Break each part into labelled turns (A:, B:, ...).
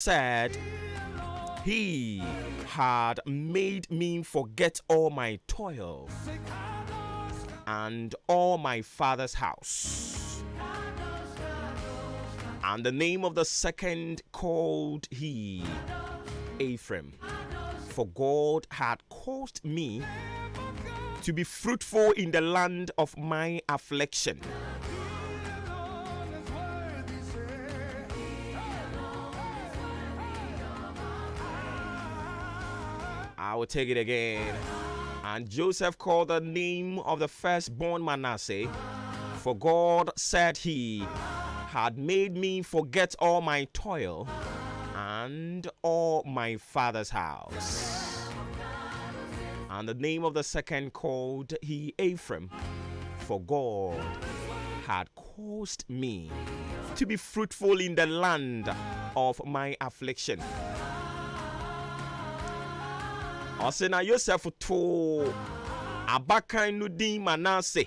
A: said he had made me forget all my toil and all my father's house. And the name of the second called he Ephraim, for God had caused me to be fruitful in the land of my affliction. I will take it again. And Joseph called the name of the firstborn Manasseh, for God said he had made me forget all my toil and all my father's house. And the name of the second called he Ephraim, for God had caused me to be fruitful in the land of my affliction. Osena Joseph to abakan no din Manasseh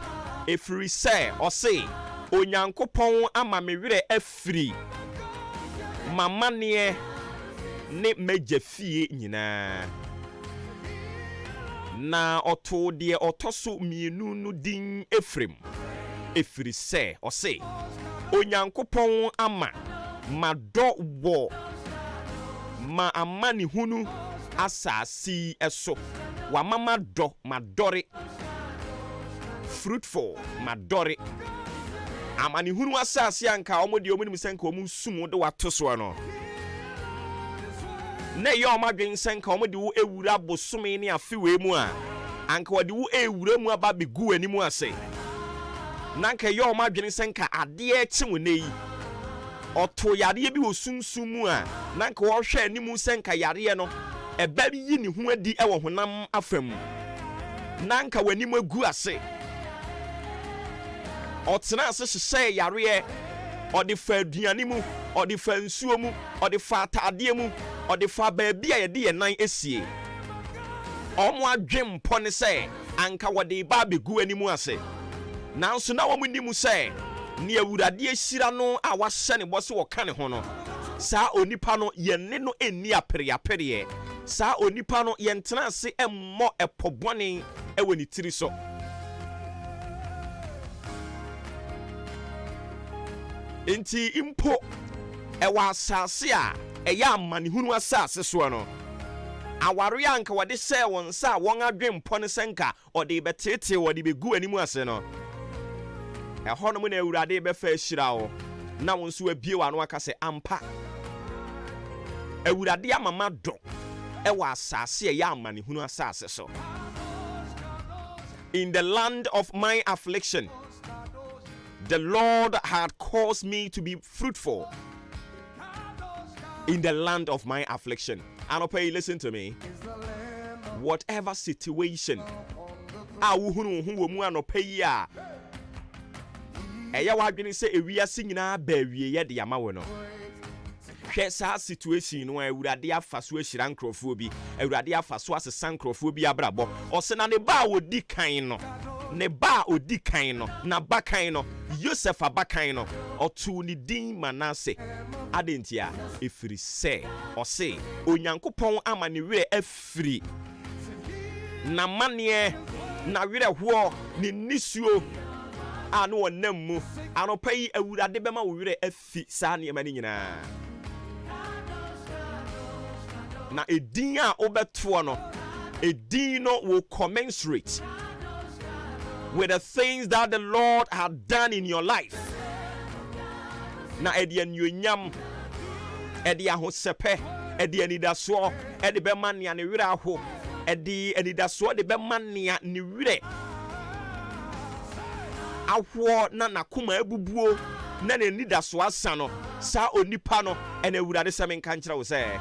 A: efiri se ose onyankopon ama me werɛ afiri mamane ne magafie nyinaa na ɔto de ɔtɔso mienu no din Ephraim efiri se ose onyankopon ama madɔ wɔ ma amani hunu asasi eso wa mama do madore fruitful madore amani hunu asasi anka omode omunim senka omu sumu de watoso no na ye omadwen senka omode wo ewura bosome ne afewe mu a anka wode wo ewura mu aba begu animu ase nanka ye omadwen senka ade echi wonei oto yare bi wo sunsum mu a nanka wo hwe animu senka yare no eba bi yi ni hu adi ewo honam afam nanka wanim agu ase otena ase hye yare odi fa aduane mu odi fa nsuo mu odi fa atade mu odi fa baabi a ye de nan esie omo adwem pone se anka wode ba begu animu ase nanso na womu nimu se ne awurade ahira no a wahye ne bose wo ka ne ho no saa onipa no ye ne no eni apere saa onipa no yentena ase emmo epobone ewo ni tiri so enti impo ewa asase a eya amane hunu asase so no aware anka wode se won sa won adwempo ne senka ode betete wode begu animu ase no eho no mu na awurade be fa ahira wo na won so abie wa no aka se ampa awurade amama do ewa asase ya amane hunu asase so. In the land of my affliction, the Lord had caused me to be fruitful. In the land of my affliction. And okay, listen to me. Whatever situation awuhunu hu wo mu anope ya eya wadwene se ewiase nyina ba wie ye de yama wo no hwesa situation no awurade afaso ahira nkrofo bi awurade afaso asesa nkrofo bi abrabo osena ne ba odi kan no ne ba odi kan no na bakan no Joseph abakan no otu ni din Manasseh adentia efiri se ose onyankopon ama ne were afiri na mane na were ho ni nisuo anu onam mu anopai awurade bema wo were afi saa ne ma ni nyina na edin a obeto no edin no will commensurate with the things that the Lord had done in your life. Na edi anyonyam edi ahosepe edi anidaso edi bemania ne wira ho edi anidaso de bemania ne wire ahwo na nakoma abubuo na ne nidaso asa no sa onipa no ena awurade se menka nkyere wo se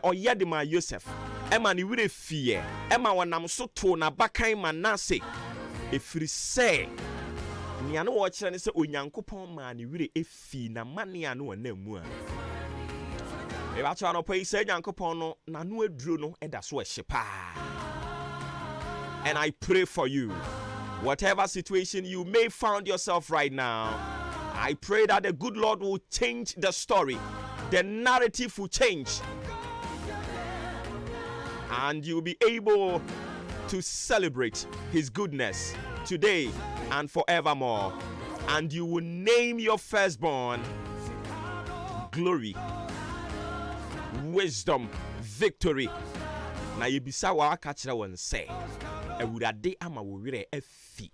A: oyede ma Joseph ema ne wire fie ema wonam so to na bakan Manasseh efiri se nia no wo kire ne se onyankopon ma ne wire efi na mania no wonam mu a e ba cho no pai se onyankopon no na no aduro no eda so ehyepa. And I pray for you, whatever situation you may find yourself right now, I pray that the good Lord will change the story. the narrative will change. And you'll be able to celebrate his goodness today and forevermore. And you will name your firstborn glory, wisdom, victory. Na yebisa wa akachira won say, ewurade ama wo were afi.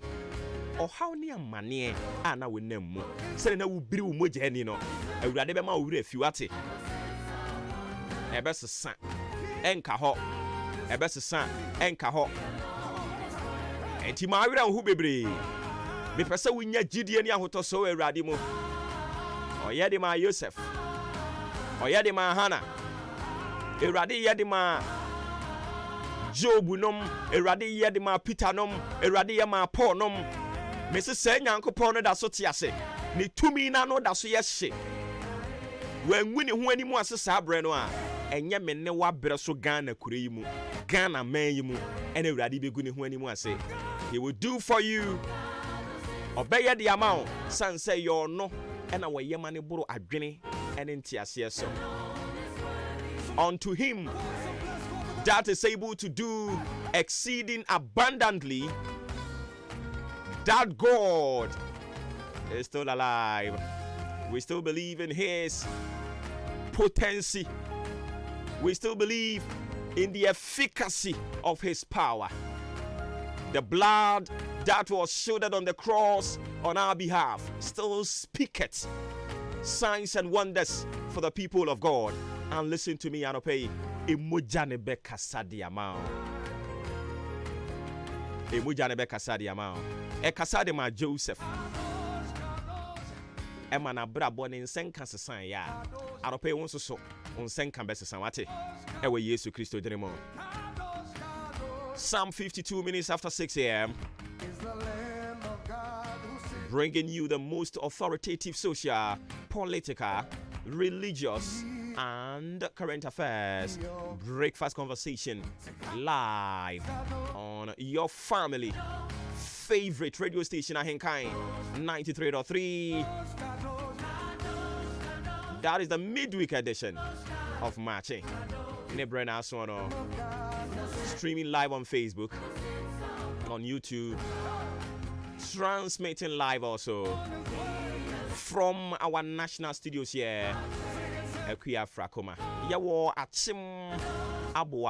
A: Ohaw ne amane ana wo nammu. Se na wo biri wo mogya ni no. Ewurade be ma wo were afi wate. Ebesesa enka ho. Ebesesa enka ho. Enti ma were ho bebre. Me pese wo nya gidie ni ahotoso ewurade mu. Oye de ma Joseph. Oye de ma Hannah. Ewurade ye de ma Job nom, Ewurade ye de ma Peter nom, Ewurade ye ma Paul nom. Me se Nyankopon no da so te ase. Ne tumi na no da so ye hye. Wangu ne ho animu ase sa abre no a, enye me ne wa bre so Ghana kure yi mu, Ghana man yi mu, ene Ewurade begu ne ho animu ase. He will do for you. Obeye de amount san say yo no, ena we ye mane boro adwene ene ntiase so. Unto him that is able to do exceeding abundantly, that God is still alive. We still believe in his potency. We still believe in the efficacy of his power. The blood that was shed on the cross on our behalf still speaketh signs and wonders for the people of God. And listen to me, Anope. Emojane be kasadi amao. Emojane be kasadi amao. E kasadi ma Joseph. Ema na bra boni nsenka sesan ya. Anope wonso so nsenka be sesan wate. Ewe Yesu Kristo dinemo. Psalm 52 minutes after 6 a.m. Bringing you the most authoritative social, political, religious, and current affairs breakfast conversation live on your family favorite radio station Ahenkan 93.3. That is the midweek edition of Matching. Nebrena Sono streaming live on Facebook, on YouTube, transmitting live also from our national studios here. Ekuya Frakoma. Yawo Achim Abu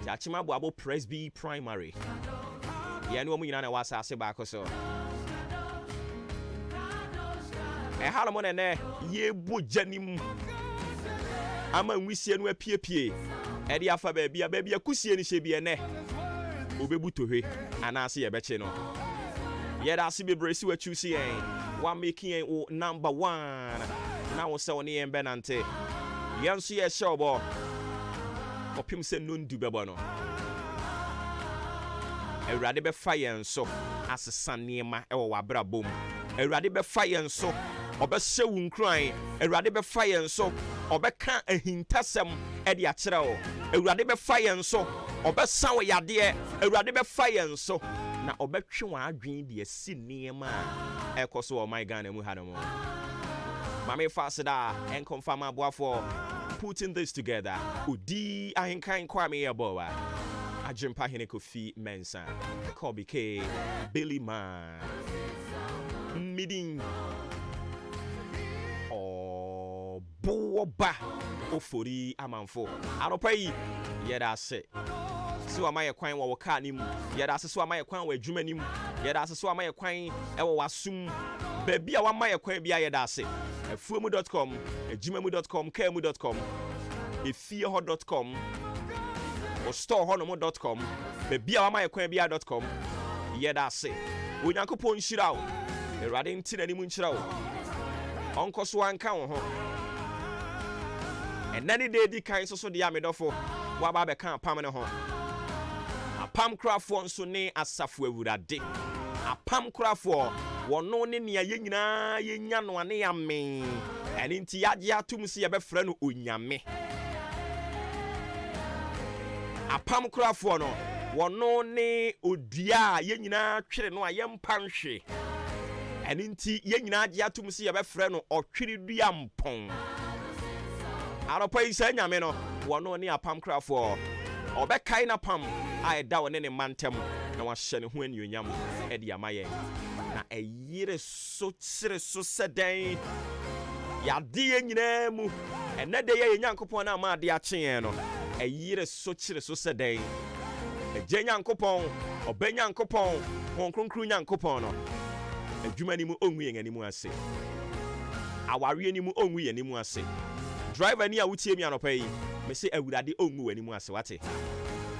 A: Achim Abu Presby Primary. Yanu Muyana was a sebako so. A Halamon and there, ye bujanim. Ama wisi enu apie edi afa baby a kusie ni shebi ene obebuto he anase ye beche no ye da se bebresi wa chusi en wa making o number 1 na wo se oni en benante yenso ye shobo opim se nondu bebo no Ewurade be fa yenso asesa niema e wo wabra bom Ewurade be fa yenso obehye wu nkran Ewurade be fa yenso obeka ahintasem e de akere wo Ewurade be fa yenso obesan wo yade Ewurade be fa yenso na obetwe wa adwen de asi niema ekoso o my Ghana mu hadamo mame fasida en confirm aboafo putting this together udi Ahenkan Kwame Yebowa Ajimpa Hene Kofi Mensa Kobe K Billy Man Midin Boba Ofori Amanfo Anopai Yeda se so amaye kwan wo ka nim yeda se so amaye kwan wo adwuma nim yeda se so amaye kwan e wo wasum ba bia wa amaye kwan bia yeda se afuomu.com adwumamu.com kamu.com efieho.com or storehonomo.com ba bia wa amaye kwan bia.com yeda se onyankopon nhira wo Ewurade ntina ni mu nhira wo onkoso anka wo ho enani de di kan so de amedofo wa ba be kan pam ne ho apam krafo nso ne asafo Ewurade apam krafo wono ne ne ye nyina ye nya no ane ya me eni nti yagye atum se ye be frɛ no onyame apam krafo no wono ne odia ye nyina twere no ayempa nhwe eni nti ye nyina agye atum se ye be frɛ no otwere dua mpon Aropa yi say nyame no wono ne apam krafo obekai na pam ai da wone ne mantem na wahye ne ho anuonyam e de amaye na eyire so tsire so seden ya de nyina mu ene de ye nyankopon na ma de ache no eyire so tsire so seden eje nyankopon obenyankopon honkronkru nyankopon no adwuma ni mu onwu yen animu ase aware ni mu onwu yen animu ase driver ni a wutie mi anopa yi me se awurade onwu animu ase wate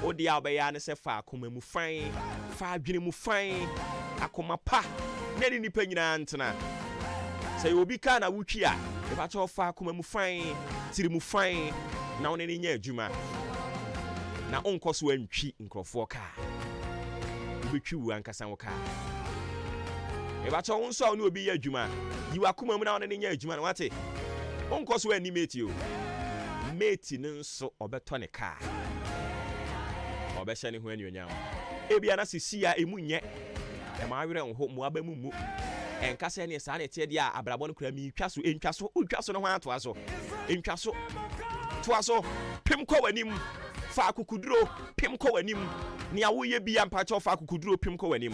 A: odi a obeya ne se fa akoma mu fan fa adwene mu fan akoma pa na ni nipa nyina ntena se obi ka na wutwi a e ba cho fa akoma mu fan tiri mu fan na woni ni nya adwuma na onkoso antwi nkrofo ka ubetwi wu ankasa wo ka e ba cho wonso na obi ya adwuma yiwa akoma mu na woni ni nya adwuma na wate onkoso ani mate o mate ne nso obeto ne ka obehye ne ho anuonyam ebia na sisi a emu nye e ma awere nho mu aba mu enkasa ne sa na tie dia abrabo no kura mi twaso no ho atoaso entwaso toaso pem ko wanim fa akukuduro pem ko wanim ni awoye bia mpacho fa akukuduro pem ko wanim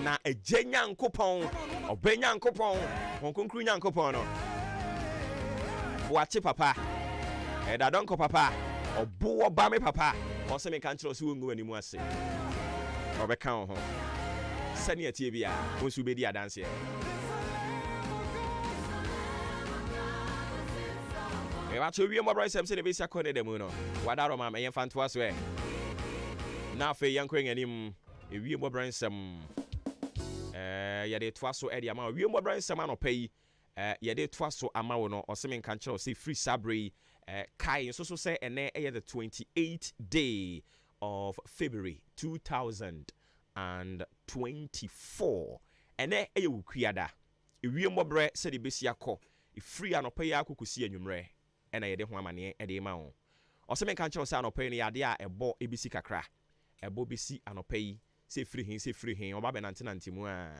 A: na ejenya nkopon obenya nkopon honkonkru nya nkopon no boache papa dadonko papa obo ba me papa o se me kan kire o se wongu wanim ase obeka ho sani atie bia wonsu bedi adanse e ba cho wie mo bro sem se ne be sia kone dem no wadaro ma me fanto aso e na afa yanko nganim e wie mo bro sem ya de to aso e de ama wie mo bro sem anopai ya de to aso ama wo no o se me kan kire o se free sabre kai so say ene the 28th day of February 2024 ene wukuada ewie mobre se de besia kɔ free anopa ya akokosi anwumre ena ye de ho amane e de ma wo o se men kan kyerɛ se anopa ne yade a ɛbɔ ebisi kakra ɛbɔ bisi anopa yi se free hin oba benante mu a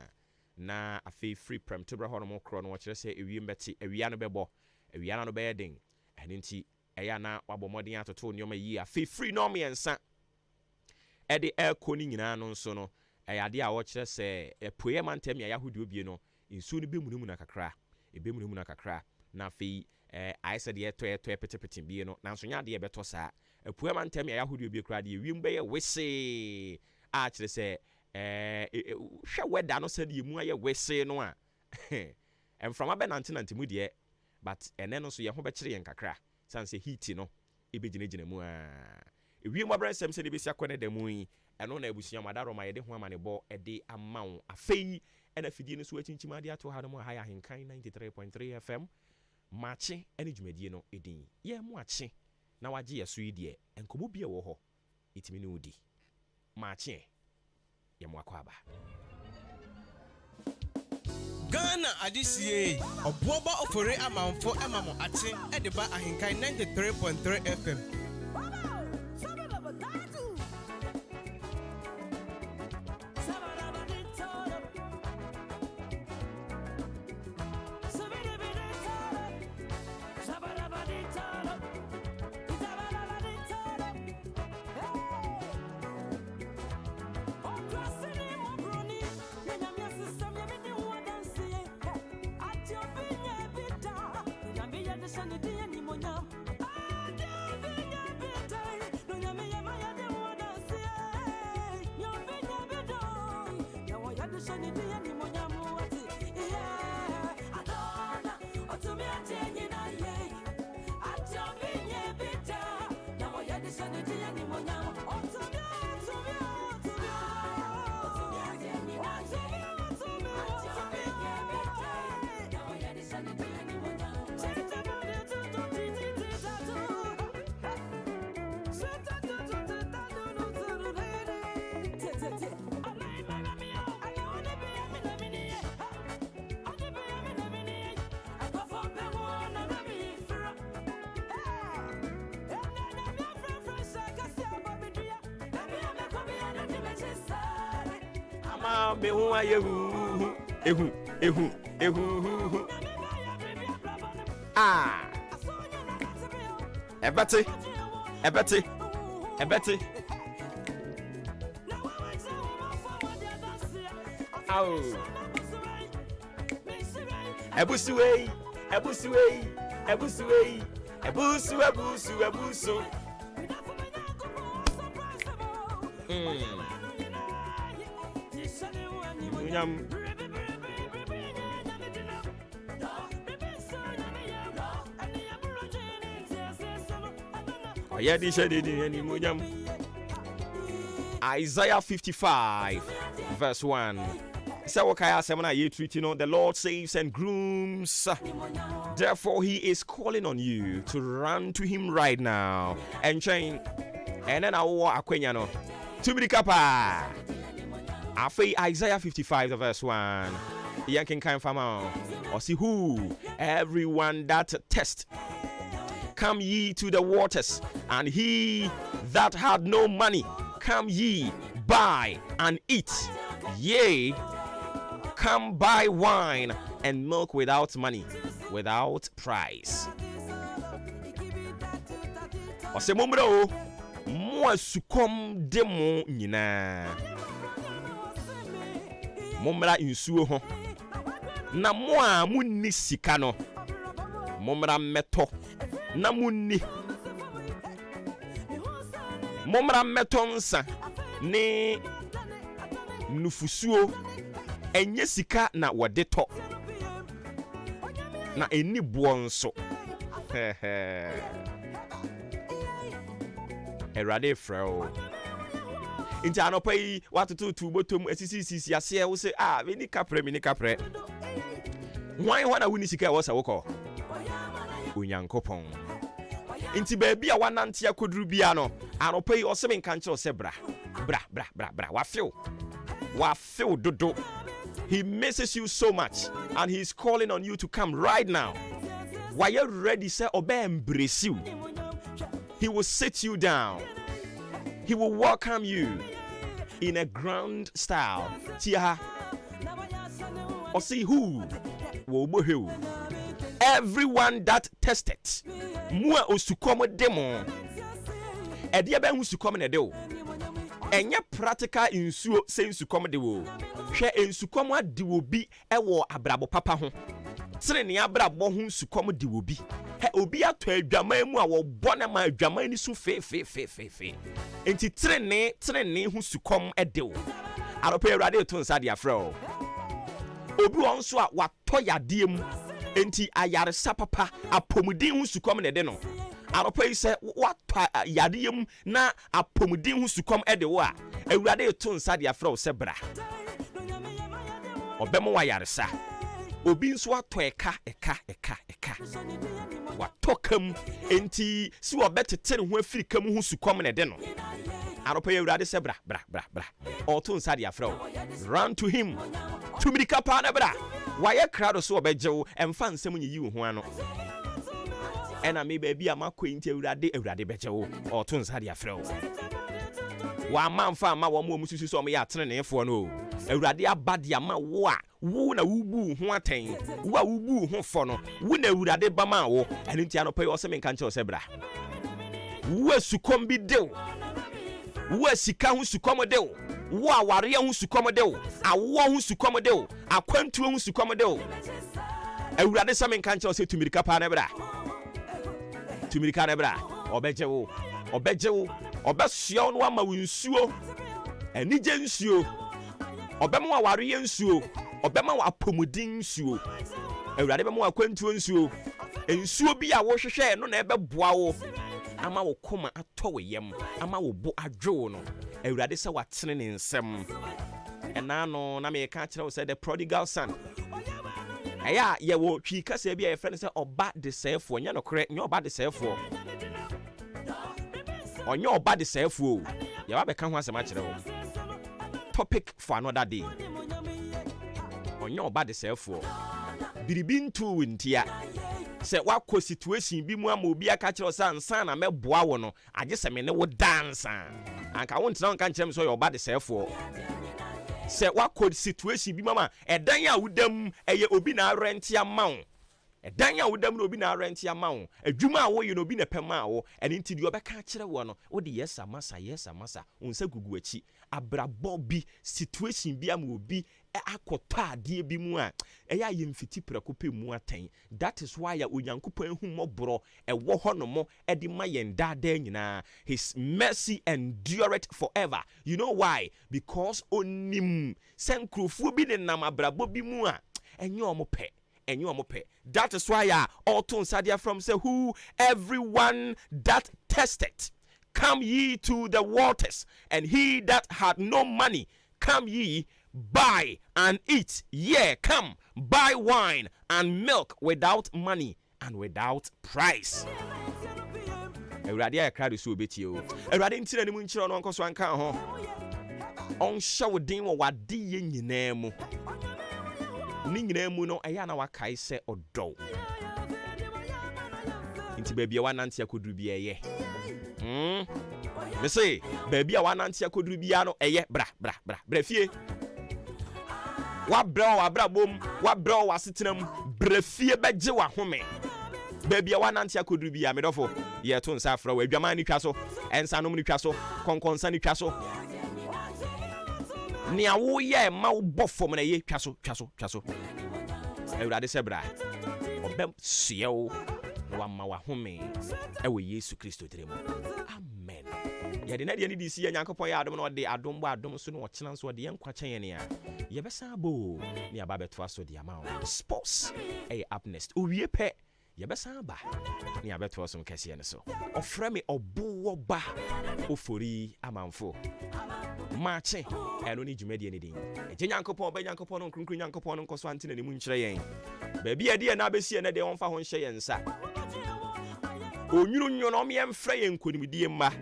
A: na afei free prem to bra hono mo kro no kyerɛ se ewie mbɛte ewia no bɛbɔ ewia no bɛyɛ den ɛne nti ɛya na wabɔ modern atoto nneoma yi afei free no me ensa ɛde ɛkɔ ni nyina no nso no ɛyade a wɔkyerɛ sɛ ɛpoe mantem ya yahodo bie no nsuo no bemunum na kakra ebemunum na kakra na afei ayese de ɛtɔ petepete bie no nanso nya de ɛbɛtɔ saa ɛpoe mantem ya yahodo bie kra de wiem bɛyɛ wese a kyerɛ sɛ hwɛ weda no sɛ de mu ayɛ wese no a ɛmframa bɛnante mu de but ene no so ye ho bɛkyere yen kakra sanse heat no ebegyinegyina mu a ewie mo brensem se de besia kone da mu yi eno na abusua madaro ma ye de ho amane bo ede amawo afei ena fidie no so akyinkyima de ato ha no ha ya henkan 93.3 FM mache ene dwumadie no edin ye mo ache na wagye yeso yi de enkomo bia wo ho itimi ne odi mache ye mo akwa aba
B: Ghana adisie obuoba ofore amanfo emamo ache edeba ahenkan 93.3 FM
A: be hu ayehu ehu Ebete. Ow. Ebusu. Isaiah 55 verse 1. So the Lord saves and grooms. Therefore he is calling on you to run to him right now. And chain. And then our Aqueniano. Tubirikapa. Isaiah 55 verse 1. Yankin kind farmer. Or see who? Everyone that test. Come ye to the waters, and he that had no money, come ye, buy and eat. Yea, come buy wine and milk without money, without price. Ose momro, mo asukom demo nyina. Momra insuo ho. Na mo a munni sika no. Momra meto. Na munni momra metonsa ne nufusuo enye sika na wodeto na eni buonso erade freo inti anopai watoto tubotom asisi ase wo se mini kapre wana wuni sika wo sa woko Unyankopon. Inti baby a wanantia kodru bia no anopai oseme nkanche ose bra wa feel dodo. He misses you so much and he's calling on you to come right now. Why you ready say obey embrace you. He will sit you down. He will welcome you in a grand style. Tia or see who will bohew. Everyone that tested mua osukomo demo edia ba husukomo ne de o enye practical insuo se nsukomo de wo hwe ensukomo ade wo bi ewo abrabo papa ho sene ne abrabo ho nsukomo de wo bi he obi ato adwaman mu a wo bone ma adwaman ni su fe enti trene ho sukom ede wo aropa awrade to nsa de afro obi won so a wato yade mu enti ayaresa papa apomudin hu sukom ne de no aropa ise wata yadeyem na apomudin hu sukom ede wo a awurade to nsa de afra wo se bra obemo wa yaresa obi nso ato eka watokam enti si obetetere hu afiri kam hu sukom ne de no aropa awurade se bra o to nsa de afra wo run to him tumirika pa na bra waye crowd so obejewo emfa nsem nyi hu ano ena me baby amakọ enti awurade bejewo o to nsa de afra wo wa manfa ma wo mu susu so mo ya atene nefo no awurade abade ama wo a wo na wubu ho aten wo a wubu ho fo no wo na awurade ba ma wo eni ntia no pay o se me nka nche o se bra wo sukom bi de wo sika ho sukom de wo aware ho sukom de awo ho sukom de akwantu ho sukom de awurade se me nka nche o se tumirika pa na bra obejewo obesua no ama winsuo enije nsuo obema aware ye nsuo obema apomudin nsuo awurade bema akwantu nsuo ensuo bi a wo hwehwe no na ebeboa wo ama wo koma atọ yem ama wo bo adwo no awurade se watene ne nsem ena no na me ka kire wo se the prodigal son aya ye wo twi kasa bi a ye friend se oba de sefo nya no kre nya oba de sefo onye oba de sefo ye wa be ka ho asema kire wo topic for another day onye oba de sefo biribi ntu ntia se wakọ situation bi mu ama obi aka kire o san na meboa wo no age se me ne wo dance anka wo ntena nka kire me so ye oba de sefo se wakọ situation bi mama edan a wudam eye obi na rent ya mawo ɛdan a wodam no obi na rent ama wo adwuma a woyɛ no obi na pɛma wo ɛne nti deɛ ɔbɛka kyerɛ wo no wode yɛsa masa unsa gugu achi abrabɔ bi situation bi ama obi akɔtɔ adeɛ bi mu a ɛyɛ ayɛ mfiti prɛko pɛ mu atɛn. That is why ya onyankopɔn ehu mmɔborɔ ɛwɔ hɔ no mo ɛde ma yɛn daadaa nyinaa. His mercy endureth forever. You know why? Because onim sɛ nkurɔfoɔ bi ne nam abrabɔ bi mu a ɛnyɛ ɔmo pɛ. That is why all to nsadia from say who everyone that tested, come ye to the waters, and he that had no money, come ye buy and eat. Come buy wine and milk without money and without price. Ewurade ya krado so obeti o. Ewurade ntira ne mu nkyira no nkoso anka ho. On show din wo wade ye nyinaa mu. Ni nyinaa mu no ɛyɛ na wakae sɛ ɔdɔ. Nti baabi a wanante akoduru bi ɛyɛ. Me say baabi a wanante akoduru bi no ɛyɛ bra fie. Wabra bom, wabra wasetenam, bra fie bɛgye wa home. Baabi a wanante akoduru bi me dɔfo. Yɛ to nsa afra wa adwaman ni twa so, ɛnsa nom ni twa so, konkonsa ni twa so. Ni awo ye ma wo bofom na ye twa so Ewurade se bra obem siew na wa ma wa home e wo Yesu Kristo direm. Amen. Ye de na de ni di si Nyankopon ya adom na ode adom bo adom so na wo kyena so ode ye nkwa kyen ye a ye besa bo ni aba beto aso de ama sports up next owie pe ye besa ba ni abeto aso kese ne so ofra me obo ba ofori amanfo Mache eno ni dwumadi ne din. Eje Nyankopon ba Nyankopon no nkrunkru Nyankopon no nkoso ante na ne mu nkyerɛ yɛn. Baabi ade na besie na de wonfa ho nhyɛ yɛn nsa. Onwuru nyo no me mfrɛ yɛn konimdie mma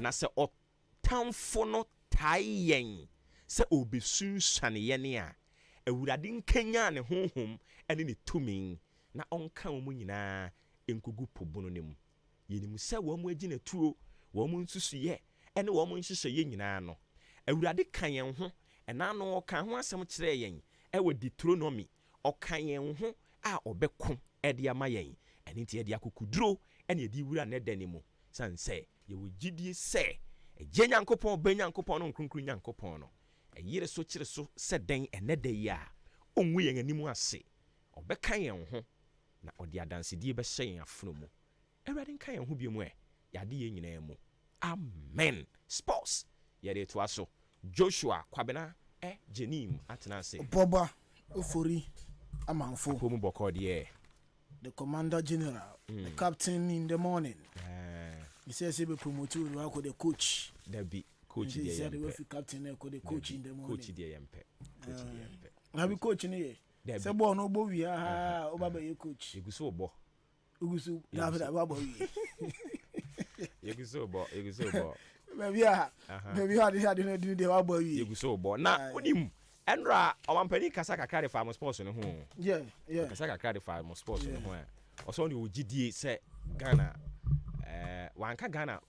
A: na sɛ ɔtamfo no tai yɛn sɛ obesunsuane yɛn a Awurade nkanya ne honhom ene ne tumi na ɔnka wo mu nyinaa enkugu pobono ne mu. Yenim sɛ wo mu agi na tuo wo mu nsusuye ene wo mu nhyehyɛ yɛn nyinaa no Awurade kan yɛn ho ɛna no ɔka ho asɛm kyerɛ yɛn ɛwɔ Deuteronomy ɔka yɛn ho a ɔbɛko ɛde ama yɛn ɛne nti ɛde akokuduro ɛne ɛde wura ne dane mu sanse yɛwɔ gidie sɛ ɛgye Nyankopɔn ba Nyankopɔn no nkronkron Nyankopɔn no ɛyere so kyere so sɛ den ɛnɛ da yi a onwu yɛn animu ase ɔbɛka yɛn ho na ɔde adansedie bɛhyɛ yɛn afono mu Awurade nka yɛn ho bi mu yɛade yɛn nyinaa mu amen. Sports yɛde to aso Joshua Kwabena Jenim atenase
C: Boba Ofori Amanfo
A: Pomu Bokode
C: the commander general the captain in the morning he says he be promoted to the coach
A: coach
C: he said the captain the coach in the morning
A: coach dey yempe
C: na be coach ni ye say ball no bo wi ha o ba be coach
A: eguso bo
C: na be ba bo wi
A: eguso bo
C: Maybe had no do the about you.
A: You so born now. Onim Enra Owampani Kasaka carry farm sports no ho.
C: Yeah.
A: Kasaka carry farm sports no ho. Also you GDA say Ghana wanka Ghana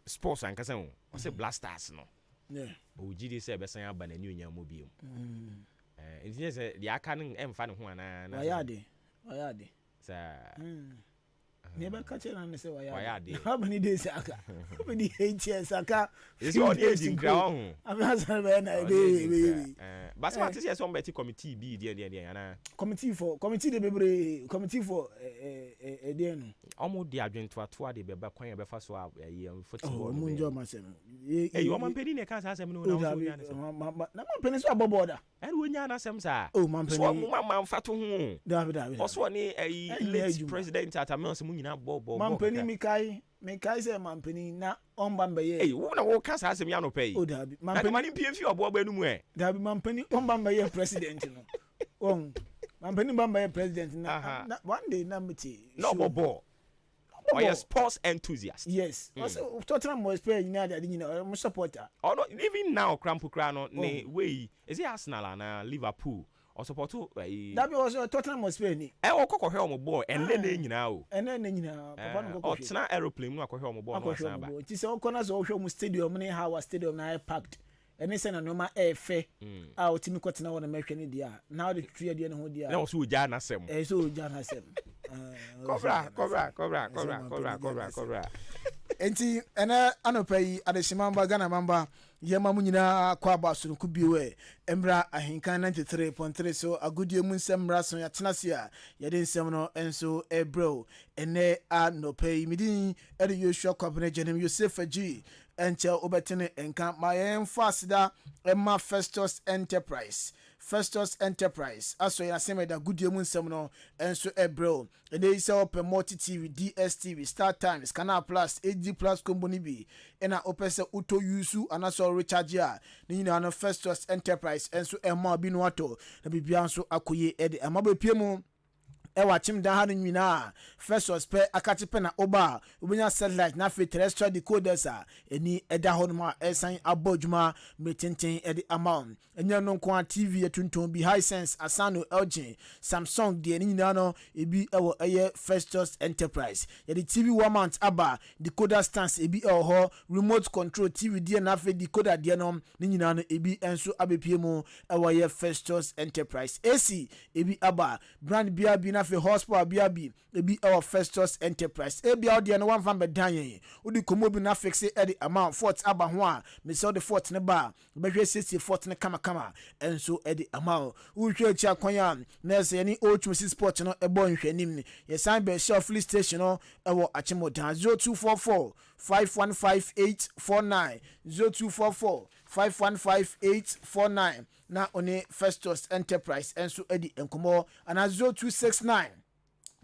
A: sports anka say o say Blasters no.
C: Yeah.
A: O GDA say be san aba na new nya mo biom. Nti say the aka no emfa ne ho ana.
C: Wayade.
A: Sa
C: Never catch it and say
A: why
C: how many days aka? How many 8 years aka?
A: Is your aging ground?
C: I'm not saying baby.
A: But what is some better committee be there
C: committee the baby committee for then
A: almost the adjoint to the baby kwan be fa so football.
C: Oh munjo masem.
A: Eh you man penny ne kan sa asem no na
C: na man penny so aboboda.
A: And we nya na asem sa.
C: Oh man penny.
A: So man fa to ho.
C: David.
A: Also ni late president at amount mu nyina bo.
C: Man penny Mekai say man penny na omba mbeye.
A: Eh wo na wo ka sa asem ya no pay.
C: Oh David.
A: Man penny PMF obo ba nu mu
C: David man penny omba mbeye president no. Oh man penny mbeye president na one day na meti.
A: No bobo. Or a sports enthusiast.
C: Yes. Also, Tottenham was playing now that I'm supporter.
A: Oh no, even now, Crampo Crano, way is it Arsenal and Liverpool or support to
C: that was Tottenham was playing.
A: I will helm boy and then now.
C: And then now,
A: or it's not aeroplane, no helm boy.
C: It is all corners of home stadium, many how a stadium now packed. And they send a normal air fair out to me. Now the 3 years, no, dia.
A: No, so Jana Sem.
C: So Jana Sem.
A: Cobra.
C: Enti ena anopai adeshimamba Ghana mamba yema munyina kwa baso ku biwe embra ahenkan 93.3 so agudie mu nsɛmra so ya tenasia yɛde nsɛm no enso ebro ene anopai midin ede Yoshua kwabene jenem Yosef G enche obetene enka mayen fasida emma Festus Enterprise aso ya semeda gudie mu nsɛm no enso ebro ene ise open multi TV DSTV Star Times Canal Plus HD Plus company bi ena opese uto yusu anaso recharge a ni nyina no Festus Enterprise enso emma bi no ato na bibia nso akoye ede amabe pie mu ewa chim dan ha nyina Festus pe akati pe na oba obenya satellite na fe terrestrial decoders a eni eda honoma esan abodjuma metenten ede amount enya no nko TV etunton bi Hisense Asano LG Samsung de nyina no ebi ewo eye Festus Enterprise ye the TV 1 month aba decoder stance ebi ewo remote control TV de na fe decoder de no nyina no ebi enso abepie mu ewo ye Festus Enterprise AC ebi aba brand bia bi na fe horsepower biabi ebi our Festus Enterprise ebi audio no one van bedan yen odi komo bi na fixe edi amount fort aba ho a me sell the fort ne ba behwe 60 fort ne kama enso edi amount uhwe chi akwanya na se ni O2 sport no ebo nhwanim ni ye sign be shop free station no ewo achimodan 0244 515849 0244 515849 na one Festus Enterprise enso edi enkomo ana 0269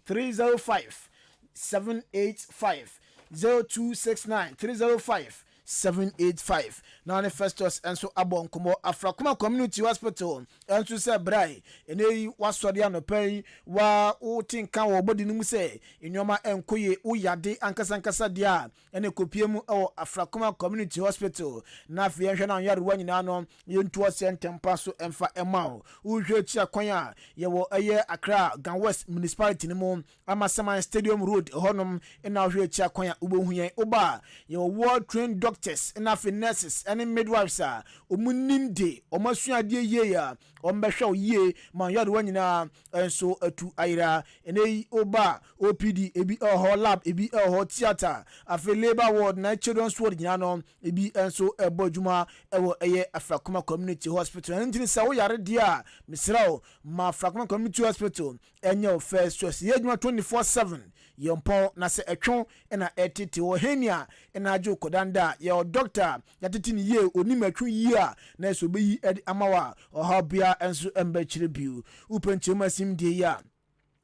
C: 305 785 0269 305 785 na one Festus enso abon komo Afrakuma Community Hospital enso se brai enei wasori anopai wa utinka wo body nimu se enyoma enkoye uyade ankasa dia ene kopie mu o Afrakuma Community Hospital na fi enhwe na yare wanyina no yentu ose ntempa so emfa emao uhwe chi akwanya ye wo eye Accra Gan West Municipality ni mu Amasaman Stadium Road honom ena uhwe chi akwanya ubohuyen oba ye World Trained Doctors ena fi nurses ene midwives a omunimde omasuade ye ya ombehwe ye man yare wanyina enso atu aira ene oba OPD ebi lab ebi theater afi labor ward na children's ward nyina no ebi enso ebodjuma ewo eye Afrakuma Community Hospital entini sa wo yare dia misrao ma Afrakuma Community Hospital enye Festus ye djuma 24/7 yompo na se etwon na etete wo henia na ajo kodanda ye doctor yatete ni ye onimatwu yi a na so beyi amawa ohabia enso embechire biu upenchema simdie ya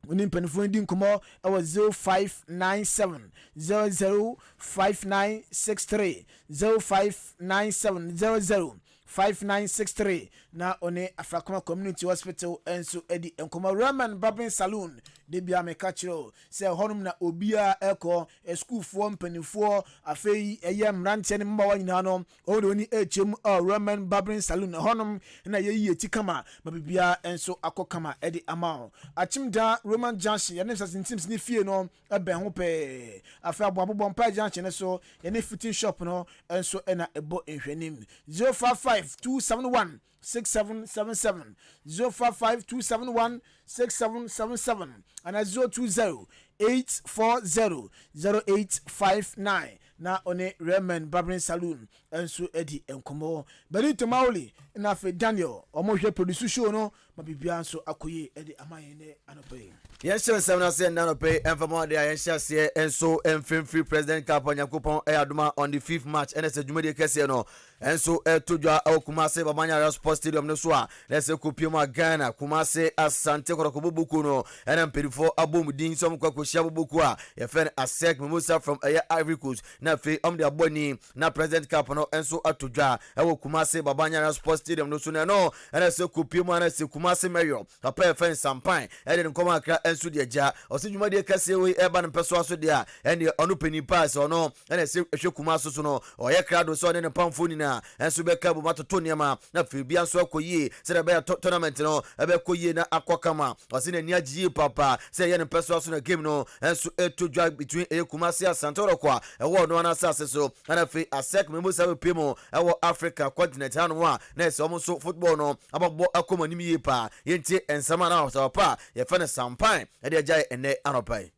C: Unim penfo din komo ewa 0597 005963 0597 005963 na one Afrakuma Community Hospital enso edi enkomo Roman Barbering Saloon de bia me kachiro se honum na obia eko school fo mpanifo afei eye mrante ne mba wanyina no oni echem Roman Barbering Saloon honum na yeyi etikama mabibia enso akokama edi amao achimda Roman Junction yene sasintims ni fie no ebe ho pe afei aboabo mpa junction ne so yene fitting shop no enso ena ebo ehwenim 055271 6777 055271 6777 and 020-840-0859 na one Raymond Barbering Saloon enso edi enkomo Benito Mauli na fe Daniel omohwe produce show no mabibia nso akoye edi amayene anope
D: yes sir na say na anope enfamo de ayenhia se enso enfree president Kapon Yakupon Adwuma on the 5th March NS Adwuma kese no enso etodwa Kumase Babanyara Sports Stadium no so a let's kopie Ghana Kumase Asante Korokobuku no mpedifo abomudin som kwakohia bobuku a ye fen Asek Musa from Ivory Coast na fe de aboni na president Kapon enso atodwa Kumase Babanyara Sports Stadium no so no NS kopie NS Kumase mayor papa fen Sampan de nkoma akra enso de agya osedwuma de kase we eba no peso aso de a ene ono pani pass ono NS ehwe Kumase so no oye krado so ne pamfo ni na enso be ka bu matoto niam na fe bia so akoyie se de be tournament no ebe koyie na akokama ose na ni agye papa se ye ne peso aso na game no enso etodwa between Kumase Asante Orokwa ewo no no na asase so na fe asek memusa pemo ewo Africa continent hanu a na ese omo so football no ababo akoma nim yie pa yentie ensama na so pa ye fe ne sampan e de agya ene anopai.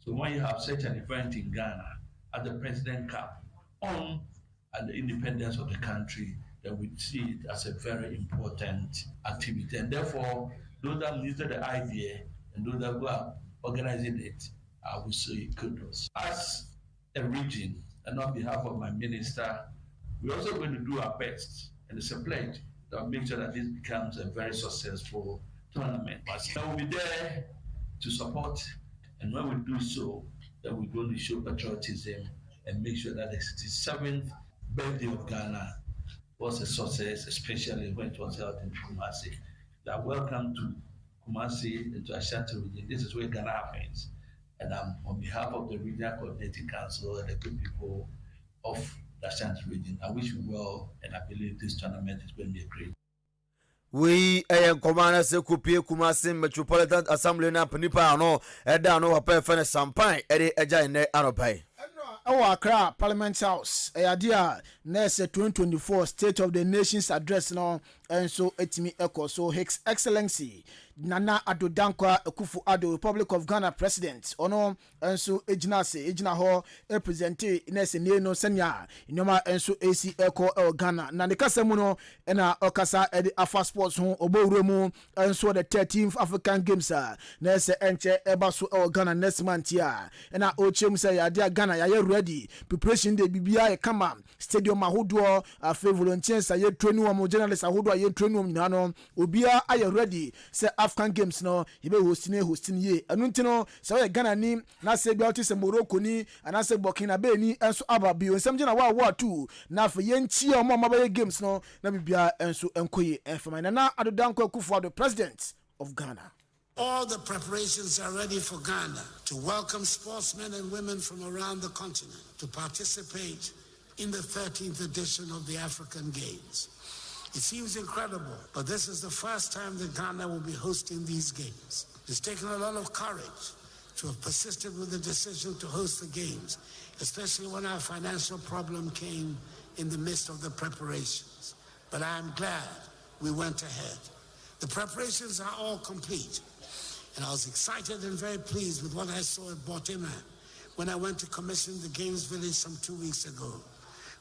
E: So when you have such an event in Ghana at the President Cup on the independence of the country, then we see it as a very important activity. And therefore, those that needed the idea and those that were organizing it, I will say kudos. As a region, and on behalf of my minister, we're also going to do our best, and it's a pledge that will make sure that this becomes a very successful tournament. But I will be there to support. And when we do so, then we're going to show patriotism and make sure that the 67th birthday of Ghana was a success, especially when it was held in Kumasi. That welcome to Kumasi and to Ashanti region. This is where Ghana happens. And on behalf of the Regional Coordinating Council and the good people of the Ashanti region, I wish you well, and I believe this tournament is going to be a great.
D: We commander se kupie Kumasi Metropolitan Assembly na panipa no eda no wapa fe ne sampan ede eja ene anopai.
C: Accra Parliament House idea next 2024 State of the Nations address no and so etimi echo so His Excellency Nana Addo Dankwa Akufo-Addo Republic of Ghana President ono enso ejina ho represente nese ne no senya inoma enso AC echo Ghana na ne kasa mu no na okasa edi afa sports ho obowure mu enso the 13th African Games nese enche eba so Ghana next month ya na ochem say ya dia Ghana ya ready preparation de bibia e kama stadium ahodo afa volunteers ya training wo journalists ahodo ya training wo nyina no obia aye ready say African Games no ibe hosting ye anu ntino say Ghana ni na say bia otise Morocco ni ana say Burkina Faso ni enso ababi onsam gina wa tu na fa yenchi o mabaye games no na bibia enso enkoye enfama na Addo Dankwa Akufo-Addo President of Ghana.
F: All the preparations are ready for Ghana to welcome sportsmen and women from around the continent to participate in the 13th edition of the African Games. It seems incredible, but this is the first time that Ghana will be hosting these games. It's taken a lot of courage to have persisted with the decision to host the games, especially when our financial problem came in the midst of the preparations. But I am glad we went ahead. The preparations are all complete. And I was excited and very pleased with what I saw at Botima when I went to commission the Games Village some 2 weeks ago.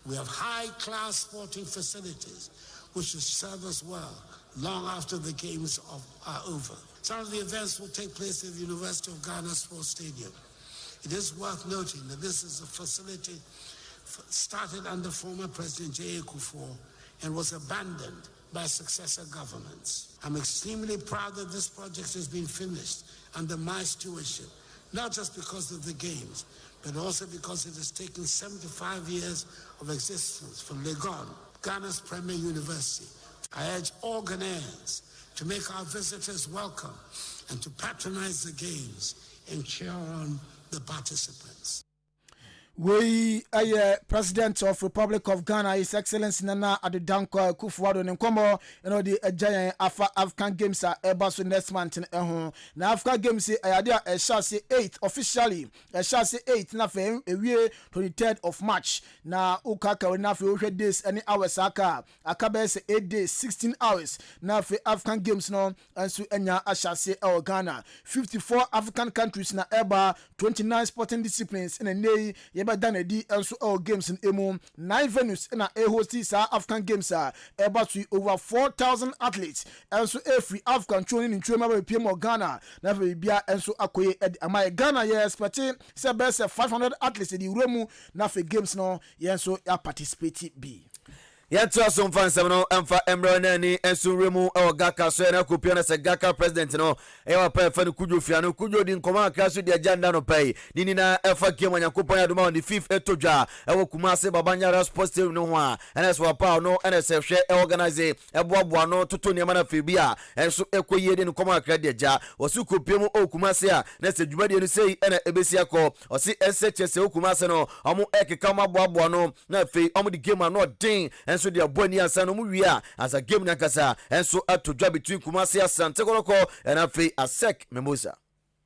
F: We have high-class sporting facilities which will serve us well long after the Games are over. Some of the events will take place at the University of Ghana Sports Stadium. It is worth noting that this is a facility started under former President J.A. Kufuor and was abandoned by successor governments. I'm extremely proud that this project has been finished under my stewardship, not just because of the Games, but also because it has taken 75 years of existence for Legon, Ghana's premier university. I urge all Ghanaians to make our visitors welcome and to patronize the Games and cheer on the participants.
C: We President of Republic of Ghana, His Excellency Nana Addo Dankwa Akufo-Addo Nkomo, the giant African Games are able next month in na African Games a shall say 8 officially a shall say 8 na fe ewie 23rd of March na ukaka na fe ohwe days any hours aka be say 8 days 16 hours na fe African Games no ansu enya a shall say Ghana 54 African countries na eba 29 sporting disciplines in a day but done also all games in Emo 9 venues in a host African Games about to over 4,000 athletes also every African training in Trema PM Ghana never be also akoye my Ghana yes but say best 500 athletes in the room na for games no yes so participate be.
D: Yɛto aso mfa nsɛm no ɛmfa mmerɛ no ani ɛnso werɛ mu ɛwɔ Gaka so ɛna kopia no sɛ Gaka president no ɛwɔ pa ɛfa no Kudwo fia no Kudwo di nkɔmɔ akra so de agenda no pɛi ne nyinaa ɛfa game Onyankopɔn Adwuma on the 5th ɛtɔ dwa ɛwɔ Kumasi Babanyara Sports Stadium no ho a ɛna sɛ wapa no ɛna sɛ hwɛ organize ɛboaboa no toto nneɛma no afei bi a ɛnso ɛkɔ yie de nkɔmɔ akra de agya wɔso kopia mu ɔ Kumasi a na sɛ dwumadie no sei ɛna ɛbɛsi akɔ ɔse ɛsɛ kyɛ sɛ Kumasi no ɔmo ɛkeka ma boaboa no na afei ɔmo de game no ɔden so dia boni ansa no mu wi a as a game na kasa enso atodwa between Kumasi Asante Koroko and afi Asek Memosa.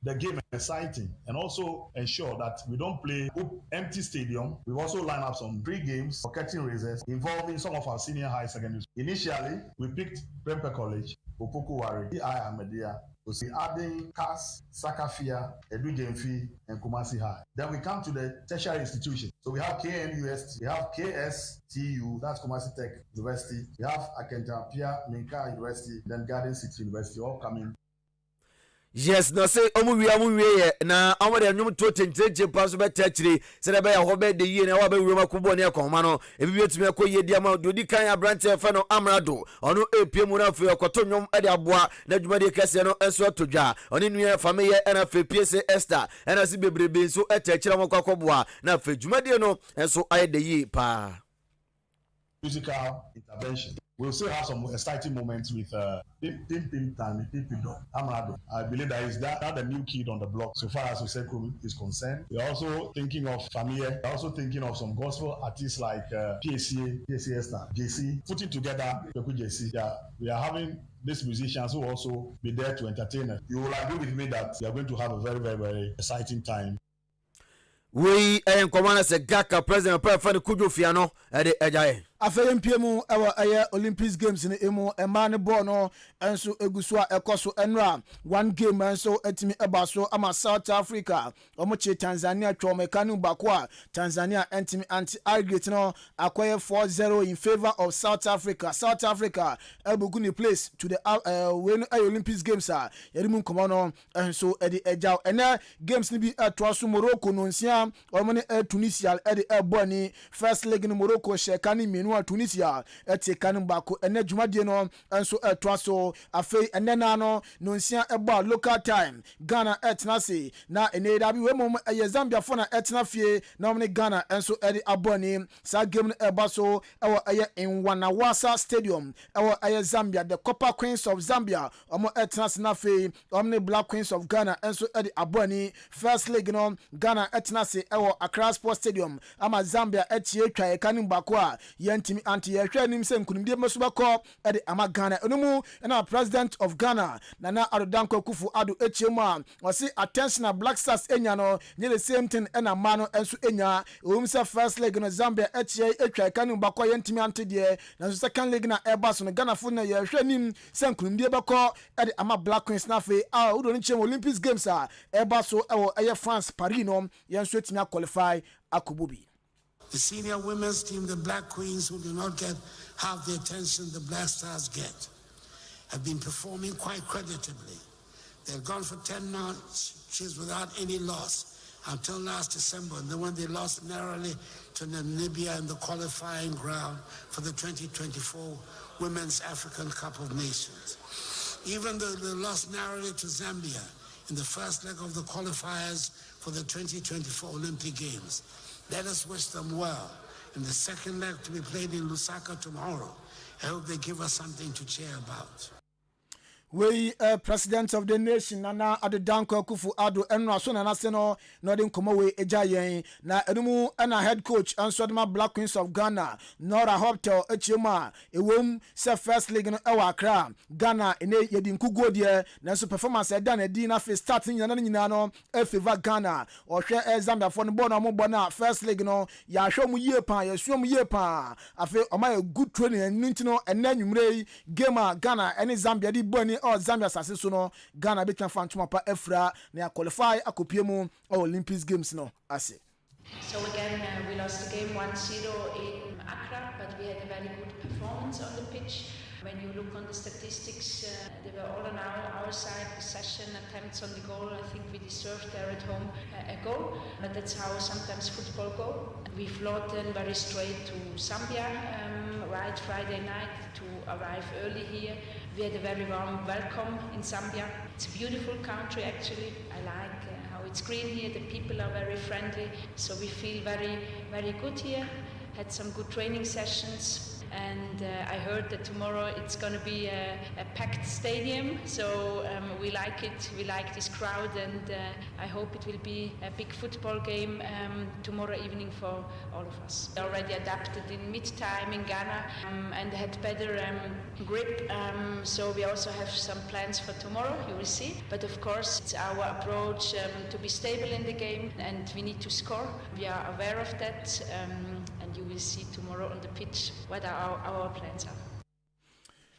G: the game exciting and also ensure that we don't play empty stadium. We've also lined up some free games for curtain raisers involving some of our senior high secondary schools. Initially, we picked Prempeh College, Opoku-Ware, EI Ahmedia. We're adding CAS, Sakafia, Edu Gemfi, and Kumasi High. Then we come to the tertiary institutions. So we have KNUST, we have KSTU, that's Kumasi Tech University. We have Akentapia, Minka University, then Garden City University, all coming.
D: Yes, no say omu na omo de nyum to tentenje paso be tachiri se de be ya hobe de yi na wa be wura makubo ne akoma no ebi betumi akoye dia ma dodi kan ya branch fa no amrado ono epie mu na fe okoto nyum e de aboa na dwuma de kese no enso todwa oni nua fameye na fe piese Esther na si bebrebe nso etachira mo kwakoboa na fe dwuma de no enso aye de yi pa
G: Musical intervention. We'll still have some exciting moments with Pim Amrado. I believe that the new kid on the block so far as Osekum is concerned. We're also thinking of Famille. We're also thinking of some gospel artists like PAC Esther, JC, putting together JC. Yeah, we are having these musicians who will also be there to entertain us. You will agree with me that we are going to have a very, very, very exciting time.
D: We commander se Gaka president President Kujo Fiano ede ejaye
C: afeye mpiemu ewa eye Olympics games ni emu ema ne ball no enso eguso a ekoso enra one game enso etimi ebaso ama South Africa omoche Tanzania twomekanu bakwa Tanzania entimi anti aggregate no akoye 4-0 in favor of South Africa ebugu ni place to the when Olympics games a yerimu komono enso ede ejaw ene games ni bi atwaso Morocco no nsia omone Tunisia ede eboni first leg ni Morocco shekani minu Tunisia etekanu bako ene dwumadie no enso etwaso afei ene na no nsia eba local time Ghana etnase na ene da bi we mom Zambia fo na etna fie na omne Ghana enso ede aboni sa game no eba so ewo eye in Wanawasa Stadium ewo eye Zambia the Copper Queens of Zambia omo etnase na fei omne Black Queens of Ghana enso ede aboni first leg no Ghana etnase ewo Accra Sports Stadium ama Zambia etie twa ekanu bako a yentimi anti yehwe nim se nkunimdie mesubako ede ama Ghana enumu na president of Ghana Nana Addo Kufu-Addo echiemu a wasi attention na Black Stars enya no nye the same thing ena mano enso enya owumse first leg no Zambia etie etwa ekanu bako yentimi anti de na second leg na eba so no Ghana fu na yehwe nim se nkunimdie bako ede ama Black Queens na fe a udo ni chem Olympics games a eba so ewo eye France Paris no yenso etimi qualify akububi.
F: The senior women's team, the Black Queens, who do not get half the attention the Black Stars get, have been performing quite creditably. They've gone for 10 matches without any loss until last December, and then when they lost narrowly to Namibia in the qualifying ground for the 2024 Women's African Cup of Nations. Even though they lost narrowly to Zambia in the first leg of the qualifiers for the 2024 Olympic Games, let us wish them well in the second leg to be played in Lusaka tomorrow. I hope they give us something to cheer about.
C: We president of the nation Nana Addo Kufu-Addo enra so na se no den komo we ejayen na enumu na head coach ansodema Black Queens of Ghana Nora Hotel echiema ewom se first league no ewa Accra Ghana ene yedi nkugo de na so performance e dan edi na fe starting nyina no e favor Ghana ohwe Zambia for no bo na mo bo na first league no ya hwe mu yie pa ya suo mu yie pa afi o ma good training nintino enanwumre game Ghana ene Zambia di boni or Zambia sase so no Ghana be twan fantoma pa efra na qualify akopie mu Olympics games no ase.
H: So again we lost the game 1-0 in Accra, but we had a very good performance on the pitch. When you look on the statistics, they were all on our side. Possession, attempts on the goal. I think we deserved there at home a goal, but that's how sometimes football go. We flew then very straight to Zambia, right Friday night to arrive early here. We had a very warm welcome in Zambia. It's a beautiful country actually. I like how it's green here. The people are very friendly, so we feel very, very good here. Had some good training sessions. and I heard that tomorrow it's going to be a packed stadium, so we like it. We like this crowd, and I hope it will be a big football game tomorrow evening for all of us. We already adapted in mid-time in Ghana and had better grip, so we also have some plans for tomorrow, you will see. But of course, it's our approach to be stable in the game, and we need to score. We are aware of that, and you will see tomorrow on the pitch what our plans are.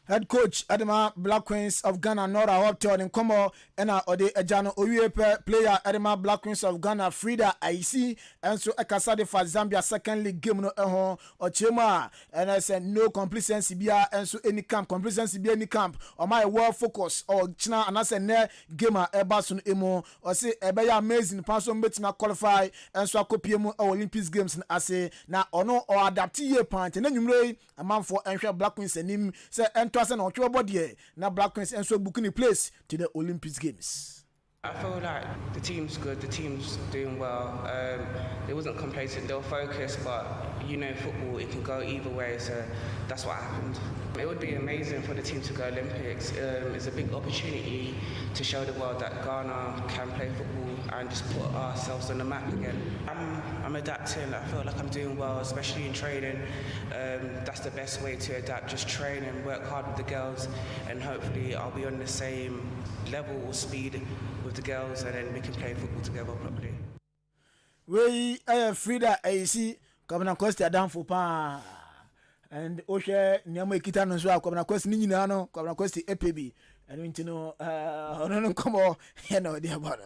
C: Head coach Adema Black Queens of Ghana Nora Hotel in Como ena ode ejano owie player Adema Black Queens of Ghana Frida IC enso ekasade for Zambia second league game no ehon ochema and I said no complacency bia enso any camp complacency bia any camp or my world focus or china and I said ne gamer ebasun emo or say ebeya amazing person betima qualify enso akopie mu Olympics games na say na ono or adapt ye point na nwumre amam for enhwe Black Queens anim say ento and on your body now Black Queens and so booking a place to the Olympics games.
I: I feel like the team's good, the team's doing well. They wasn't complacent, they were focused, but you know football, it can go either way, so that's what happened. It would be amazing for the team to go Olympics. It's a big opportunity to show the world that Ghana can play football and just put ourselves on the map again. I'm adapting, I feel like I'm doing well, especially in training. That's the best way to adapt, just train and work hard with the girls, and hopefully I'll be on the same level or speed with the girls, and then we can play football together properly.
C: We Frida AC Governor Costa down for pa and Osha Nyama Kitano so Governor Costa Nina no Governor Costa EPB and you know no come on you know dear brother.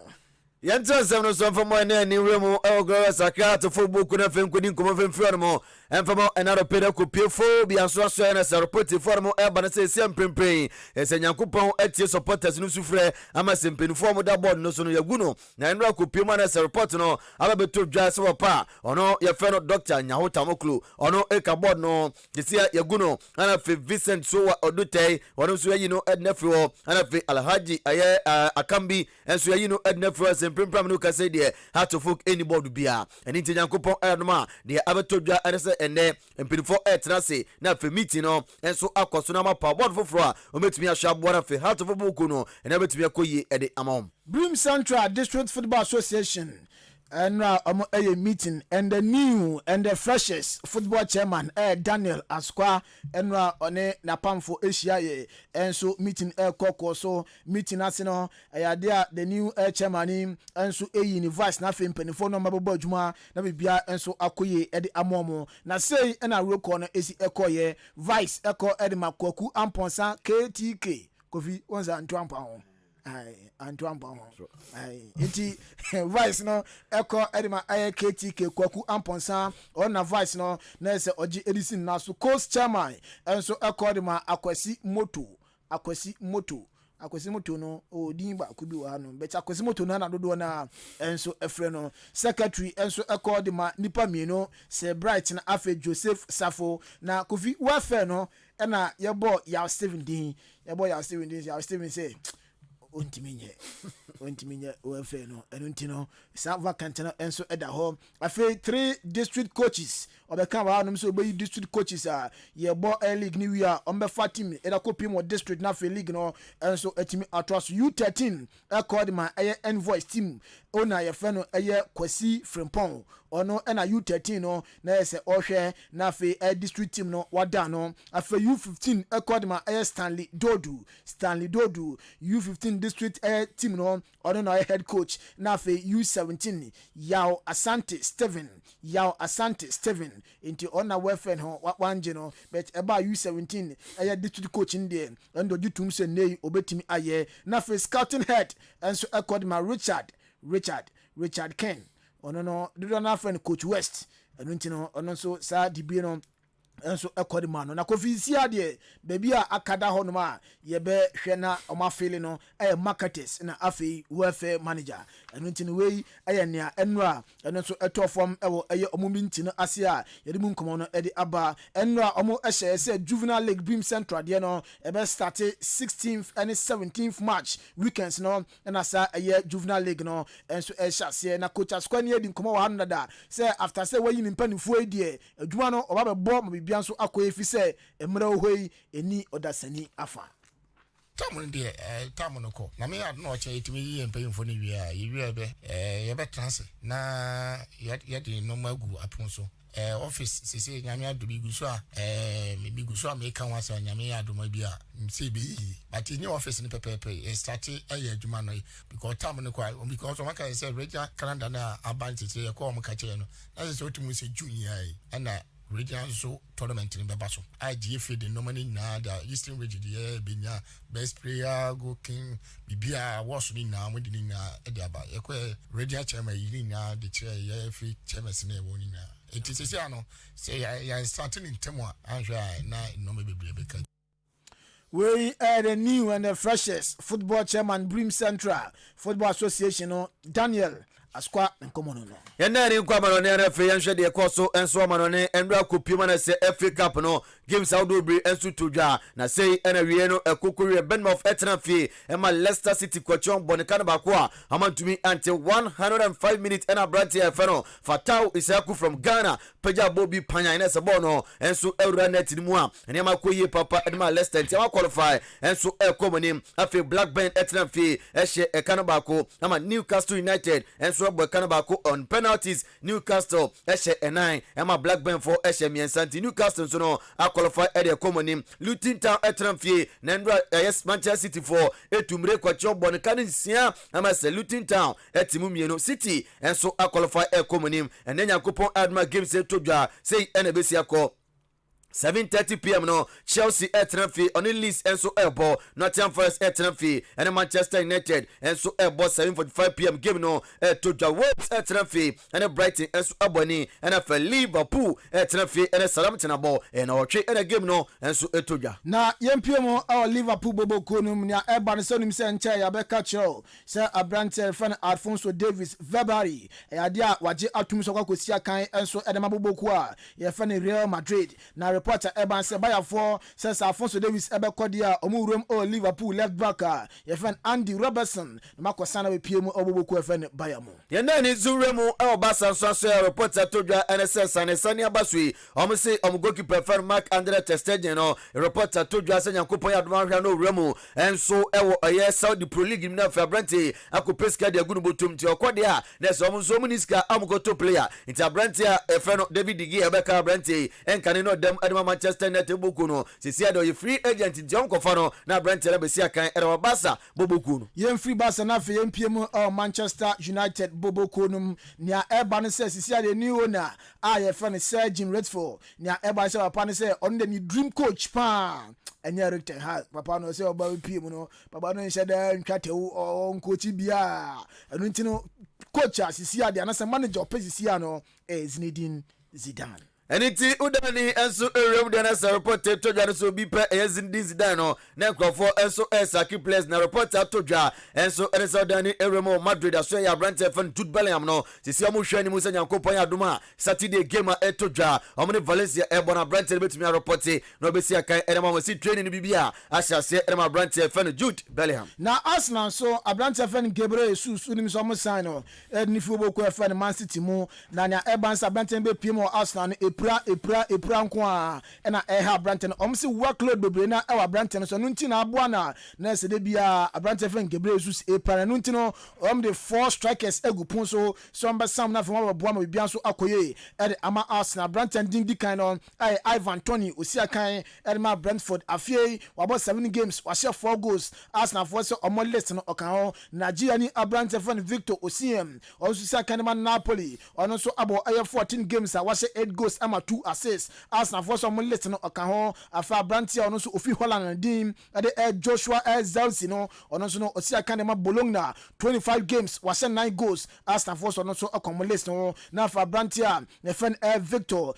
D: Yenta seven so for more na ni remo e ogro sakra to football kuna fem kuni komo fem framo en famo enaro peda ko piefo bi anso aso na se report formo e ba na se sem prempren e se nyankopon etie supporters no sufre ama se mpenifo mo da board no so no yaguno na enro ko piemo na se report no aba beto dwa se pa ono ye fe no doctor nyahota moklo ono e ka board no disia yaguno ana fe Vincent so odutei ono so yi no ednafro ana fe Alhaji aye akambi enso yi no ednafro Prim no kase de how to folk anybody bia and into Yankopon Erdma de abetodwa ene ene mpinfo etrase na fe meeting no enso akoso na mapa board foforo a o metumi ahwa board fe how to football no ene betumi akoyi ede amom
C: Brim Central District Football Association and a meeting and the new and the freshest football chairman Daniel Asqua and one napam for Asia and so meeting Coco so meeting asino there the new chairman and so a vice na fim penifo no mabbo juma na bibia and so akoye edi amomo na say na roko no esi ekoye vice eko edi makwaku amponsa KTK kofi onza ntwampa ho Antoine Bon. Iti vice no eko edima KTK kwaku amponsa on na vice no na se oji edison na so coast chairman enso eko edima akwasi moto no odin ba ku bi wa no be akwasi moto na dodo na enso efre no secretary enso eko edima nipa mieno se bright na afe Joseph Safo na kofi wafe no na yebo ya Steven Din say Ontiminye ofe no enutino sa vacant no enso eda ho afi 3 district coaches obeka wa no so be district coaches ye bo league ni wi a ombe fatim eda kopi mo district na fe league no enso etimi atwas U13 called my envoy team ona ye fe no Kwasi Frimpong ono na U13 no na se ohwe na fe district team no wada no afi U15 called my Stanley Dodu U15 district team no ono na head coach na fe U17 Yao Asante Steven into ona wefen ho wanje no but eba U17 district coach in there endo jutum se nei obetimi aye na fe scouting head enso called my Richard Ken ono no do na friend coach West eno ono so sa dibie no enso ekodi man na Kofi ade baby a akada ho no ma ye be hwe na omafele no marketers na afei welfare manager eno ntino wei nea enra eno so etofom ewo omumi ntino ase a yede mu nkomo no ede aba enra omo ehye se juvenile league Brim Central de no be start 16th and 17th March weekends no na sa juvenile league no enso ehye ase na coach Asqua ne edi nkomo 100 say after say we yin mpanifo edi adwuma no oba be bo bibia nso akoye fi se emra ohoi eni odasani afa
F: tamu de tamu no ko na me ad no che etimi yi empayimfo ne wie a yi be ye betrance na ye de no magu apon so office sisi nyame adobi guso a me bi guso a me kan wasa nyame adoma bi a mse bi but in office ni pepepe start aye adwuma no because tamu no ko because o maka say regional calendar na abanti ye ko o maka che no na say otumu say junior ai na regional so tournament in Bebaso. IGF the nominee na the Eastern region the Benya best player go king Bibia was in now within Ediaba. Equa regional chairman na the chair free chairman in it is a no say I starting in Temwa and na no maybe because
C: we are the new and the freshest football chairman Brim Central Football Association Daniel Asqua and Comono.
D: Yandere kwa manone refe yanhwe de koso enso manone enra kopima na se FA Cup no games outdoor enso toja na sei ena wie no ekokori Benmouth Etnafi ema Leicester City kwachon bonika na bakwa amantumi until 105 minutes ena Branty Efeno Fatau Isaku from Ghana peja Bobby Panya ina se bono enso Euro net ni mu a ene makoye papa ema Leicester ntia qualify enso ekomonim afi Blackburn Etnafi ehye ekanabako ama Newcastle United enso bokanabako on penalties Newcastle eshe 9 Emma Blackburn for eshe miensanti Newcastle so no qualify area commonim Luton Town etramfie nendra yes Manchester City for etumre kwacho bonka nsia ama se Luton Town etimu mienu City enso qualify commonim enenya kupon Adma games etodwa say enebesi akọ 7:30 p.m. no Chelsea etramfi on the list enso airbo Nottingham Forest etramfi and Manchester United enso airbo 7:45 p.m. game no to Wolves etramfi and Brighton enso aboni and for Liverpool etramfi and Southampton abo and our trade and a game no enso etoja
C: na yempiem our Liverpool bobo konum nya eba ne sonum se nche ya beka chiro se Abrante fan Alfonso Davis February ya dia waje atum so kwakosia kan enso edema boboku a ye fan Real Madrid na reporter Eban se buyer for says Alfonso Davis Ebekodia Omurum o Liverpool left back ye fan Andy Robertson makosana we PM oboboku fan Bayamo
D: ye na ni Zuremu e Basa so reporter todwa NSS and Sani Abasui omse goalkeeper fan Mark Andre ter Stegen no reporter todwa se Nyankopon Adwuma hwa no Remu enso ewo aye Saudi Pro League na Fabrante akopeska de agunu botum ti okode a na so omso muniska amukoto player nti Abrante a feno David De Gea beka Abrante enkane no dem Manchester United bokuno sisi ado ye free agent John Kofano na Brent na besia kan era Barca bobokuno
C: ye free Barca na fe yempiem Manchester United bobokuno nia eba no se sisi ado new owner a ye fa ne Sir Jim Redford nia eba se papa ne se on the dream coach pa enya Richter ha papa no se oba piem no papa no nhyɛ da ntwatewu on coach bia enu ntino coach sisi ado na se manager opesisi ano Zinedine Zidane
D: Aniti udani enso erem de na report to so bi pe Zinedine Zidane no na nkrofo enso saki players na report to dwa enso enso dani erem Madrid aso ya Abrante fan Jude Bellingham no sisi omo hwani mu sanya Nyankopon Adwuma Saturday game a to dwa omo ne Valencia e bona Abrante betumi report no besi akan erem mo si training bibia asha se erem Abrante fan Jude Bellingham
C: na Arsenal so Abrante fan Gabriel Jesus unim so mo sign no nifu boku fan Man City mu na nya Eban Abrante be piem Arsenal epra nko a na ha Abrante no omse workload bebre na e wa Abrante no so no nti na aboa na se de bia Abrante fan Gabriel Jesus epra no nti no the 4 strikers egupon so mba sam na fama boa ma bia so akoye e de ama Arsenal Abrante din di kan no Ivan Toney osia kan e ma Brentford afie wabo 7 games wa share 4 goals Arsenal for so omo list no okan ho Nigeria ni Abrante fan Victor Osimhen osusia kan ma Napoli ono so abo 14 games a wa share 8 goals ama 2 assists Arsenal for some list no okan ho afa Abrante ono so ofi Holland dim e Joshua Zelsi no ono so no osia kan ma Bologna 25 games was 9 goals Arsenal for ono so okan list no na afa Abrante ne fan Victor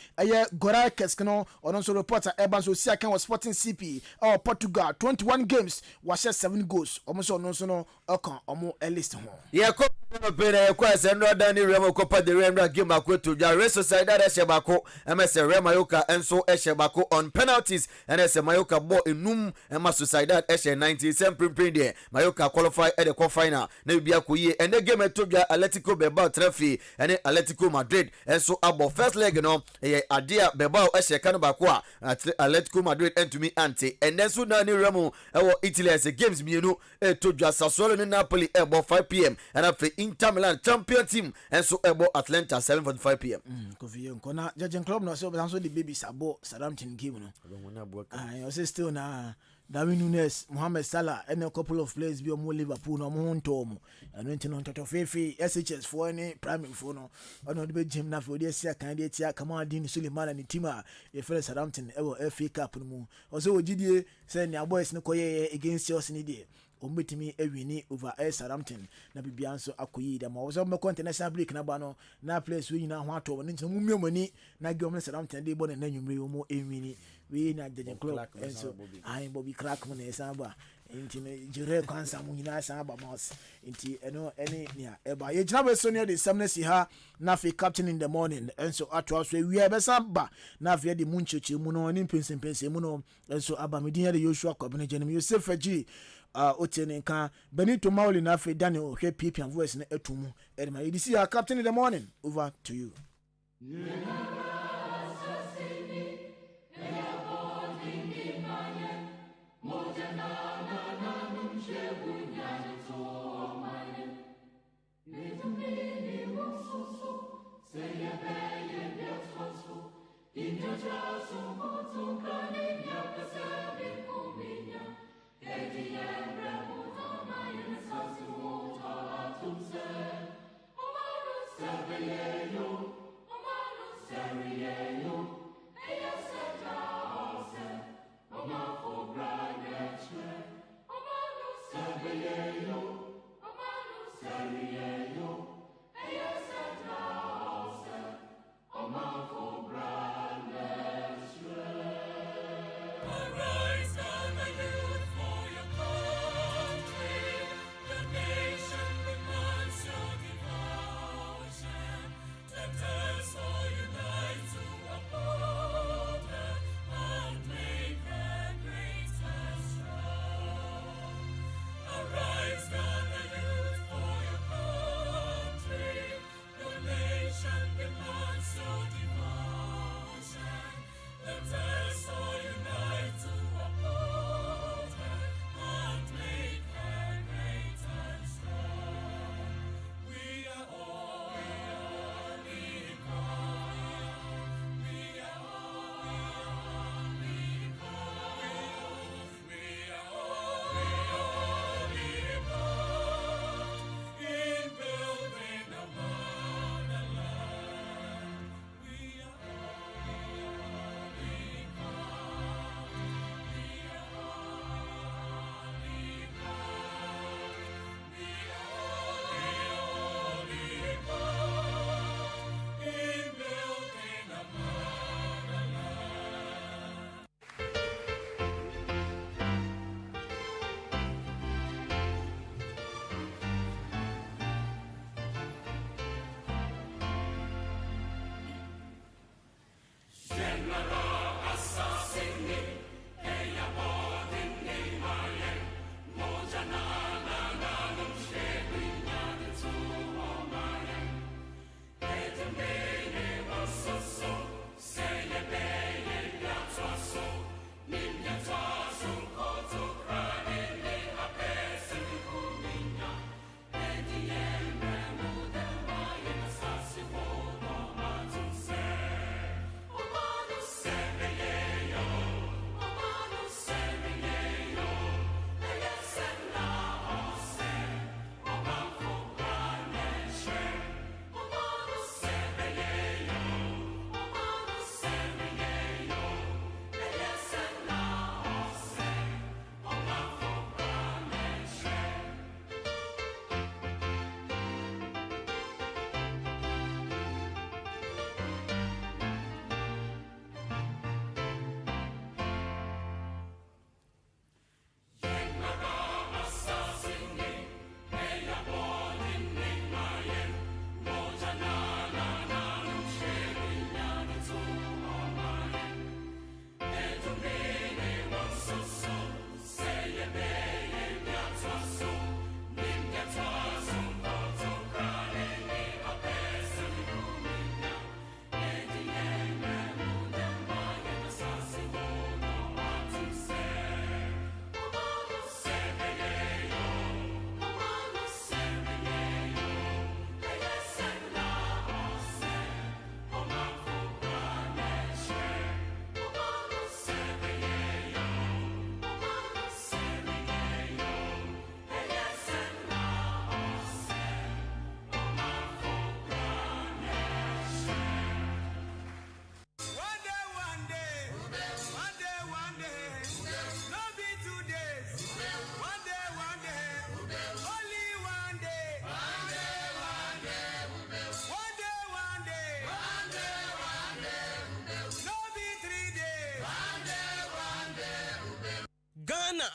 C: Gorakes no ono so reporter Eban so osia kan was Sporting CP Portugal 21 games was 7 goals almost ono so no okan omo list ho
D: ye ko no pere kwa se no dani remo Copa de Rey game akweto ja Real Sociedad shebako MS Real Mayoka enso ehye bako on penalties and as Mayoka ball enum ema Sociedad ehye 97 print there Mayoka qualify at the quarter final na bia koye and the game etobia Atletico Bilbao trophy and Atletico Madrid enso abo first leg no adia Bilbao ehye kan bako a Atletico Madrid entumi ante and then so na ni Remo ewo Italy as games mienu etobia Sassuolo ni Napoli ebo 5 p.m. and after Inter Milan champion team enso ebo Atlanta 7:45 p.m.
C: Kofi Nkona judging club no so the baby sabo Southampton game no. I say still na Darwin Nunes, Mohamed Salah, and a couple of players be more Liverpool no more Tom. And went on to Fefe, SHS for any primary for no. I know the gym na for this year candidate here, Commanding Suleiman and Tima, a fellow Southampton, ever FA Cup no more. Also, GDA send your boys no koye against yours in the day. Ombetimi ewini over Southampton na bibia so akoyi dem o so me international break na ba no na place we nyina ho ato woni nti mu miomani na gom Southampton dey born na nwumre o mo ewini we na the club so I Bobby crack mo na samba nti no jure kwansa mu nyina samba mouse nti eno ene nia eba ye jina be so near the semness ha na fe captain in the morning enso atwa so we be samba na fe the muncheche mu no ni pensempense mu no enso aba medin de Joshua Kobene Jenim Yosef Aji Otene nka Benito Mauli na fe Daniel Ohwe PP and voice na etumu edema you see our captain in the morning over to you.
J: Serie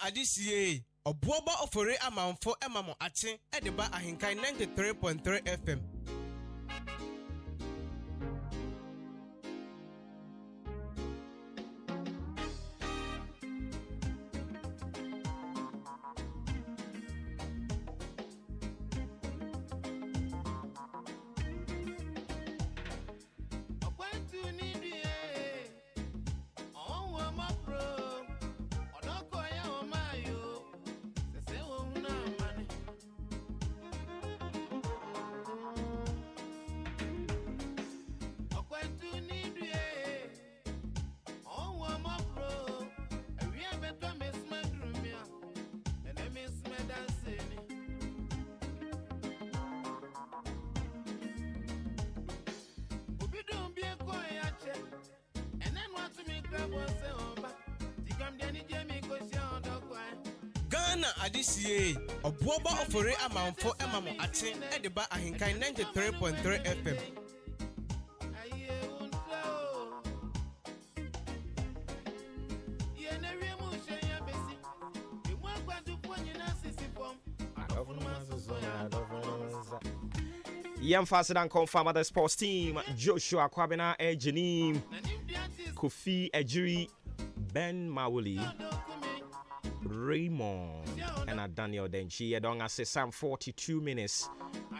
B: Adisie Obuoba ofore amanfo emamo ache Edeba Ahenkan 93.3 FM. Ghana Adisie Obuoba ofore amanfo emamo ache Edeba Ahenkan 93.3 FM.
A: Yam faster than confirm at the sports team. Joshua Kwabena Ejenim Kofi Ejiri Ben Mawuli Raymond and Daniel Denchi. Don't say some 42 minutes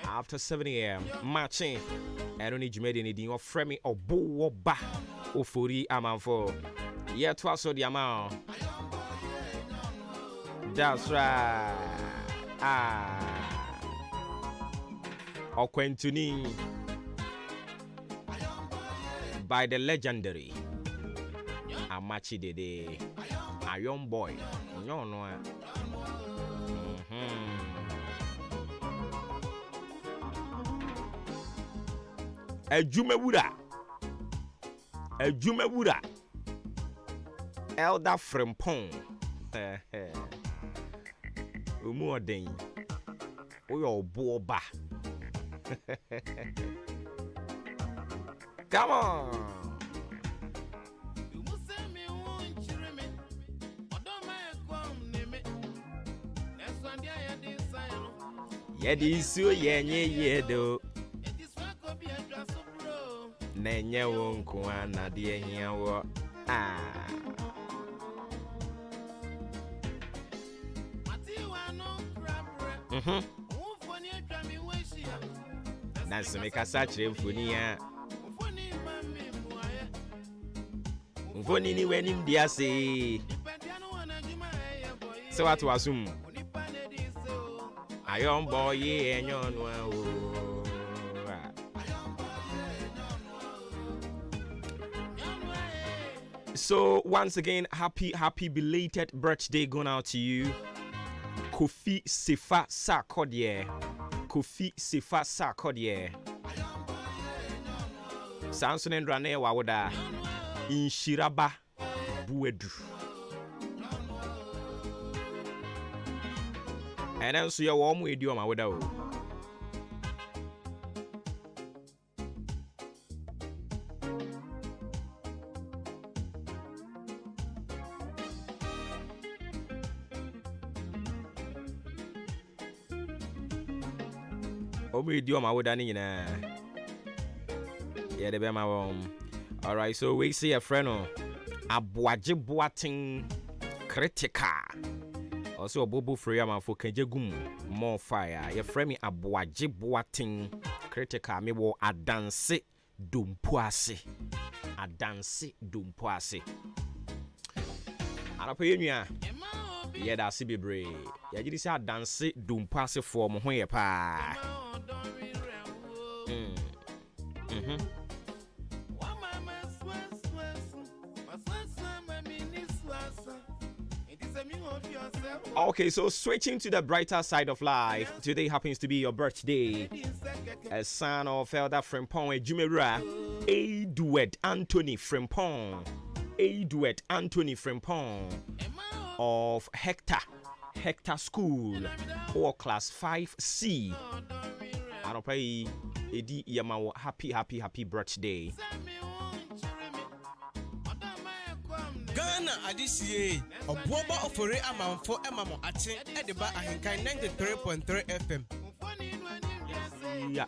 A: after 7 a.m. matching. And only made anything of Fremi or Boba Ofuri Amanfo. Yeah, twice the amount. That's right. Okwentuni by the legendary Amachi Dede, a young boy. No. Adwuma-Adwuma Elder Frempong. Umuoden. Oyo boba. Come on. Yedi su yenye yedo. Nenye wonkwa na die hiawo. Nanso meka sachire mfoni ya. Mfoni ni wenim dia se. Se watu wasum. Ayon boy enyonwa o. So once again, happy belated birthday going out to you. Kofi Sefa Sarkodie. Kofi Sefa Sarkodie. Samson and Rane Wawoda. Inshiraba Buedu. And then so you're warm with you, my widow. Yeah, the be my all right, so we see a friend of Adwuma-Adwuma Critical. Also, Bobo Freeman for Kejegum more fire. Your friend Adwuma-Adwuma Critical. Me wo adanse dumpuase. Adanse dumpuase. Arapoyenya. Yeah, that's it, baby. Yeah, you say adanse dumpuase for mo hoye pa. Okay, so switching to the brighter side of life. Today happens to be your birthday. A son of Elder Frempong Ejumera, Edward Anthony Frempong. Edward Anthony Frempong of Hector School or Class 5C. I don't pay Edi Yamawo happy birthday.
B: Ghana Ghana Adisie, Obuoba Ofore Amanfo Emamo Ache, Ediba Ahenkan 93.3 FM.
A: Yeah.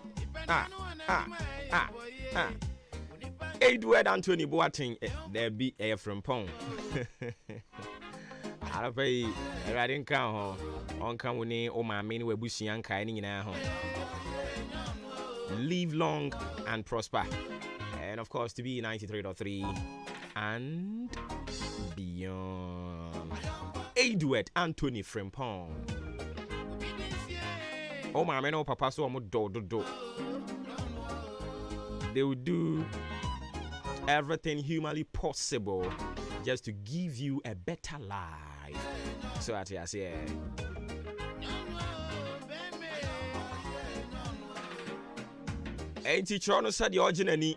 A: Edward Anthony Boateng, there be a from Pong. I pay a riding cow on Kawuni or my mini Webusian Kaini in our home. Live long and prosper. And of course, to be 93.3 and beyond. Edward Anthony Frimpong. Oh, my man, oh, papa, so I'm do. They will do everything humanly possible just to give you a better life. So, I say, Ain't Trono said the originally,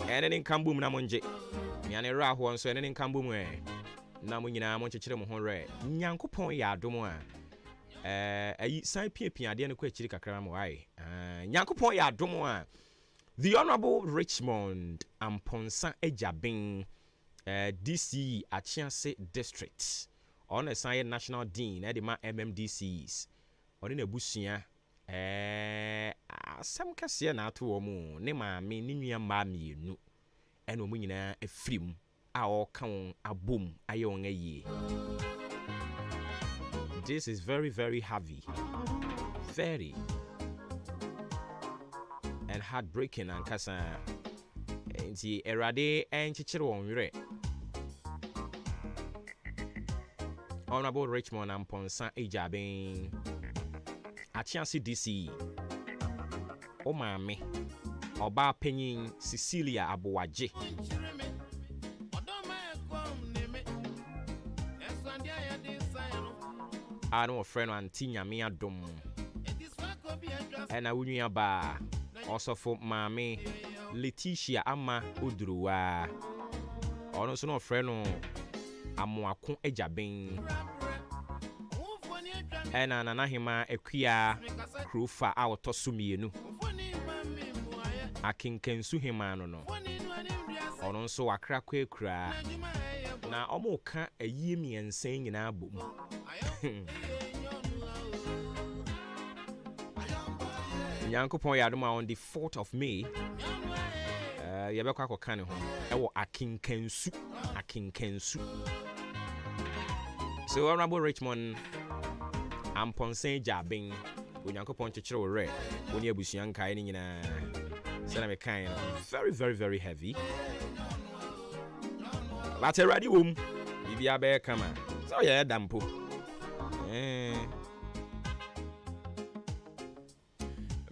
A: and then come boom namonje. Yana Raho, so then come boom way. Namunina Monchichem Honre, Yankupon ya domoa. A side peeping, I didn't quit Chiricacramway. Yankupon ya domoa. The Honorable Richmond Amponsa Ejabing, DC Achiase District, on a Science National Dean, Edima MMDCs, or in a Busia. Some Cassia na to omo, Nema me Ninia Mammy, no, and Omina a film, our count a boom, a young a ye. This is very, very heavy, very. And heartbreaking and kasa nti erade enchichire won were Honorable Richmond Amponsa Ejabin Achiasi DC o maame oba penyin Cecilia Abowaje ano friend anti nyame adom ena wunya ba also for Mami Letitia Ama Udruwa. Also no friend Amuakun Ejabin. And Ananahima Equia Krufa our Tosumienu. Akinken Suhimano no. Also a crackwe cra. Na Omoka a yimi and saying in our boom. Yankupon Adwuma on the 4th of May. Yabekwa ko kan ho. Ewo akinkensu. So Honorable Richmond Amponsen Jabing. Yankupon chichiro re. Woni abusuan kai ni nyina. Say na me kan very very very heavy. But ready wom. Bibia be kama. So yeah dampo.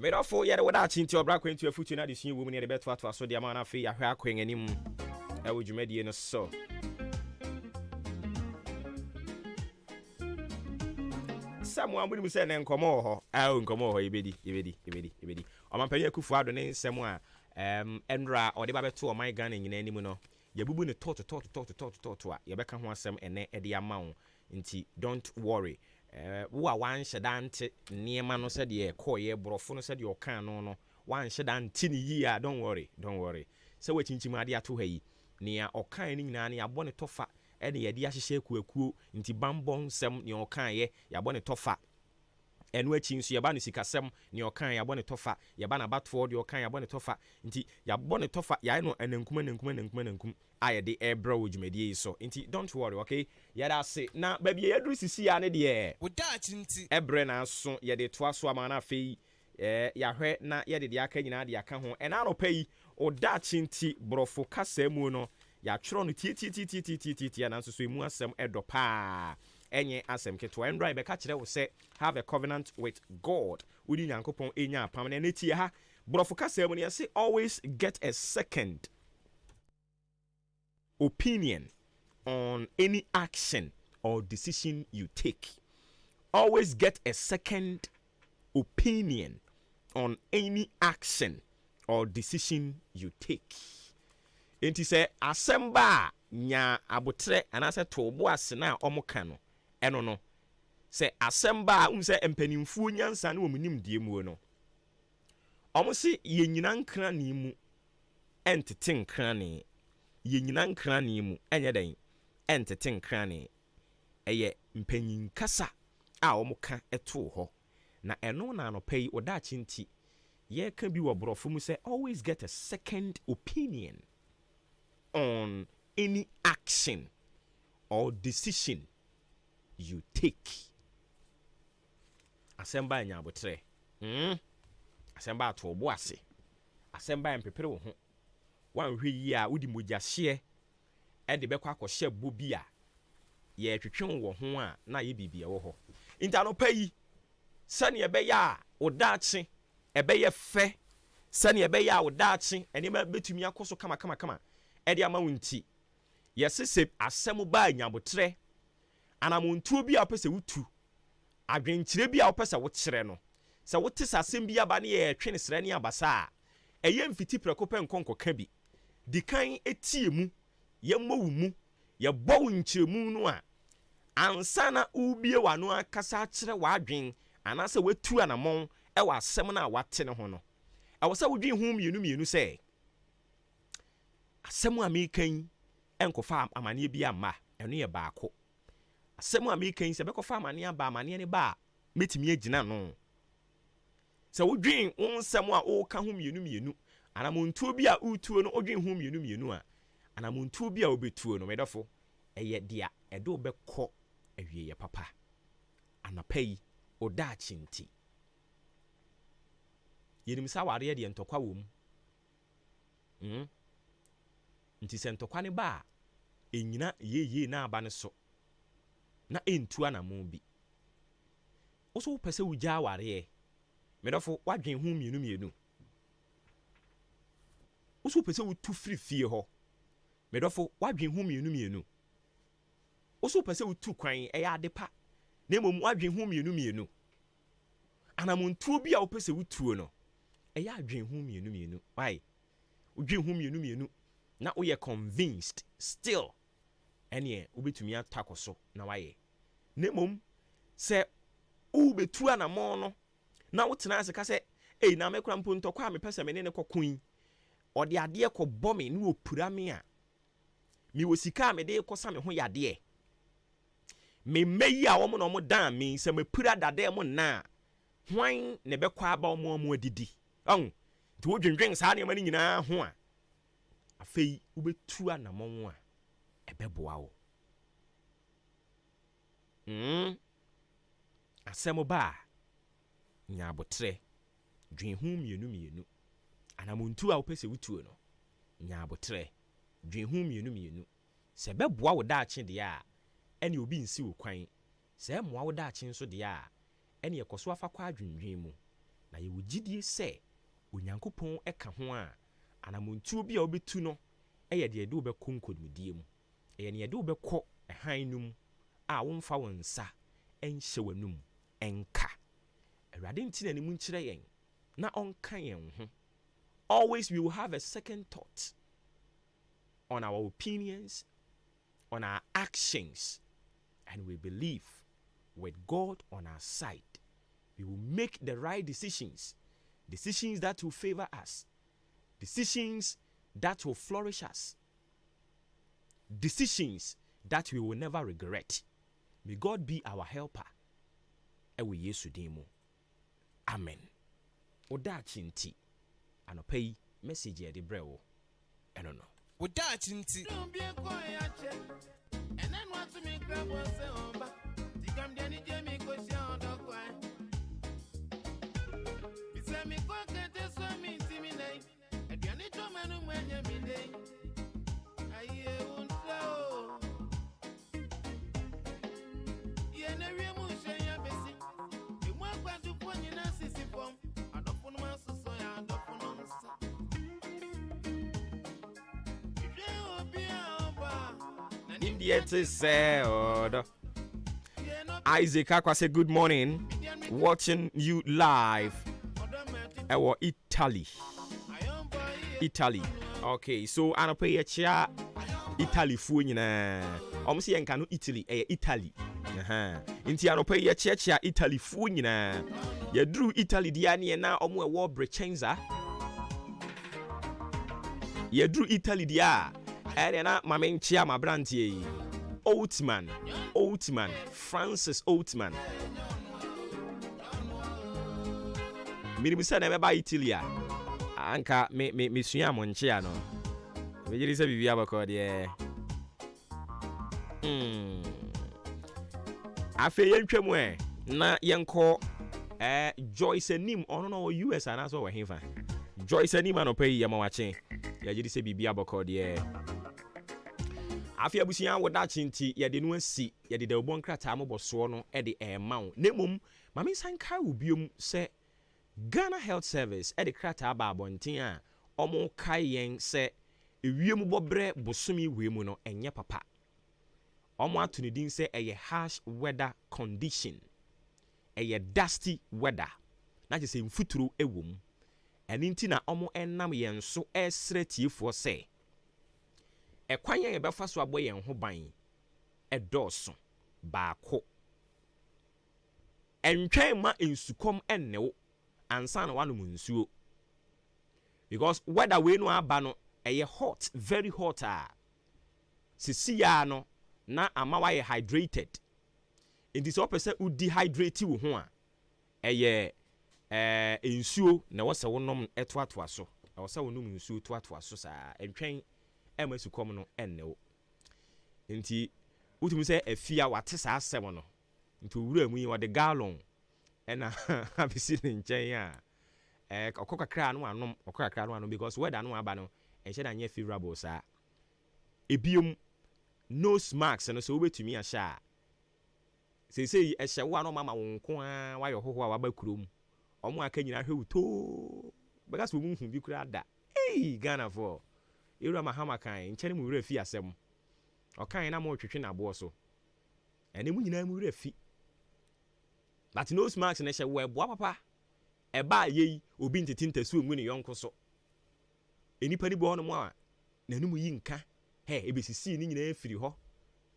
A: Made off for yet without into a black into a foot in addition woman in the bed to so the amount of fee a hair queen and him. I would you made in a so. Someone will say, and come over. I won't come over, ibidi. On my penny kufu name somewhere. Endra or the baby to my gun in any mono. You boo in a talk. You back on some and the amount. Don't worry. Wa wan shedante niema no said ye koye brofo no said your can no wan shedante ni yi don't worry so wetinchim ade ato ha yi nia okan ni nyina ne abone tofa e ne ye de ahyehye kuakuo nti bambon sem ne okan ye yabone tofa enu achi nso yaba ne sikasem ne okan yabone tofa yaba na batfo de okan yabone tofa nti yabone tofa ya no enankum aye de ebra wojumedie so nti don't worry okay yada se na ba bia yadru sisi ya ne de
B: wodachi nti
A: ebre na so ye de toa so ama na afei yahwe na ye de aka nyina de aka ho ena no pai odachi nti brofo kasa mu no ya tworo no ti na so emu asem edopa enye asem keto endrai be ka kire wo se have a covenant with God udi nyankopon enya apam na netie ha brofo kasa mu ne say always get a second opinion on any action or decision you take. Always get a second opinion on any action or decision you take. Enti say asemba nya abotre anase tobo asena omoka no eno no say asemba say empanimfu nyansa na omunim die mu no omo se yenyina nkra ni mu entete nkra ni yenyina nkra ni mu enye den entete nkrane eye mpanyin kasa a omuka eto ho na eno na anopai odachi nti ye can be wabrofo mu say always get a second opinion on any action or decision you take. Asemba nya abotre asemba ato obo ase asemba mpepere wo ho wanhwe yi a wodi mogya e de bekwa akɔhye bobi a ye twetwen wo ho a na ye bibia wo ho nta no payi sane ebe ya odachi ebe ye fe sane ebe ya odachi ene ma betumi akoso kama e de ama wunti yesese asem ba nya abotre anamontuo bi a pese wutu adwenkyire bi a wopese wo kyere no se wote sasem bi aba ne ye twene sere ne abasa a eye mfiti preko pe nkonkoka bi dikan etiemu ye mmowu mu ye bowu nkyeremu no a ansana ubie wano akasa kyere wadwen anase wetu anamon e wasem na wate ne ho no e wo se wodwen hu mienu se asem American enkofa amane bi amma eno ye baako asem American se bekofa amane aba amane ne ba metimi agina no se wodwen onsem a o ka hu mienu anamontuo bi a utuo no odwen hu mienu a anamontuo bi a obetuo no medofo eye dia edo bekɔ awie ye papa anapai odachi nti yenim sa ware de ntokwa wo mu nti se ntokwa ne ba enyina ye na aba ne so na entu anamo bi oso pese wugya ware medofo wadwen hu mienu oso pese wutu fie ho medofo wadwen hu mienu oso pese wutu kwan eya adepa na emom wadwen hu mienu anamontuo bi a wopese wutuo no eya adwen hu mienu why udwen hu mienu na wo ye convinced still ene obetumi atakoso na waye na emom se ubetu anamon no na wotena ase ka se na mekura mpo ntokwa a mepese me ne kokun ode ade ko bomi ne opura me a mi wosika me de kosa me ho yade me meyi a wo mo no mo dan me se me pura dade mo na hwan ne bekwa aba mo adidi nti wodwendwen saa ne mani nyina ho a afei ubetu anamon a ebeboa wo asem ba nya abotre dwen hu mienu anamontu a wopese wutuo no nya abotre dwen hu mienu se beboa wo daache de a ene obi nsi wo kwan se moa wo daache nso de a ene yekoso afa kwa adwendwen mu na ye wogidie se onyankopon eka ho a anamontu obi a obetu no eye de wo bekɔ nkodimdie mu eye ne de wo bekɔ ehan num a womfa wonsa enhye wanum enka awurade ntina ne mu nkyere yen na onka yen ho. Always we will have a second thought on our opinions, on our actions, and we believe with God on our side, we will make the right decisions that will favor us, decisions that will flourish us, decisions that we will never regret. May God be our helper. Ewe Yesu dimo. Amen. Odachi nti. Anopai message ya de brewo. Eno no.
B: Odachi nti.
A: Yet is Isaac Aqua say good morning, watching you live. Our Italy. Okay, so I don't pay a chair. Italy food na. Almost yen kanu Italy. Italy. Inti I don't pay a chair Italy food na. You drew Italy diani na omu a war brechenza. You drew Italy dia. Ere na mamenchia ma brantie. Oatman, Francis Oatman. Minimisa never by Italia. Anka me suya monchiano. We just say Bibia Bacod, yeah. Afe yentwemwe na yenko Joyce Nim ono US and aso we himfa. Joyce Nim anopai yama wache. Ya jidi se Bibia Bacod, yeah. Afi abusia woda chinti ye de no asi ye de debon krata amboso no e de emaw nemum mame sanka obiom se Ghana Health Service e de krata aba abonten a omo kai yen se ewiem bobre bosumi wemu no enye papa omo atuni din se eye harsh weather condition eye dusty weather na je se mfuturo ewom eni nti na omo enam yen so esre tiefo se ekwan yen befa so abo yen ho ban edoso baako entwen ma ensukom ennewo ansa na wanu nsuo because weather we no aba no eye hot very hot sisi ya no na ama wa ye hydrated inti so pese u dehydrate wo ho a eye ensuo na wo se wonom etoatoa so wo se wonom nsuo toatoa so saa entwen emasukom no ennewo nti utumi se afia wate saa asem no nti wura mu yi wode gallon ena abisi ne nchen a okokakra no anom because weather no aba no enche da nye favorable saa ebiom nose mask no so obetumi a sha sei ehye wo no mama wonko a wayo hoho a waba kurom omo aka nyina hwe wuto because wo muhu bi kura da Ghana for Ira mahama kan nche mu wura fi asem okan na mo twetwe na bo so ene mu nyina mu wura fi but nose mask na hye wo ebo papa eba yeyi obi ntetintasu ngu ne yonko so enipa ni bo no mo a nanum yi nka ebesisi ni nyina afiri ho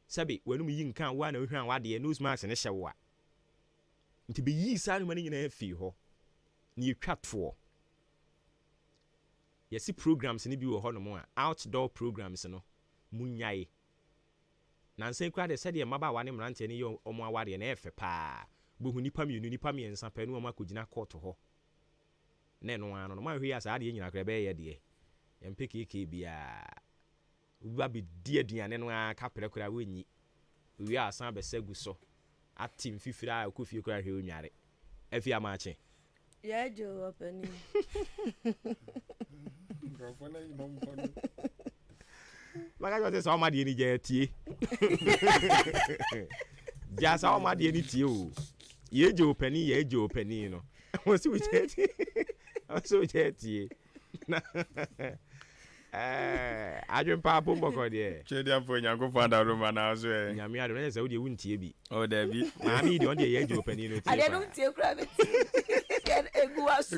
A: sabe wanum yi nka wa na hwan wa de nose mask ne hye wo a nti be yi sa no ni nyina afiri ho ni twatfo yesi programs ni bi wo ho no mo a outdoor programs no munyae nansen kwa de said ye maba wa ne mrante ne yo omo aware na efe pa bohu nipa miensa pa nu omo akogina court ho ne no ano no ma hwe ya sa de nyina kra be ye de yempeke bia uba bi die aduane no aka prekora wenyi wi asan be segu so atim fifira akofie kra hwe onware afi amache
J: ya jo opani
A: Maga yo say ma de ni je tie ja sa ma de ni tie o ye je opani no won si we tie so je tie adwen pa bombo ko de
K: chedi afo nyanko fanda roma na so e
A: nyame ade na say wo de wuntie bi
K: o da bi
A: ma mi de on de ye je opani no tie
J: ade no tie kura be ken egu asu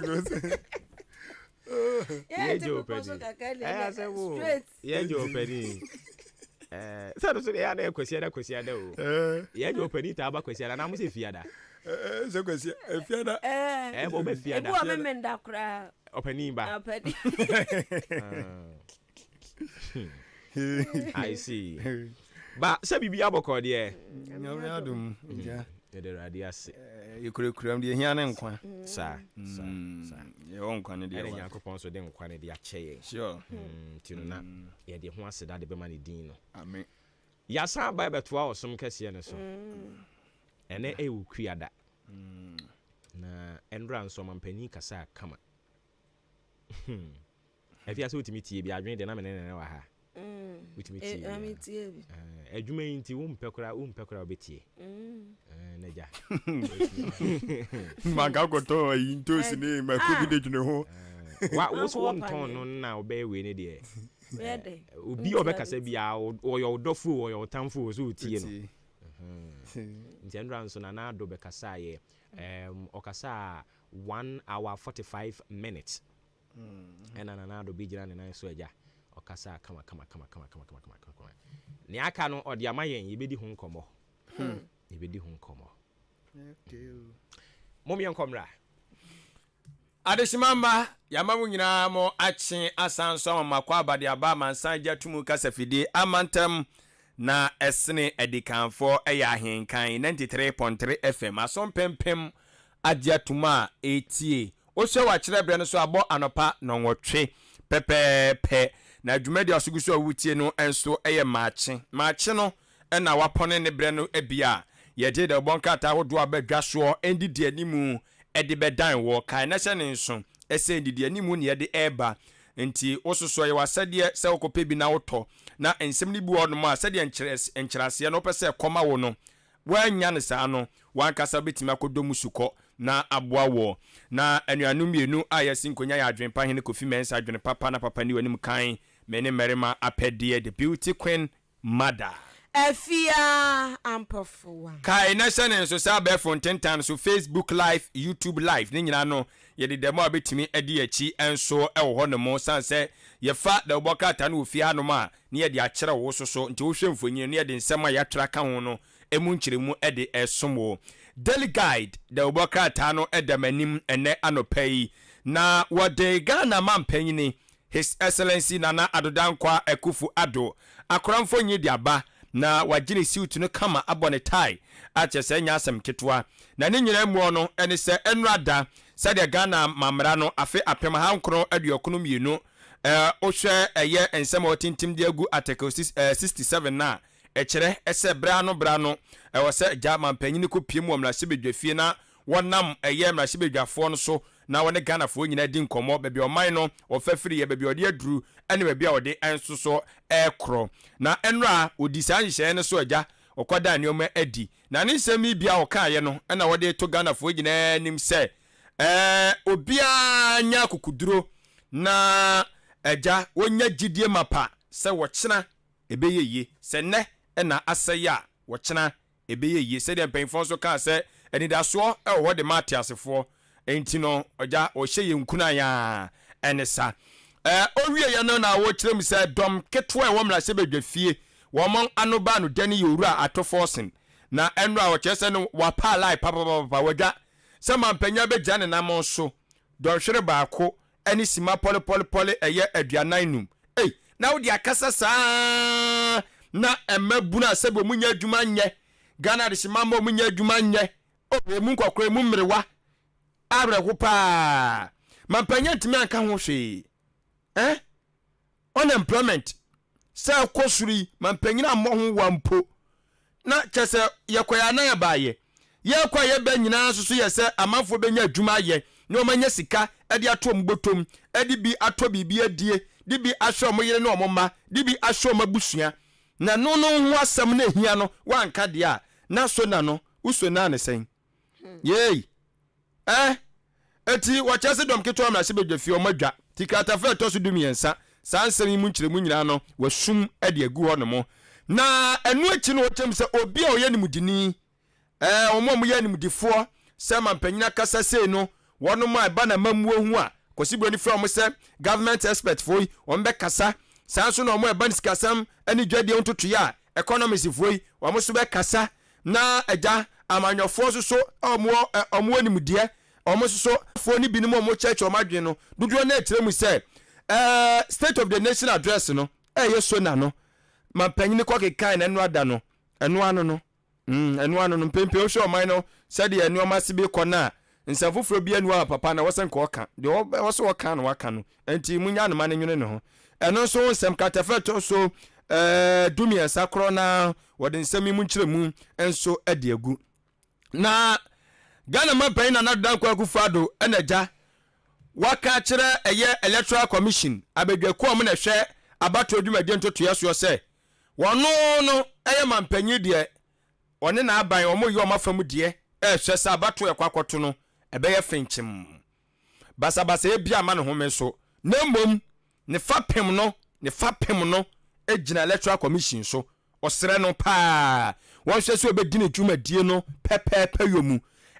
A: ye je opani ye je opani sa do so ya na kwasi ada o ye je opani ta ba kwasi ada na mo se fiada
K: se kwasi fiada
A: bo be fiada
J: ebu o me nda kura
A: opani ba
J: opani
A: I see ba se bibia bokọ de
K: nyame adum ja
A: de radiase
K: yekuram de hia ne nkwa
A: sa
K: ye won nkwa ne de
A: ya yakopon so de nkwa ne de akyeye
K: sure
A: tinu na ye de ho aseda de be ma ne din no
K: amen
A: ya sa ba betoa osum kase ne so ene ewu kuada na enra nso mampani kasa kama efia so utimi tie bi adwen de na menene wa ha utimi tie
J: ami tie bi
A: adwuma nti wo mpekora obetie na ja
K: manga koto into sine makubi de june ho
A: wa wo so won no na obewe ne de obi obekasa bia oyo dofo oyo tamfo so tie no nti enra nso na do bekasa ye okasa 1 hour 45 minutes na do bigina ne nan so aja okasa kama ne aka no odi amayen yebedi ho nkomo mom yen komra
K: adesimamba yamamu nyina mo achi asanso makwa abade aba mansan jatumu kasafide amantam na esene edikanfo eya ahenkan 93.3 FM asompempem Adwuma etie o se wa kire bre no so abo anopa no nwotwe pepepe na dwumadi asuguso awutie no enso eye maache no na wapone ne bre no ebia ye de de bonkata hodo abadwa so endidi animu ede bedan wo kan na hye ne nso ese endidi animu ne ye de eba nti ososo ye wasade se okope bi na woto na ensem ni bi wono ma sade enkyerase no pese koma wo no wanya ne sa no wankasa betima akodomu suko na aboa wo na anuanu mienu ayesi nkonya ya adwenpa hene kofi mensa adwen papa na papa ni wanim kan mene merima apedie the beauty queen mother
J: Afia amperfuwa
K: kai na sene so sa be for 10 times so Facebook live YouTube live ni nyina no ye de demo abetimi adi achi enso e wo no mo sanse ye fa da obokata na ofia no ma ne ye de akere wo so nti wo hwemfonyi ne ye de nsema ya tra ka ho no emu nkyeremu e de esomo Daily Guide da obokata no edamanim ene anopai na wode Ghana mampanyini His Excellency Nana Adodankwa Ekufu Ado akramfo nyi de aba na wagine siutu no kama abone tai achese nya asem ketwa na ne nyina mu no ene se enrada sade Ghana mamra no afe apem hankro aduokono mienu ohwe eye ensem otintim de agu article 67 na ekere ese bra no wose ja mampanyini ko piemu amrahye bedwafie na wonam eye amrahye bedwafo no so na wone Ghana fo nyina di nkomo bebi oman no ofafiri ye bebi ode aduru ene bebi ode enso so ekro na enra odisa nhye ne so agya okoda anioma adi na ne nsemi bia okaye no ena wode to Ghana fo nyina nim se obia nya kokuduro na agya wonya gidie mapa se wokyena ebeyeye se ne ena asaya wokyena ebeyeye se de mpanfo so ka se enidaso wo de matiasefo enti no oja o hye nkuna ya enesa owie ya no na wo kirem se dom ketwa wo mra se bedwafie wo mon anoba no dani yowura atoforsen na enra wo kyese no wa pa lai papa waja se mampanya begya ne namon so dɔhwere baako ani sima pole eye aduanan num na wo di akasa saa na emabuna se bo munya adwuma nye Ghana de sima mo munya adwuma nye o mu nkokore mu mrewa abrɛko pa mampanya ntimi anka ho hwe unemployment sa kosuri mampanyina mmɔ ho wampo na kyese yekoya na ya baaye yekoya ba nyina so yese amanfo benya adwuma ye ne o manya sika ade atom botom ade bi ato bibi adie di bi ahwe mo yere ne o mma di bi ahwe mo abusua na no ho asɛm na ehia no wanka de a na so na no uso na ne sen yey eti wachase dom keto amra se bedwafie o madwa tikata fa to so dumiensa sansem mu nkyeremu nyina no wasum ade agu ho no mo na enu achi no wotem se obi a oyanimudini omo ye animudifo se mampanyina kasa sei no wono ma ba na mamuo hu a kosibro fra mo se government expert foi on be kasa sanso no mo e banis kasam ani dwade ontoto ya economist foi wo mo so be kasa na agya amanyofo so omo animudie omo so fo ni binimo omo church omadwe no dudu na etiremu se state of the nation address no yeso na no mampanyini kwa kekan na enu ada no enu ano no pempe o show man no said ye enu amasibe kona nsafoforo bi enu a papa na wosen ko ka de woso woka na waka no enti munya no man nwene ne ho eno so nsem katafeto so dumia sakro na wode nsemi mu nkyeremu enso ade agu na Ghana mampanyina na dankwa akufado enaja waka kire eye electoral commission abedwaku om na hwe abato adwumade ntoto yaso se wono no eye mampanyi de one na aban omo yi omafam de hwe se abato yakwakoto no ebeye finchim basabasa e bia ma ne home so na mmom ne fapem no ejina electoral commission so osere no pa won hwe se obedi ne dwumadie no pepepe yomu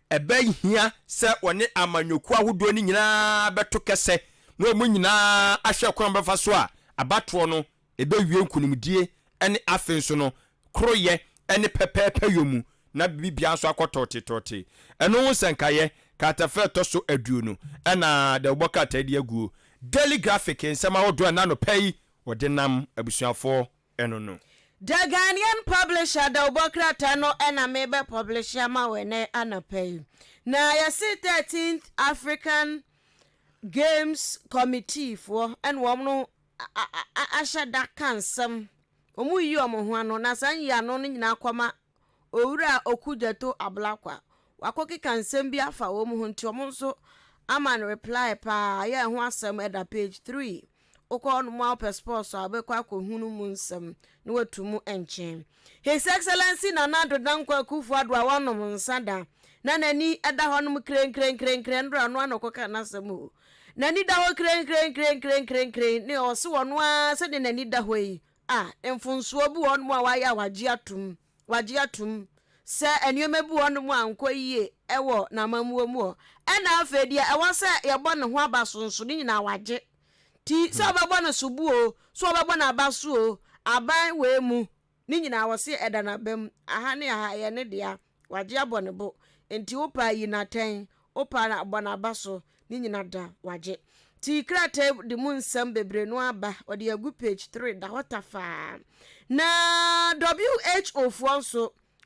K: ebe hia se one amanyoku ahodo ni nyina beto kese no mu nyina ahwe kwan befa so a abato no ebe wie nkunimdie ene afen so no kroye ene pepepe yomu na bibia so akototetote eno nsenkaye katafeto so aduonu ena de boka tadi aguo Daily Graphic nsema hodo na no pay wodenam abusuafo eno no
J: The Ghanaian publisher the Obokra Tano and a maybe publisher Mawene Anapay. Now you see 13th African Games Committee for and woman Asha Dakan some Omu Yomo na san ya no nyina kwama owura okudeto ablakwa wakoki kan sembia fa wo mu nti omo nso aman reply pa ya ho asem eda page 3 okọ no mo passport so abekwa ko hunu mu nsem ne watumu enchen His Excellency Nana-Addo Dankwa Akufo-Addo awonom nsada na nani eda honom kren ndo anu anokoka nasem o nani da ho kren ne o se wono a se de nani da ho yi emfunsuo bu honom a waya wagye atum se enyome bu honom anko yie ewo na mamuo mu e na afedia e wose yebo ne ho abasonso ni nyina wagye ti se obebo ne subu o so obebo na abaso o aban we mu ni nyina wose eda na bam aha ne aha ye ne dia wagye abone bo enti opa yi na ten opa na abona abaso ni nyina da wagye ti krate de mun sam bebre no aba ode agu page 3 da hotafa na WHO for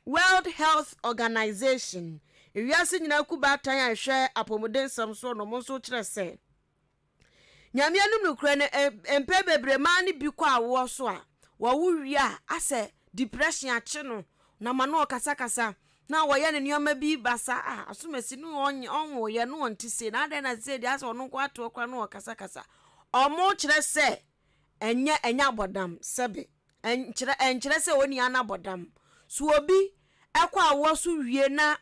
J: World Health Organization ewiase nyina kubatan ahwe apomoden sam so no mo so kire se nyame anum nukure ne empe bebre ma ne bi kwa wo so a wo wi a ase depression ache no na ma no kasa na wo ye ne nyoma bi basa asomasi no onwo ye no ontise na ade na se dia so no kwa to kwa no kasa omo kire se enya bodam sebe enkire se oni ana bodam so obi ekwa wo so wie na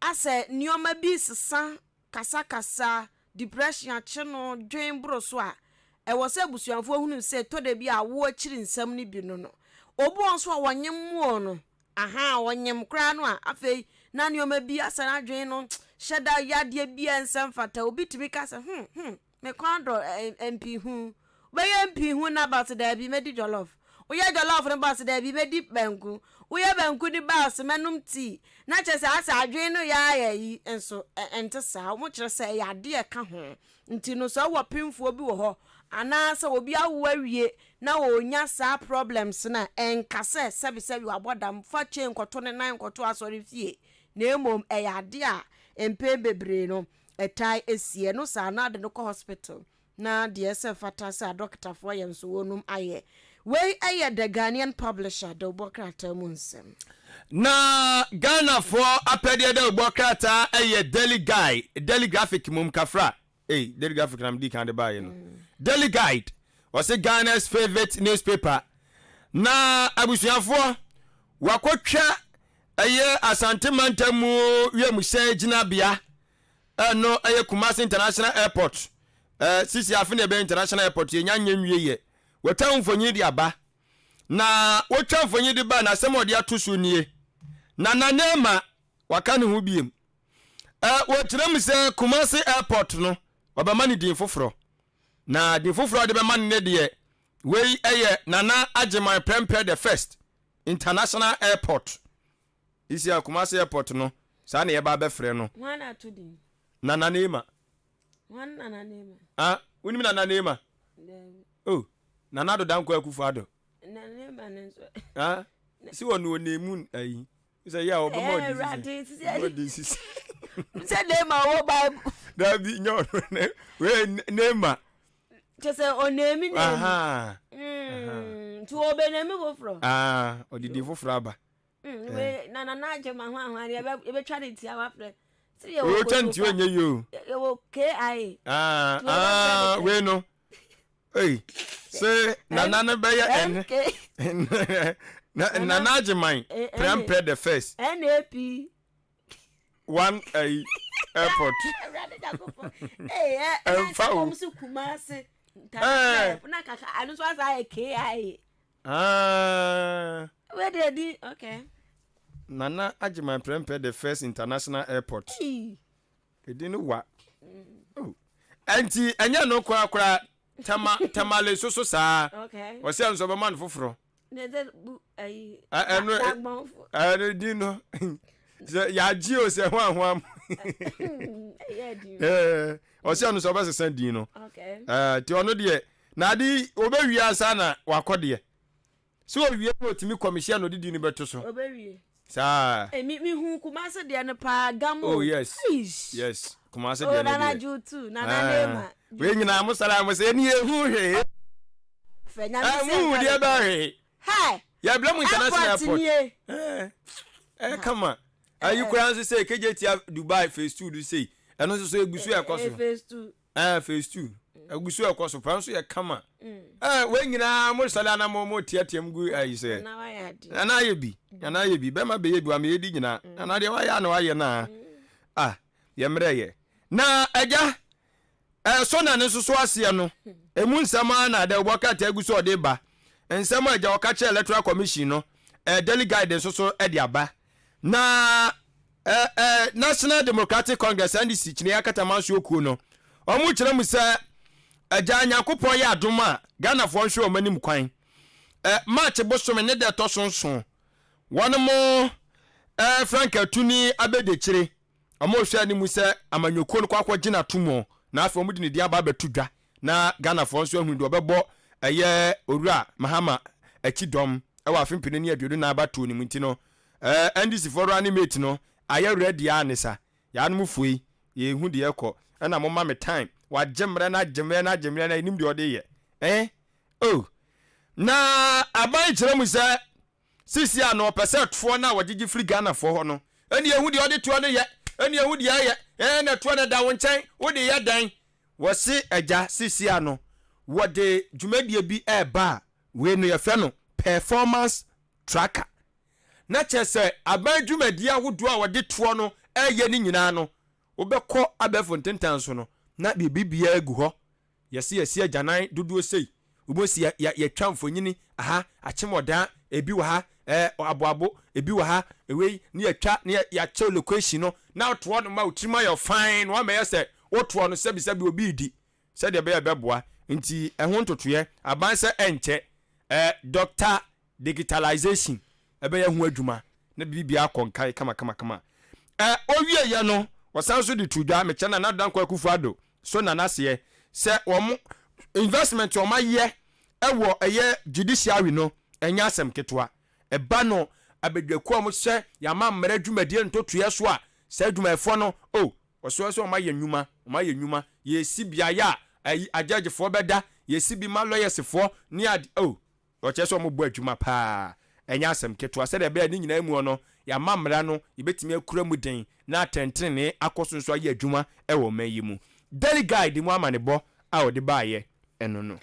J: ase nyoma bi sesa kasa depression ache no dwen bro so a e wo se busuanfo hunu se to de bi a wo akiri nsam ni bi no obu onso a wonyem mo no wonyem kra no a afei na nyoma bi asa na dwen no sheda yade bi ensam fata obi tibi ka se me kwando MP hu we MP hu na about da bi medi jollof we ye jollof no about da bi medi banku we ye banku di bass menum tea na chese asa adwen no ya yi enso ente sa mo kire se ya de e ka ho nti no so wo pimfo bi wo ho ana sa obi awo awie na wo nya sa problems na enkase sebi abodam fa chain koto ne nan koto asori fie na emom ya de a empe bebre no etai esie no sa na de no hospital na de ese fata sa doctor fo yem so wonum aye we aye the Ghanaian publisher the Obokrata munsem
K: na Ghana for apede de Obokrata aye daily graphic mum kafra daily graphic nam di kan de ba ye no Daily Guide was Ghana's favorite newspaper. Na abusuafo wakotwa aye Asante Mantamu wiemuse jinabia no aye Kumasi International Airport sisi afine be International Airport ye nyanye nwieye wata mfonyi di aba na wotwa mfonyi di ba na semode atoso nie na nanema wakane ho biem wotirem se Kumasi Airport no wabama ni din foforo na di foforo de be man ne de we eye Nana Adwuma Prempeh the first International Airport isi Kumasi Airport no sa na ye ba be frɛ no
J: wana to din
K: Nana Nema
J: wana Nema
K: unimi Nana Nema Nana-Addo Dankwa Akufo-Addo
J: Nana Nema nenso
K: si wonu onemu ayi say ya obama
J: this say Nema wo Bible
K: da bi nyo we Nema
J: just onemi name to obenemi foforo
K: odidi foforo aba
J: we Nana Adwuma ho ahwari e be twa de tia wa frɛ si
K: o tanti onye yo
J: e wo KI
K: we no say Nana ne be ya Nana Adwuma Prempeh the first
J: NAP
K: one airport
J: Kumasi na kaka anu so asa KI where did it okay
K: Nana Adwuma Prempeh the first international airport edinu wa anti anya no kwa tamale so saa
J: okay
K: wose anso be man foforo dino ya ji o se hwan wose anso be sesan din no
J: okay
K: ti ono de na di obewia asa na wakode so we no timi commission no didi ni beto so
J: obewie
K: sa
J: mi hu Kumasi de ne pa gamo
K: oh yes yes Kumasi de
J: na na jutu na nema
K: we nyina mo sala mo se ni ehu hwe
J: fenya
K: mu de ba hwe
J: hi
K: ya blame international airport come on you could say KJT Dubai phase 2 do say eno so egusu ekoso
J: phase 2
K: phase 2 egusu ekoso pranso ye kama we nyina mo sala na mo tiatem gu ayi se na ye bi be ma be ye bi wa me di nyina na de wa ya na wa ye na ye mreye na aja so na ne so ase no emu nsama na de oboka ta egusu ode ba nsama aja okache electoral commission no delegate so e aba na National Democratic Congress NDC chine yakata manso okuo no omu kire mu se aja Nyankopon ya adoma Ghana fo nhwe omanim kwan March bosome ne de to sonson won mo Frank Atuni abedekire omu hwe ni mu se amanyoko no kwakwa gina tumo na afa omu di ne dia ba betudwa na Ghana fo nso ahundu obebo eye owura Mahama akidom ewa afimpini ne aduodo na abato ni munti no NDC for animate no aye ready anisa ya no mufui ye hu de ekọ na mo me time wa jemre na nim de ode ye na aban kire mu se sisi ano percent fo na wagigi free Ghana fo ho no eni ehu de ode to ne ye eni ehu de ye na to na da wo nchen wo de ye dan wo se eja sisi ano wo de dwumadie bi eba we no ye fe no performance tracker na chese aban dwumadi ahodo a wode to no eye ni nyina no obekọ abefo ntentan so no na bibia agu ho yesi ajanan dodo sei obosi ya twamfo nyini achemoda ebi wa ha aboabo ebi wa ha ewe ni atwa ni ya che location no na to no ma utrima your fine wa me se woto no sebi obi di se de be beboa nti ehon ntotoye aban se enche doctor digitalization ebe ya hu adwuma na bibia akonkai kama owie ya no wasanso di tudwa me chana na dankwa akufu ado so na nase se wo investment o maye ewo eye judiciary no enya asem ketwa eba no abedwaku mo se ya ma mmara dwumadie ntotoye so a se dwumafo no so o maye nwuma ye sibia ya ajagefo beda ye sibi ma lawyers fo ni o cheso mo bu adwuma pa enya asem ketwa se de be ni nyina mu no ya mamra no yebetimi akura mu den na atentene akosonso aye adwuma ewo mayi mu daily guide mu amanebo a ode baaye eno no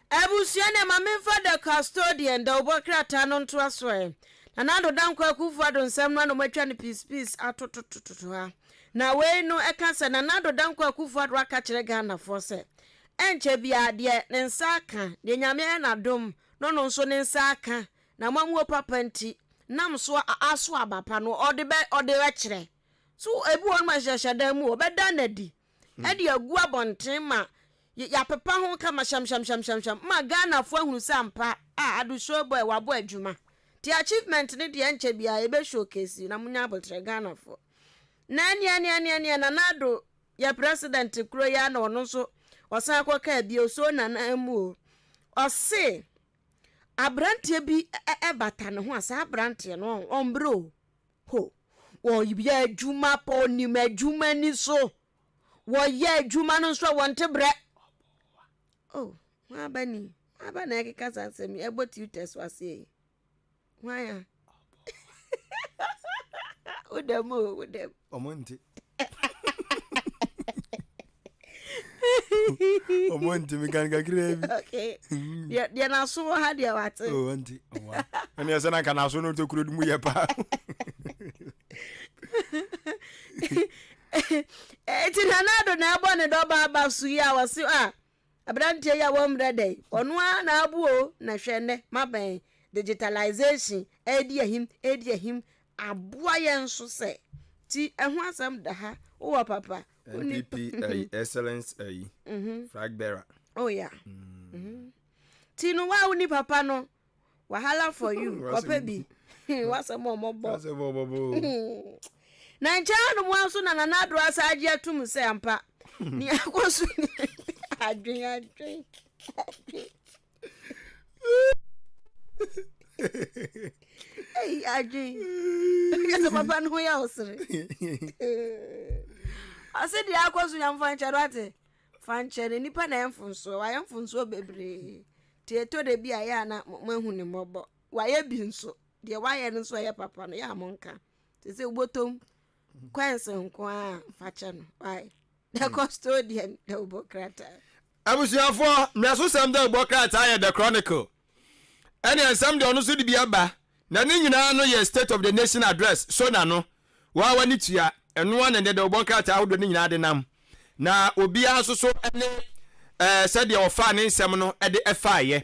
J: abusua ne mamemfa the custodian da obokrata no nto asoe na nando dankwa akufu ado nsem no matwa ne peace atotototo ha na we no eka se na nando dankwa akufu ado aka kire Ghana for se enche bia de ne nsa aka de nyame na dom no nso ne nsa aka na mamuo papa nti nam so aso abapa no ode kire so ebu won ma hyehyedan mu obeda na di e de agu abonten ma ya pepa ho kama sham ma Ghana fo ahunu sampa adu show boy wabo adwuma ti achievement ne de enche bia e be showcase na munya abotre Ghana fo na na nado ya president kro ya na ono so osan akoka bi so na mu o se abrantie bi bata ne ho asa abrantie no ombro ho wo yibia adwuma po ni madwuma ni so wo ye adwuma no so wonte bre abana ekeka sansemi eboti uteso ase waya udem
K: omonti omonti mekanga krevi
J: okay dia na so ha dia wate
K: anti owa ani asana kana so no to kuro mu ye pa
J: tinanado na abo ne do ba su ya wase abrantie ya womre dey onu na abuo na hwene maben digitalization edi ahim aboa ye nso se ti ehu asam da ha wo papa
K: NPP excellence flag bearer
J: yeah ti no wa uni papa no wahala for you papa bi wasa momobo na nchano mwanso na nanado asaje atum se ampa ni akosu adwen Hey, Aggie. Because of Papa no else. I said the aquas young fancherate. Fancher, any panam so I am from so baby. Tieto de be a yana, Mahuni Mobo. Why a being so? Dear, why and so a papa, ya monka. To say, bottom, Quanson, qua, Fachan, why? The custodian, the Bocrata.
K: I was here for Nasu Sam the Bocrata, the Chronicle. And then some the honors to be aba. Nani no ye State of the Nation address. So nano. Wa wani tia. And one and the Bocrata out the Nina de nam. Na obi aso so ene said your fan in semono at the FI.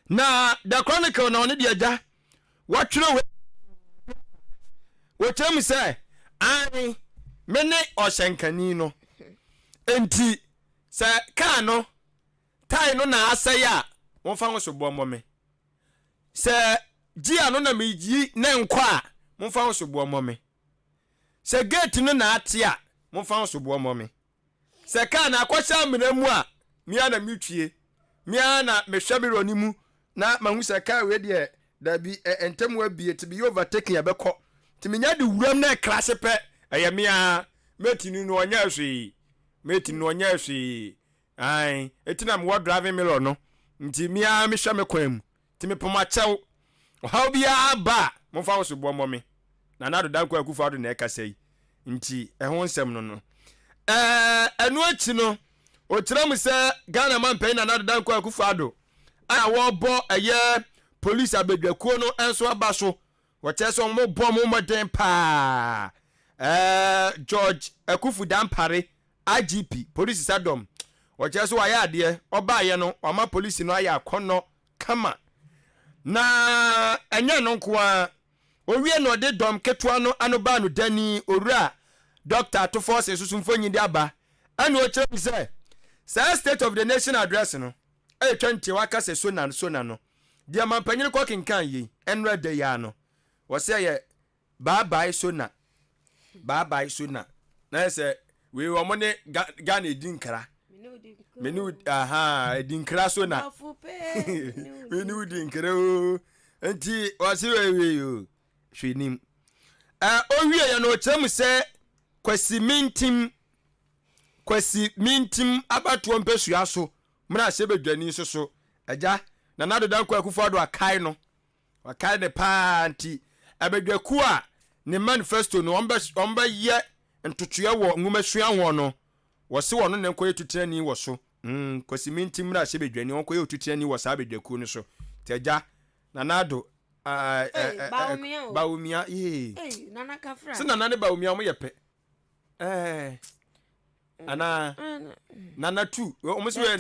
K: Na the Chronicle no ne dia ja. What you know? What tell me say? I mene oshenkanino. Enti se ka no tai no na asaya won fa so bo mo me. Se ji ano na meji na nkwa won fa so bo mo me. Se gate no na ate a won fa so bo mo me. Se ka na akwasha mena mu a mia na mitwie. Mia na mehwa me roni mu na mahu se ka we de da bi entem wa bi to be overtaking abekọ. Ti menya de wuram na class pe mia metinu no onya hwe. Meti no nya hwe ai etina me driving me no nti mia me hwa me kwam ti me poma chew how bia ba mo fa so bo mo me na na do dan kwa kufa do na e kasai nti ho nsem no enu achi no o kire mu se Ghana man pay na do dan kwa kufa do a wo bo eye police abedwakuo no enso aba so wo che so mo bo mo den pa George Akufu Dampare IGP police sadom oje so waya ade obaye no oma police no aya akono kama na enye no nko a owie no de dom ketua no anoba no dani owura Dr. to force susumfonyi de aba ani o kire say State of the Nation address no 20 waka se so na no dia mampanyin ko kenkan yi enra de ya no wo say ye bye bye so na na say we were money Ghana dinkra. Menu dinkra so na. Menu dinkra. Enti wasi we yo. Hwenim. Owie ya no chem se kwasi mintim abatu mpesua so. Mra se bedwani so. Aja na nado dan kwa kufa do akai no. Akai ne panti. Abedwaku a ne manifesto no omba ye ntutua wo ngumasua ho no wo se wo no ne koye tutirani wo so kwasi mintim mra hye bedwani won koye tutirani wo sa bedwaku no so teja nanado baumia
J: nana kafra
K: se nana ne baumia mo yepe ana nana tu o mo se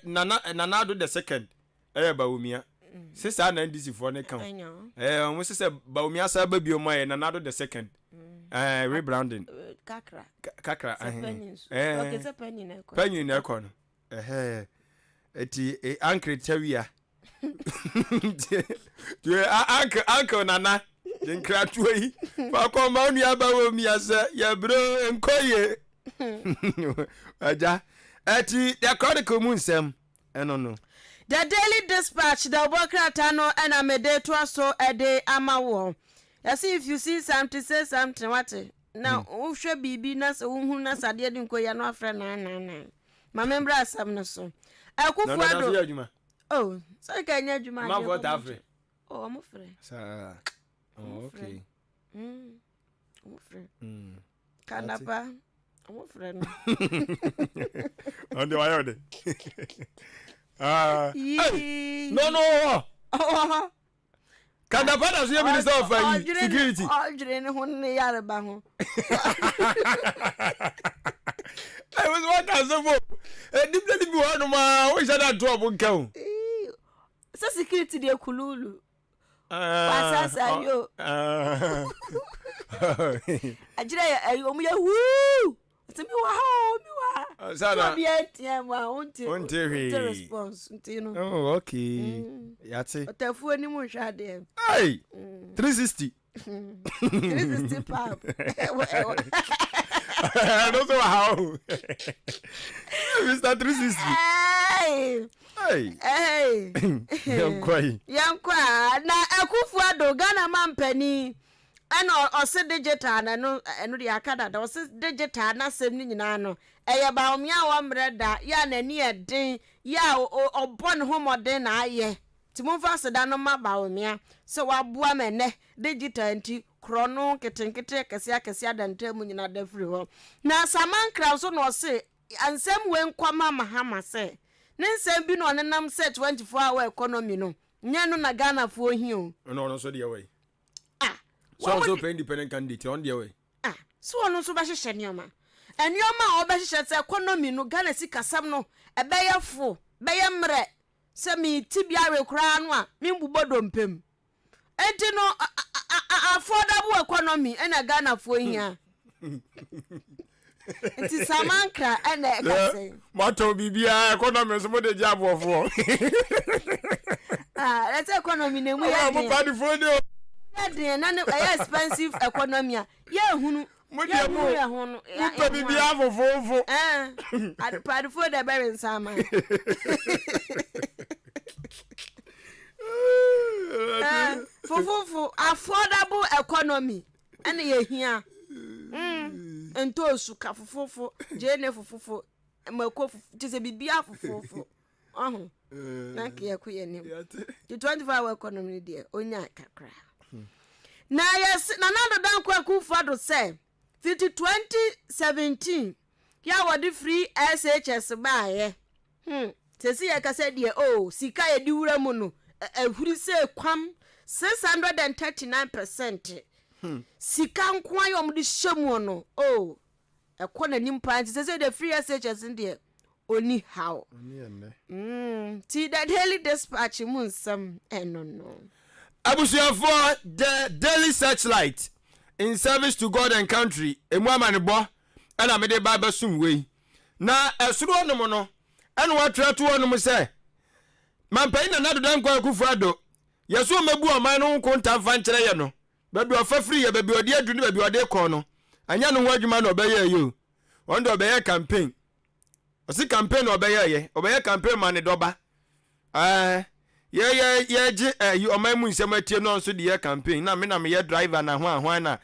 K: nana do the second baumia se sa na ndisi for ne kan o mo se baumia sa ba bio mo nana do the second rebranding
J: kakra
K: okay so penny na ko no eti ankre tawia tu uncle nana dinkra tuyi fa ko ma onu aba wo mi asa ya bro enkoye aja eti the chronicle mun sem no
J: the Daily Dispatch the Bokrata no na mede to so ede amawo. Yes, if you see something, say something. What? Now, uhwe bibi na so uhu na sadie di nko ya no afra na. Ma membra asam no so. Akufuado. Oh, so ka nya adwuma.
K: Ma vote afre.
J: Oh, am frɛ.
K: Sa. Oh, okay.
J: Am frɛ. Kanapa. Am frɛ no.
K: On the wire de. No.
J: Oh.
K: Kanapa na so minister of security.
J: Ojire ne ho ne yare ba ho.
K: I was what as a boy. Diplomacy bi wonu ma wo sha da drop nkan.
J: So security de kululu. Pasasa yo. Ajire ayo mu ya wu. Timi wa ho mi wa.
K: Sana.
J: Bi etiam wa unti response unti no.
K: Oh, okay. Yati.
J: Otafu ani mu hwa de.
K: Hey. 360.
J: 360 pap.
K: I don't know how. Mr. 360.
J: Hey. Hey. Yankwa na Akufo-Addo Ghana mampani ana ose digital na no eno de akada da ose digital na sem ni nyina no eye ba omia wa mreda ya na ni eden ya obon homoden na aye timomfa seda no ma ba omia so waboa mene digital nti krono ketenkete kese adantam nyina da firi ho na Samankra so no se ansem we nkwama mahama se ne nsem bi no nenam se 24-hour economy no nya no na Ghana fo hio
K: no so de way so pay independent candidate on the way
J: so ono so ba hyehyɛ nioma enioma oba hyehyɛ se economy no Ghana sikasam no ebeye fo beye mre se mi tibia rekura no a mi mbubodo mpem enti no affordable economy ena Ghana fo hia enti Samankra ena ekase
K: mato bibia economy so mo de jabofo
J: let's economy ne mu ya
K: mo pa di phone
J: de na expensive economy ya hunu
K: mo de mo
J: ya hunu
K: mo bibia fofofo
J: ad for the bearing sama fofofo affordable economy ene ye hia ento suka fofofo jene fofofo mako tise bibia fofofo na kiye kuye ni the 24-hour economy there onya kakra na yes na nando dan kwa Akufo-Addo say 2017 ya wodi free SHS baaye sesi ya kase die sika ye diwura mu no ehuri se kwam 639%. Sika nkwa yo mudi shemu no ekona nimpa nti sesi the free SHS ndie oni how ti the Daily Dispatch mun sam no
K: Abusuafo the Daily Searchlight in service to God and country emu amanebo ana me de ba sum we na esuro no mo no ana watrato no mo se mampai na nado dan kwa Akufo-Addo yeso mabu aman no konta fa nkere ye no babi ofafiri ye babi odi adu ne babi odi ko no anya no ho adwuma no obeye ye o ndo obeye campaign osi campaign obeye campaign man doba ye ji omamu nsem atie no nso de campaign na me ye driver na ho ahwan na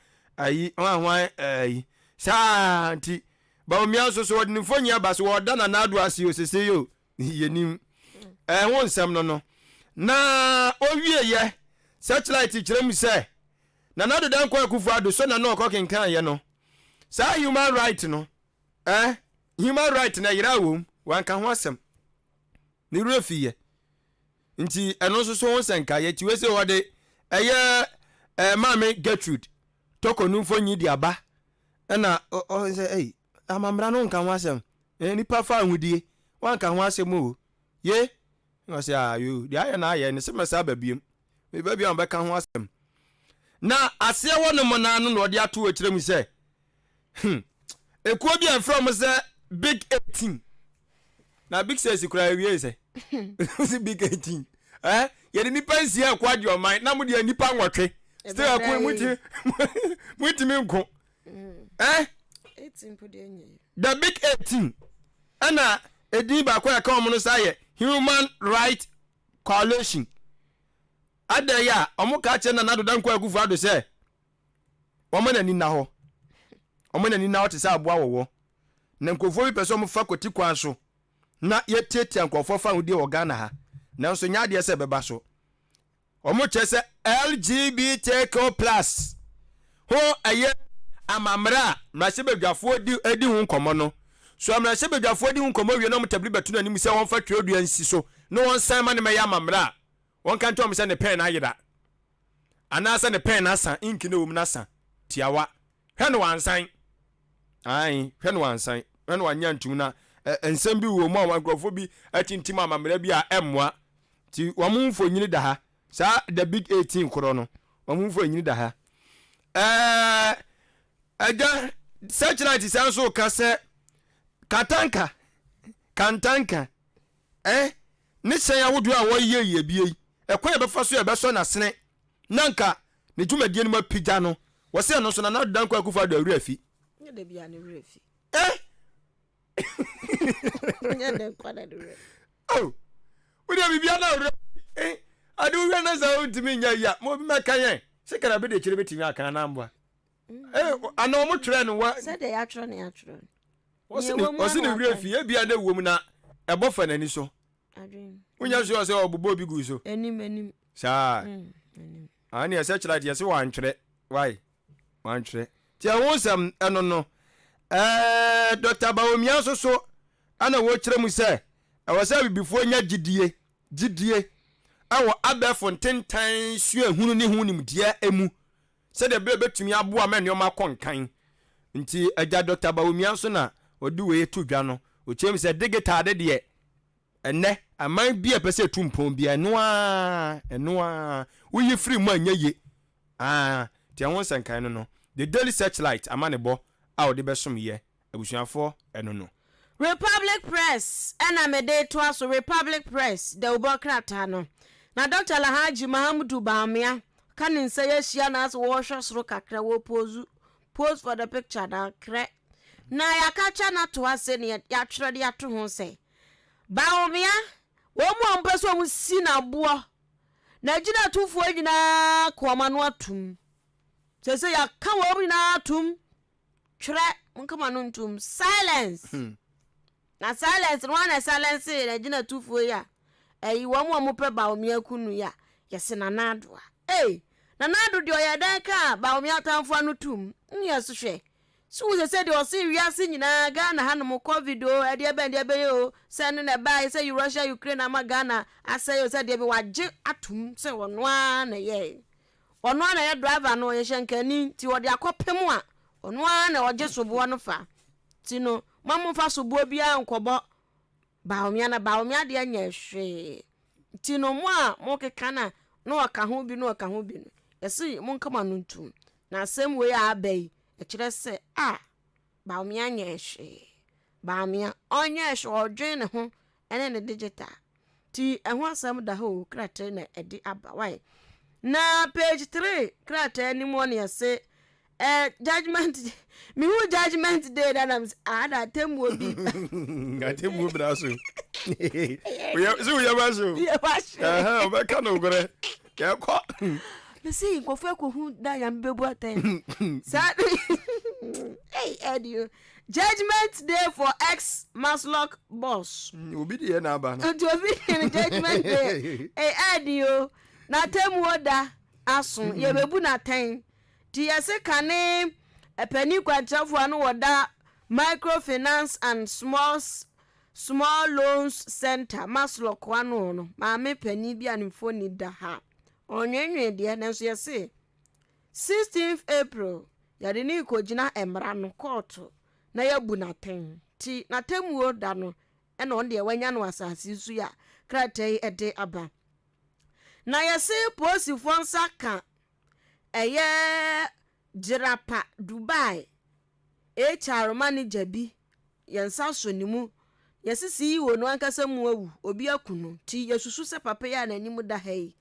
K: ahwan sa nti ba omia so wodi nfonya ba so woda na nado ase osese yo yenim ho nsem no na owie ye Searchlight kirem se na nado dan kwa Akufo-Addo so na no okokenkan ye no sa human right no human right na yira wom wanka ho asem ni refiye nti eno so ho senka ye ti we se wode mame Gertrude toko nu fonyi di aba na o say amamra no nka ho asem nipa fa ahudie wanka ho asem o ye o say ayo di aye na aye ni se mesa babiem me babiem be ka ho asem na ase wono mo na no no de ato akirem se ekuo bi from say big 18 na big says kura wie se si big 18 ye ni pansi akwaje oman na mo de nipa nwotwe still akwa muti me nko
J: 18 podi enye
K: the big 18 ana edi ba kwa ka omo no say Human Right Coalition adaya omuka che na nado dan kwa Akufo-Addo say omo na ni na ho omo na ni na ho te say aboa wowo na nkofo bi pese omo fa koti kwan so na ye tietia nkofo fa hudi wo Ghana ha na nso nya de se beba so omo che se LGBTQ+ ho aye amamra mrase bedwafo edi hu nkomo no so mrase bedwafo edi hu nkomo wie na mo tabli betu na nim se won fa twedua nsi so no won san ma ne me ya amamra won kan to mo se ne pen na yeda ana se ne pen na san ink na wom na san tiawa hwe no wansan hwe no wansan hwe no wanya ntu na ensem bi wo mu a wankrofo bi atintim amamra bi a emmoa ti wamumfo nyini da ha sa the big 18 koro no wamumfo nyini da ha aga Searchlight sanso ka se kantanka ne sen awodu a woyeye bie ekwa be fa so e be so na sene nanka ne dwumadie no mapija no wo se no so na nado dan kwa Akufo-Addo awura afi
J: nye de bia ne wura afi nye de kwa da wura
K: oh we dey bibia na adu we na za untimi nya ya mo bi maka yen se kana be de kire betimi aka na mboa ana mo twere no wa
J: se de ya twere ne ya twere
K: osi ne wure fi e bia na wom na ebofa nani so
J: adwen
K: unya so se obobo bi gu so
J: enim
K: sa ani ese kira de se wan twere why wan twere ti awonsam eno no Dr. Bawumia so ana wo kire mu se awasa bibifo nya gidie awo abefo ntentan su ehunu ne hu nimdia emu se de be betumi aboa ma nneoma konkan nti agya Dr. Bawumia so na odi we to dwa no o chem se digital de enne aman bia pese tumpon bia enoa uyi free mu anya ye ti awon sankan no the daily searchlight amanebo a odi besom ye abusuafo eno no
J: Republic Press ena mede to aso Republic Press de ubokrata no na Dr. Lahaji Mahamudu Bawumia kanin say yeshia na as wo hwesoro kakra wo pose for the picture na kre na yakacha na to ase ne ya twere de ato ho say Bawumia wo mo ampeso mu si na boa na gina tufuo nyina kwama no atum se ya ka wo nyina atum twere nkama no ntum silence na silence no na silence na gina tufuo ya wo mo pe Bawumia kunu ya yese na nadoa na nado de oyadan ka Bawumia tamfo no tum nyeso hwe so se de o se wiase nyina Ghana hanom covid o ade be o se ne na bai se Russia Ukraine ama Ghana asay o se de be wage atum se wono na ye driver no ye hyenkani ti wode akopem a ono na oje sobo no fa ti no mamu fa sobo bia nkobo Bawumia de anya hwe ti no mo a mo keka na aka ho bi no yesi mo nkama no ntum na asem we abai e kire se Bawumia anya hwe Bawumia onya hwe odwen ne ho ene ne digital ti eho asem da ho krate na edi aba why na page 3 krate ni mo ne yesi judgment mi hu judgment day that I'm ada temu obi
K: temu obi na so we ya baso ba ka no gore ya ko
J: me see go fe ko hu da ya mbebu aten sad Eddie judgment day for ex Maslock boss
K: obi de na aba no
J: to obi judgment day Eddie na temu oda aso ye bebu na ten ti yase kane epani kwantrafo anu woda microfinance and small loans center Maslock wano no maame pani bia ne phone da ha onwenwe de na so yase 16th April yade ni kogina emra no court na yabu na ten ti na temuo da no e na on de wanya no asase su ya kratai ede aba na yase posifo nsaka eye jirapa Dubai HR manager bi yensa sonimu yesisi wo no ankasa mu awu obi akunu ti yesusu se papa ya na animu da hai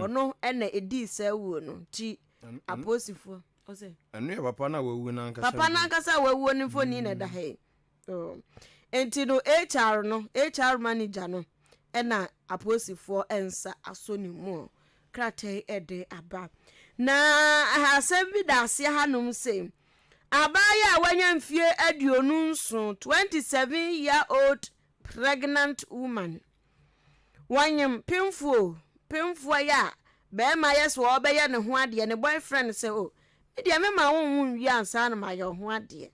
J: ono ena edi se wo no ti aposifo ose
K: anu ya papa na wawu na
J: ankasa wawu ni foni na da hai enti no HR manager no ena aposifo ensa asonimu krate ede aba na hasem bi da se hanom se abaya wanya mfie aduonu nso 27-year-old pregnant woman wanyem pimfo ya be ma yes wo be ye ne ho ade ne boyfriend se media me ma won wi ansa na ma ye ho ade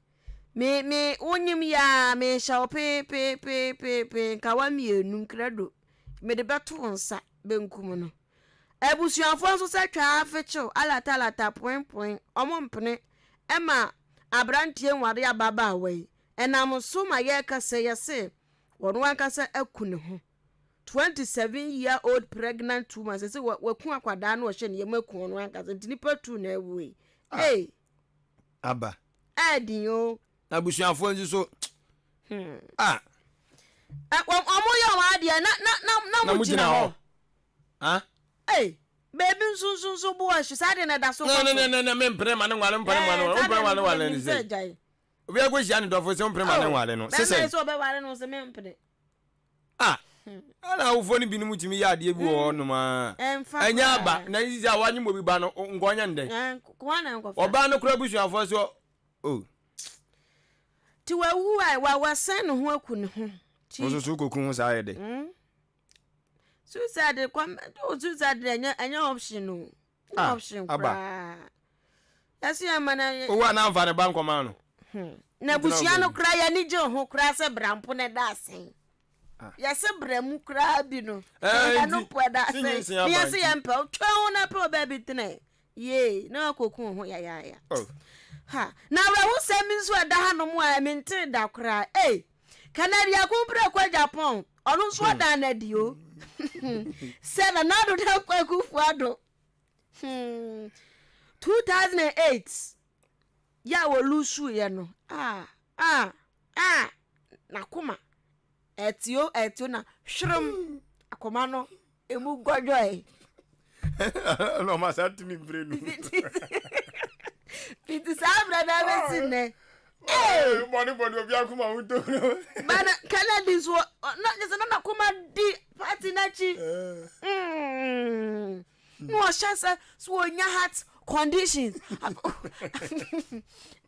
J: me wonyim ya me sha pe ka wa mienu krado me de beto nsa benkum no ebusuafo nso se twa afecho alata point omompene ema abrantie nware ababa awai enam so ma ye kase yese wono ankasa akune ho 27-year-old pregnant woman say waku akwada na o hye ne yemaku wono ankasa ntinipa tu na awui
K: aba
J: adinyo
K: abusuafo nso so
J: omo yo wa ade na mu gina ho baby so bo ahye sade na da so
K: no me mpre ma ne nwale ni se obi agwo hia ne dofo se mpre ma ne nwale no se
J: so be wale no se me mpre
K: ana wo fo ni binu mutimi ya de bi wo no ma anya aba na yizi awanyi mo bi ba no ngonya ndɛ
J: kwa na nkofa
K: oba no kura busuafo so oh
J: ti wa wu ai wa wasan no ho aku ne ho
K: so so koku ho sa yede
J: suicide kwa suicide anya option no option kra yasi amana
K: o wa na amfa ne bank ma no
J: na busia no kra ya ni je ho kra se brampo ne da sen yasi bramu kra bi no ya no poda sen yasi yampa twa na pro baby tene ye na koku ho ya ha na we wo se mi so da ha no mo a mintin da kra Canada kumpre kwa Japan onu so da na dio se na do da kwa kufuado 2008 ya wo lusu ye no na kuma etio na shrum akoma no emu godjo
K: no ma sa timi brenu
J: Piti sabra da besine
K: money obi akuma unto
J: bana Canadians wo no na kuma di party na chi no chance so nya heart conditions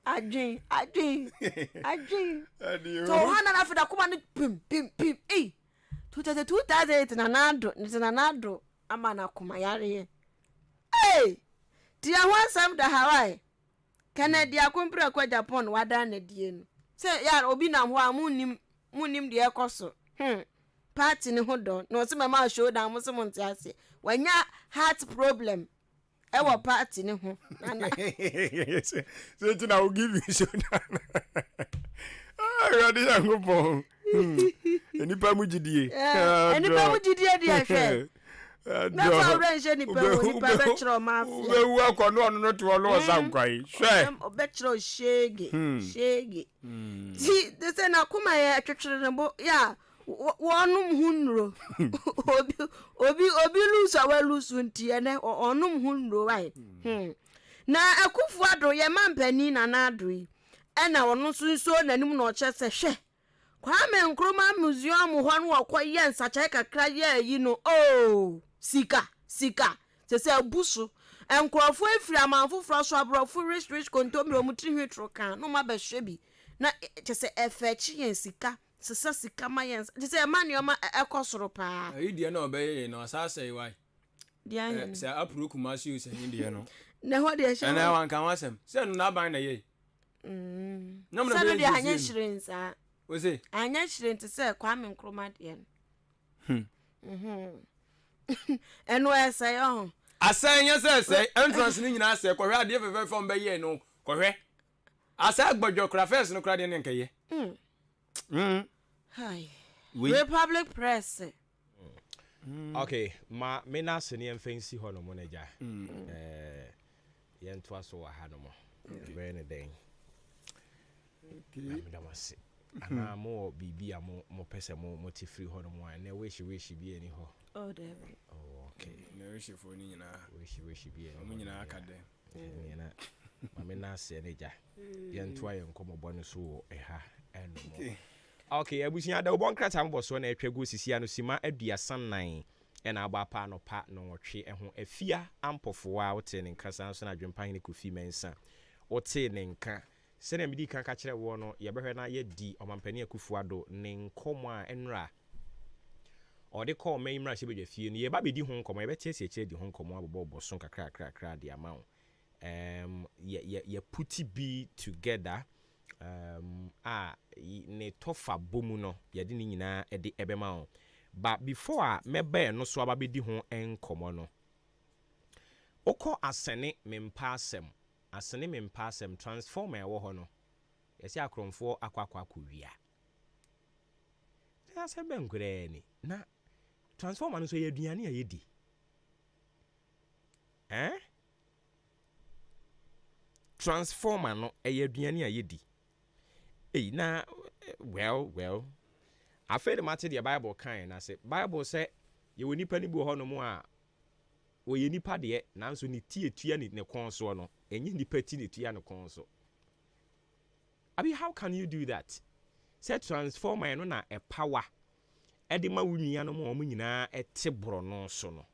J: Adwin to hana na fida kuma ni pim 2008 na nado ama na kuma yare dia wansam da Hawaii Canada kumpra kwa Japan wada na die no se ya obi na ho a munim de ekoso party ni ho do no se mama show down mo se mo ntiase wanya heart problem ewo party ni ho nana
K: so tina will give you show down ready and go for enipa mujidie
J: dia hwe na fa range ni pe wo ni pa be chro ma fi
K: we wu akono onu no to lo sankwai hwe
J: obe chro shege ti de se na kuma ya twetwere ne bo ya wonum hunro obi lusu awa lusu ntie ne onum hunro wai na akufu ado ye mampani na na ado yi na ono sunso nanim na oche se hwe Kwame Nkrumah museum ho no akoye nsacha kakra ye yi no sika se abusu enkrofo afiri amanfo froso abrofo rich kontomre omutri hwetro kan no ma behwe bi na se efechi yen sika sisa sika ma yen se manioma ekosoro pa
K: idie na obeye na asase iwai
J: dia
K: se apro kumasi use idie no
J: na ho de hye
K: na wan kan wasem se no na ban na ye
J: na mo de anya shirinsa
K: Oze
J: anya shirinti se Kwame Nkrumah de eno ese yo
K: asan ye se entrance ni nyina se kohwe ade fefe fom be ye no kohwe asa gbodjo kra first no kra de nka ye
J: hi Republic Press
A: okay me na se ne emfansi ho no mo na ja ye ntwa so wa ha no mo be ne den okay damase ana mo bibi mo pese mo ti free ho no mo na wish bi ani ho
J: David
A: okay
K: na wish for ni nyina
A: wish bi ani
K: mo nyina aka de
A: na me na se ne ja ye ntwa ye nkomo bɔ so ha eno okay abusia da obon krata mbo so na atwago sisi ano sima aduasan nan na aba pa no pa no wotwe ho afia ampofoa wote ne nkasa so na dwempan ne kofi mensa wote ne nka sene medi kan ka kire wo no ye behwe na ye di omampani akufuado ne nkomo a enra ode call me imra se bedwa fie no ye ba bedi ho nkomo ye betiesie kire di ho nkomo abobo so kakra di amount ye put be together ne tofa bomu no ye de ni nyina e de ebema o but before mebe no so ababedi ho enkomo no okọ asene mempa asem transform e wo ho no yesi akromfo akwakwa akowia ya se benkure ni na transform no so ye aduane a yedi transformer no ye aduane a yedi na well after the matter the Bible kan na say Bible say ye woni pa ni bu ho no mo a wo ye nipa de nanso ni tietua ni ne kon so no enye nipa ti ne tua ne kon so abi how can you do that say transformer no na a power edema wunia no mo nyina ete brono so no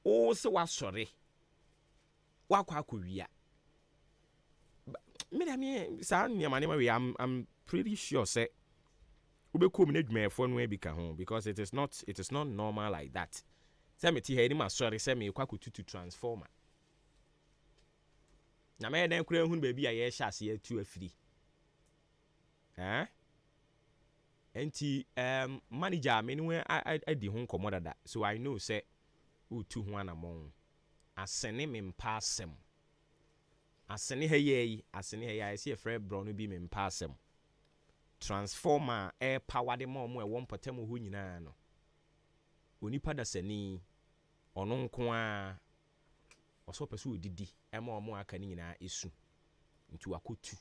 A: o se wasore wakwa akowia me sa niamane ma we I'm pretty sure say ubekom na adwumayefo no abika ho because it is not normal like that. Say me ti ha ni ma sorry say me kwa kututu transformer na me den kura hu ba bi a ye hya ase atu afiri enti manager me no adi ho nkomo dada, so I know say utu ho anamon asene me mpa asem asene ha ye say frɛ bro no bi me mpa asem transformer air power de mo e won potem ho nyina no onipa da sani ono nko a oso pese odidi e ma omo aka ni nyina esu nti wakotu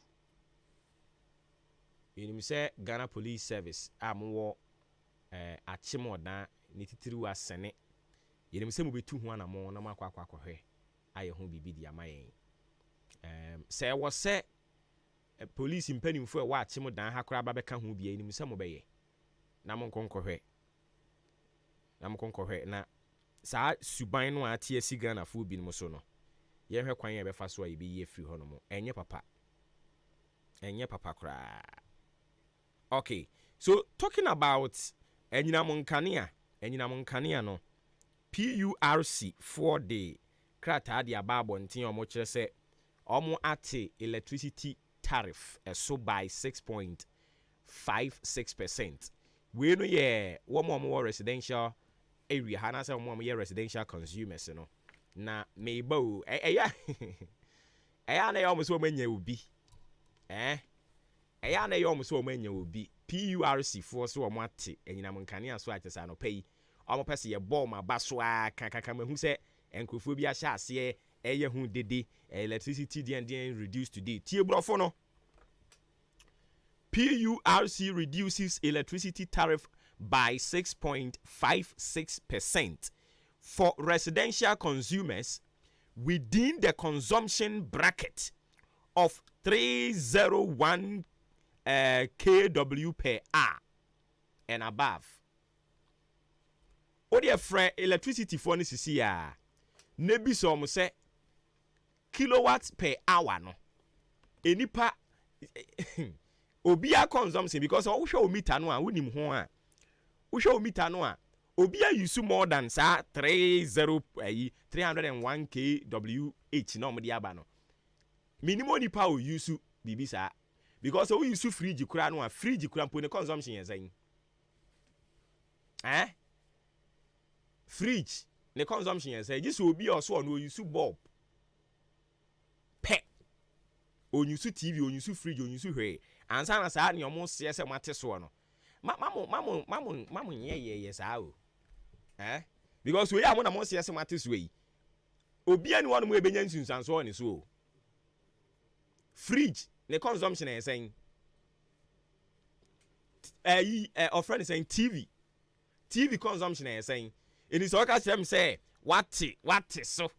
A: enim se Ghana Police Service amwo achimoda ni titiri wa sene enim se mo betu ho anamo na makwa hwe aye ho bibi di amayen se wo se police mpanimfo e wa achimoda ha kora babeka ho bia enim se mo beye na mo nkonkohwe na saa suban no atie si Ghana fo bi no so no ye hwe kwan ye befa so aye bi ye free ho no mo enye papa kra. Okay, so talking about enyinamonkania no PURC 4 day krata dia babo ntin omo kire se omo ate electricity tariff so by 6.56%. We no ye wo residential area hana se wo ye residential consumers no na meibo eya na yo mo so manya obi eya na yo mo so manya obi PURC for so omo ate enyinamonkania so atesa no pay omo pese ye ball ma baso aka mahu se enkrofo bi a hya ase eye hu dede electricity den reduced today tie brofo no PURC reduces electricity tariff by 6.56% for residential consumers within the consumption bracket of 301 kW per hour and above. O dear friend, electricity for this year, nebi so mo say kilowatts per hour no. Enipa obia consumption because o hwe meter no a wonim ho a. Wo hwe meter no a obia use more than sa 301 kWh no mo de aba no. Minimum nipa o use bibi sa because we use fridge kura no a fridge kura mpo ne consumption ye zan fridge ne consumption ye zan just obi also no use bulb pe o use TV o use fridge o use hwe ansa na sa ne omo se se mate so no mamu ye sa o because we am na mo se se mate so yi obi ani wonu mo ebenya nsunsan so ne so fridge the consumption is saying our friend is saying TV consumption is saying it is okay to say what so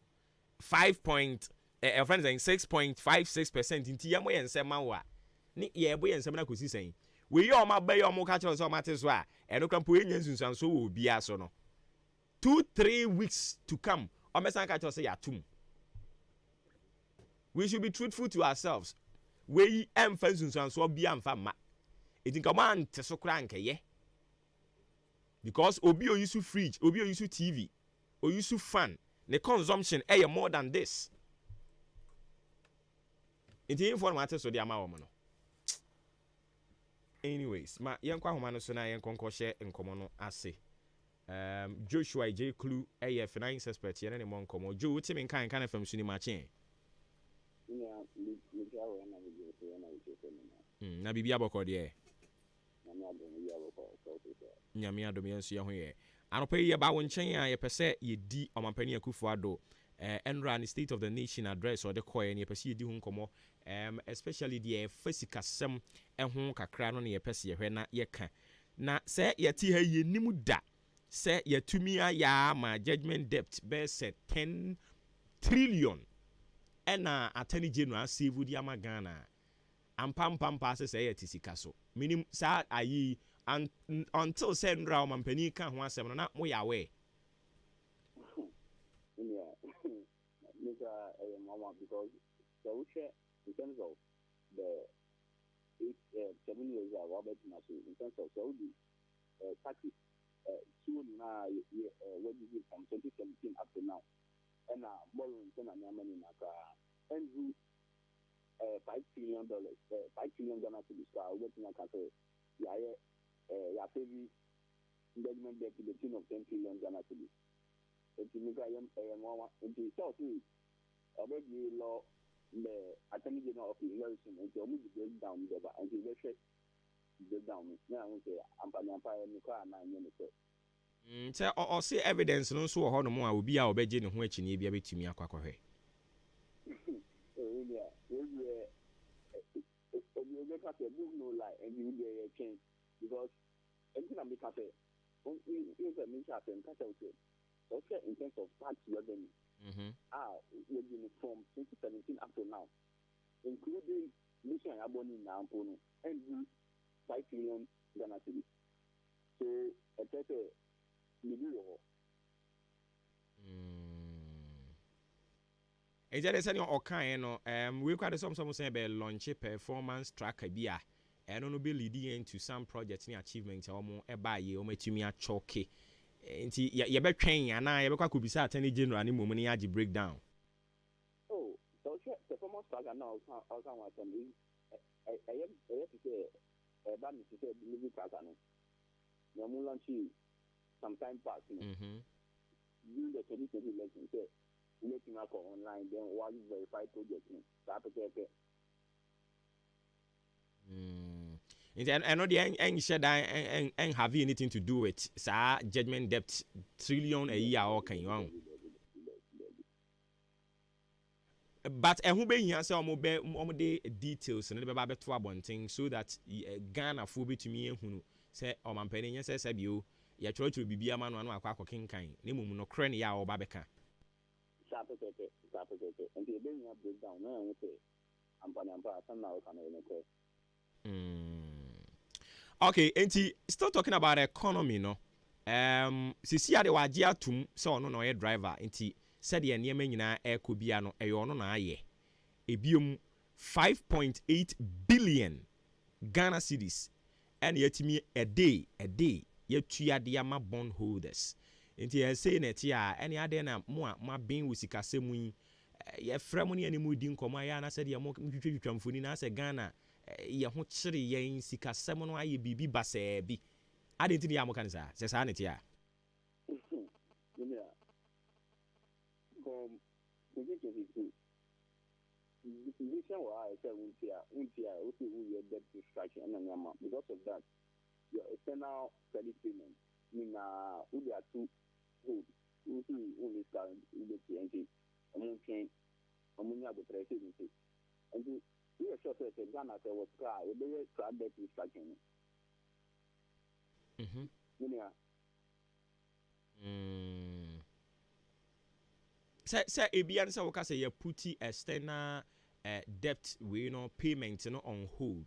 A: 5 point our friend is saying 6.56% in TMO and Semawa ni ye boy and Semana kusi saying we all my bay or more catch on so matters wa and no can put in and so will be as or no 2-3 weeks to come or mesan catch us say ya tum. We should be truthful to ourselves. We emphasis on so be amfa ma. It in command to so crank ye. Because obi o use fridge, obi o use TV, o use fan, the consumption more than this. It inform matter so the amount. Anyways, ma yen kwa homa no so na yen konko share nkomo no ase. Joshua J Clue finance expert yen ne mo nkomo. Jo uti me kan FM suni ma chen. Na bibia boko de nyame adom yenso ye ho ye anopa ye ba wo nchen a ye pese ye di omampani akufo ado enra ni state of the nation address or the coin ye pese ye di ho nkomo especially the physical sem ho kakra no ye pese ye hwe na ye ka na se ye ti ha ye nimu da se ye tumi aya ma judgment debt be se 10 trillion ena attorney general save di ama Ghana ampam se say etisika so minim sa ayi until send round man penny can one seven not more away.
L: Yeah, Mama, because the share in terms of the 7 years of Robert Nassau, in terms of Saudi taxes, soon now, what is it from 2017 up to now? And now, borrowing and Yamani Naka, and $5 trillion, $5 trillion to the star, waiting a cafe. Yasevi investment debt to the tune of $10 trillion Ghana cedis. It's in the South, already law, the Attorney General of the Election, and the only breakdown, and the election breakdown. Now, I say, I'm going to
A: say or see evidence no so ho no mo a obi a obeje ne ho achi ne bia betumi akwakohwe
L: because anything I make happen, okay, in terms of tax revenue, from 2017 up to now, including Mission Aboni Nampono and 5 trillion Ghana cedis. So, I said,
A: Is there any kind no we quite some say be launch performance tracker bia and no be leading into some projects ni achievements or mo e ba ye o matumi a choke nti ye be twen ana ye be kwa kubisa attorney general ni mum ni agi breakdown.
L: Oh, so performance tracker now also want to be I have to say ba mi say delivery tracker no no mo launch some time past during the 2020 election say making up online then one verified project
A: I know the ain't said I ain't have anything to do with judgment debt trillion a year or can you on. But who be here say omo de details and the be to abonting so that Ghana fo be to me ehunu say o man pany say bio ya choro bibia ma no akwa akokenkan na mum no kre ne ya o ba beka.
L: And the breakdown no say
A: okay, enti still talking about economy no. Sisi ade waje atum say ono no ye driver enti said ye niam nyina ekobia no eyo ono na aye. Ebiom 5.8 billion Ghana cedis and yetimi a day yetua de ama bond holders. Enti I say net ya any ade na mo bin wusikase mu ye frɛ mo ne animu di nkɔmɔ ya na sɛ de mo twitwa mfoni na sɛ Ghana ye ho kyere yen sikasɛm no aye bibi basɛ bi ade nti ya mo kan sa sɛ sa net ya
L: from 2022 vision wa I say untia okay we are debt distraction and nyama because of that your external credit payment mean we are too good we start in the TNT the president and we are sure that Ghana was cry we be try debt distraction
A: Say ebian say woka say you put external debt we no payment no on hold.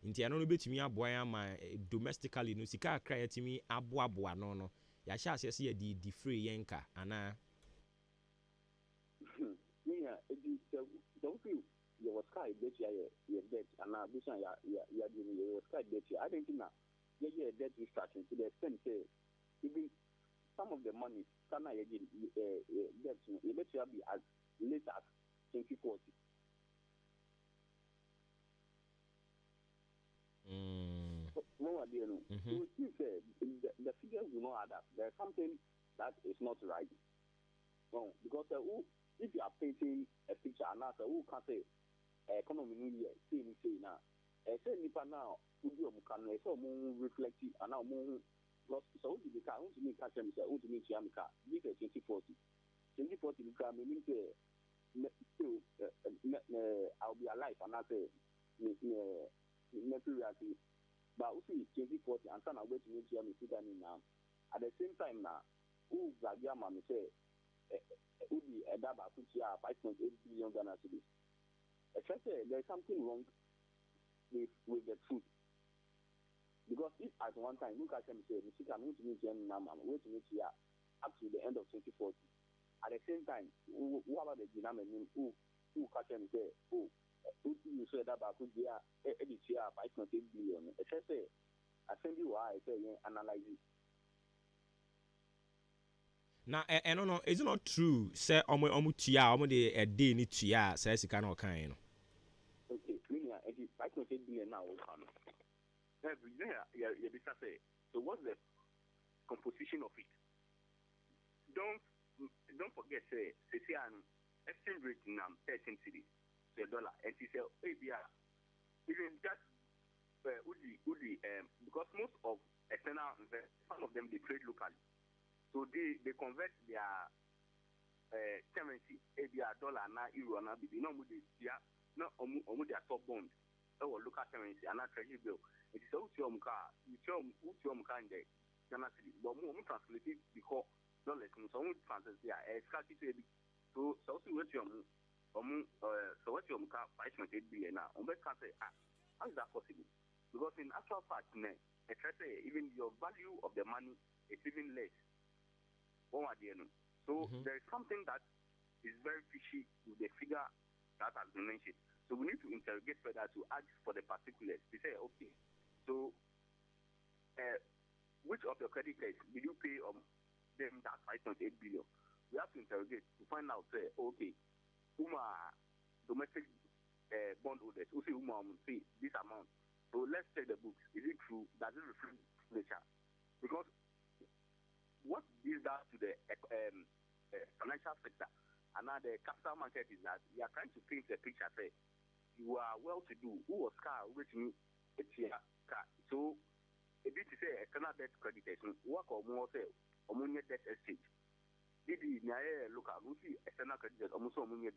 A: Nti ano no betumi aboa ama domestically no sika akra yatimi aboaboa no ya sha ase say di free yenka ana
L: don't feel you was sky debt ya debt and vision ya you sky debt I don't think na yeah debt restructuring to the extent say even some of the money Ghana debt you bet you be as late as 2040. No idea, no. So the figures do not add up. There's something that is not right. No, because if you are painting a picture and now who can say economy new year, say now, say nipa now, who do you can so reflect it and now because so who the car, who to me catch them, who to me Chiamika, this is 2040. 2040 because meaning still I'll be alive and I say reality. But we see 2040 and some are waiting to meet me now. At the same time now, who Zagiama say who be a daba 5.8 billion Ghana cedis. There's something wrong with the truth. Because if at one time, look at them say, the can to meet them now, wait to meet here up to the end of 2040. At the same time, who about the dynamic who catch them say, who you say that about could be a year 5.8 billion. I say, I send you why I say, analyze it.
A: Now, and no, it's not true. Say, tia, the a day ni tia, says you cannot kind.
L: Okay, meaning 5.8 billion now. Every year, you say. So, what's the composition of it? Don't forget, say, exchange rate in 13 cities to $1, and she said, even that, because most of external investors, some of them they trade locally. So they convert their currency, dollar, euro, no their top bond, or local currency, and not treasury bill. It is also your car, you show in the Ghana city, but more translate it because dollars, so translate there, so also what your so what your car 5.8 billion now, can't say, how is that possible? Because in actual fact, even your value of the money is even less. So there is something that is very fishy with the figure that has been mentioned. So we need to interrogate further to ask for the particulars. We say, okay, so which of your creditors did you pay them that 5.8 billion? We have to interrogate to find out, okay, whom are domestic bondholders who say say this amount. So let's check the books. Is it true? Does it reflect nature? Because what this does to the financial sector and now the capital market is that we are trying to paint a picture. Say you are well-to-do. Who was car? Which means it's here. So a bit to say external debt creditors work or more say or money debt exchange. Did the look at external creditors almost so money.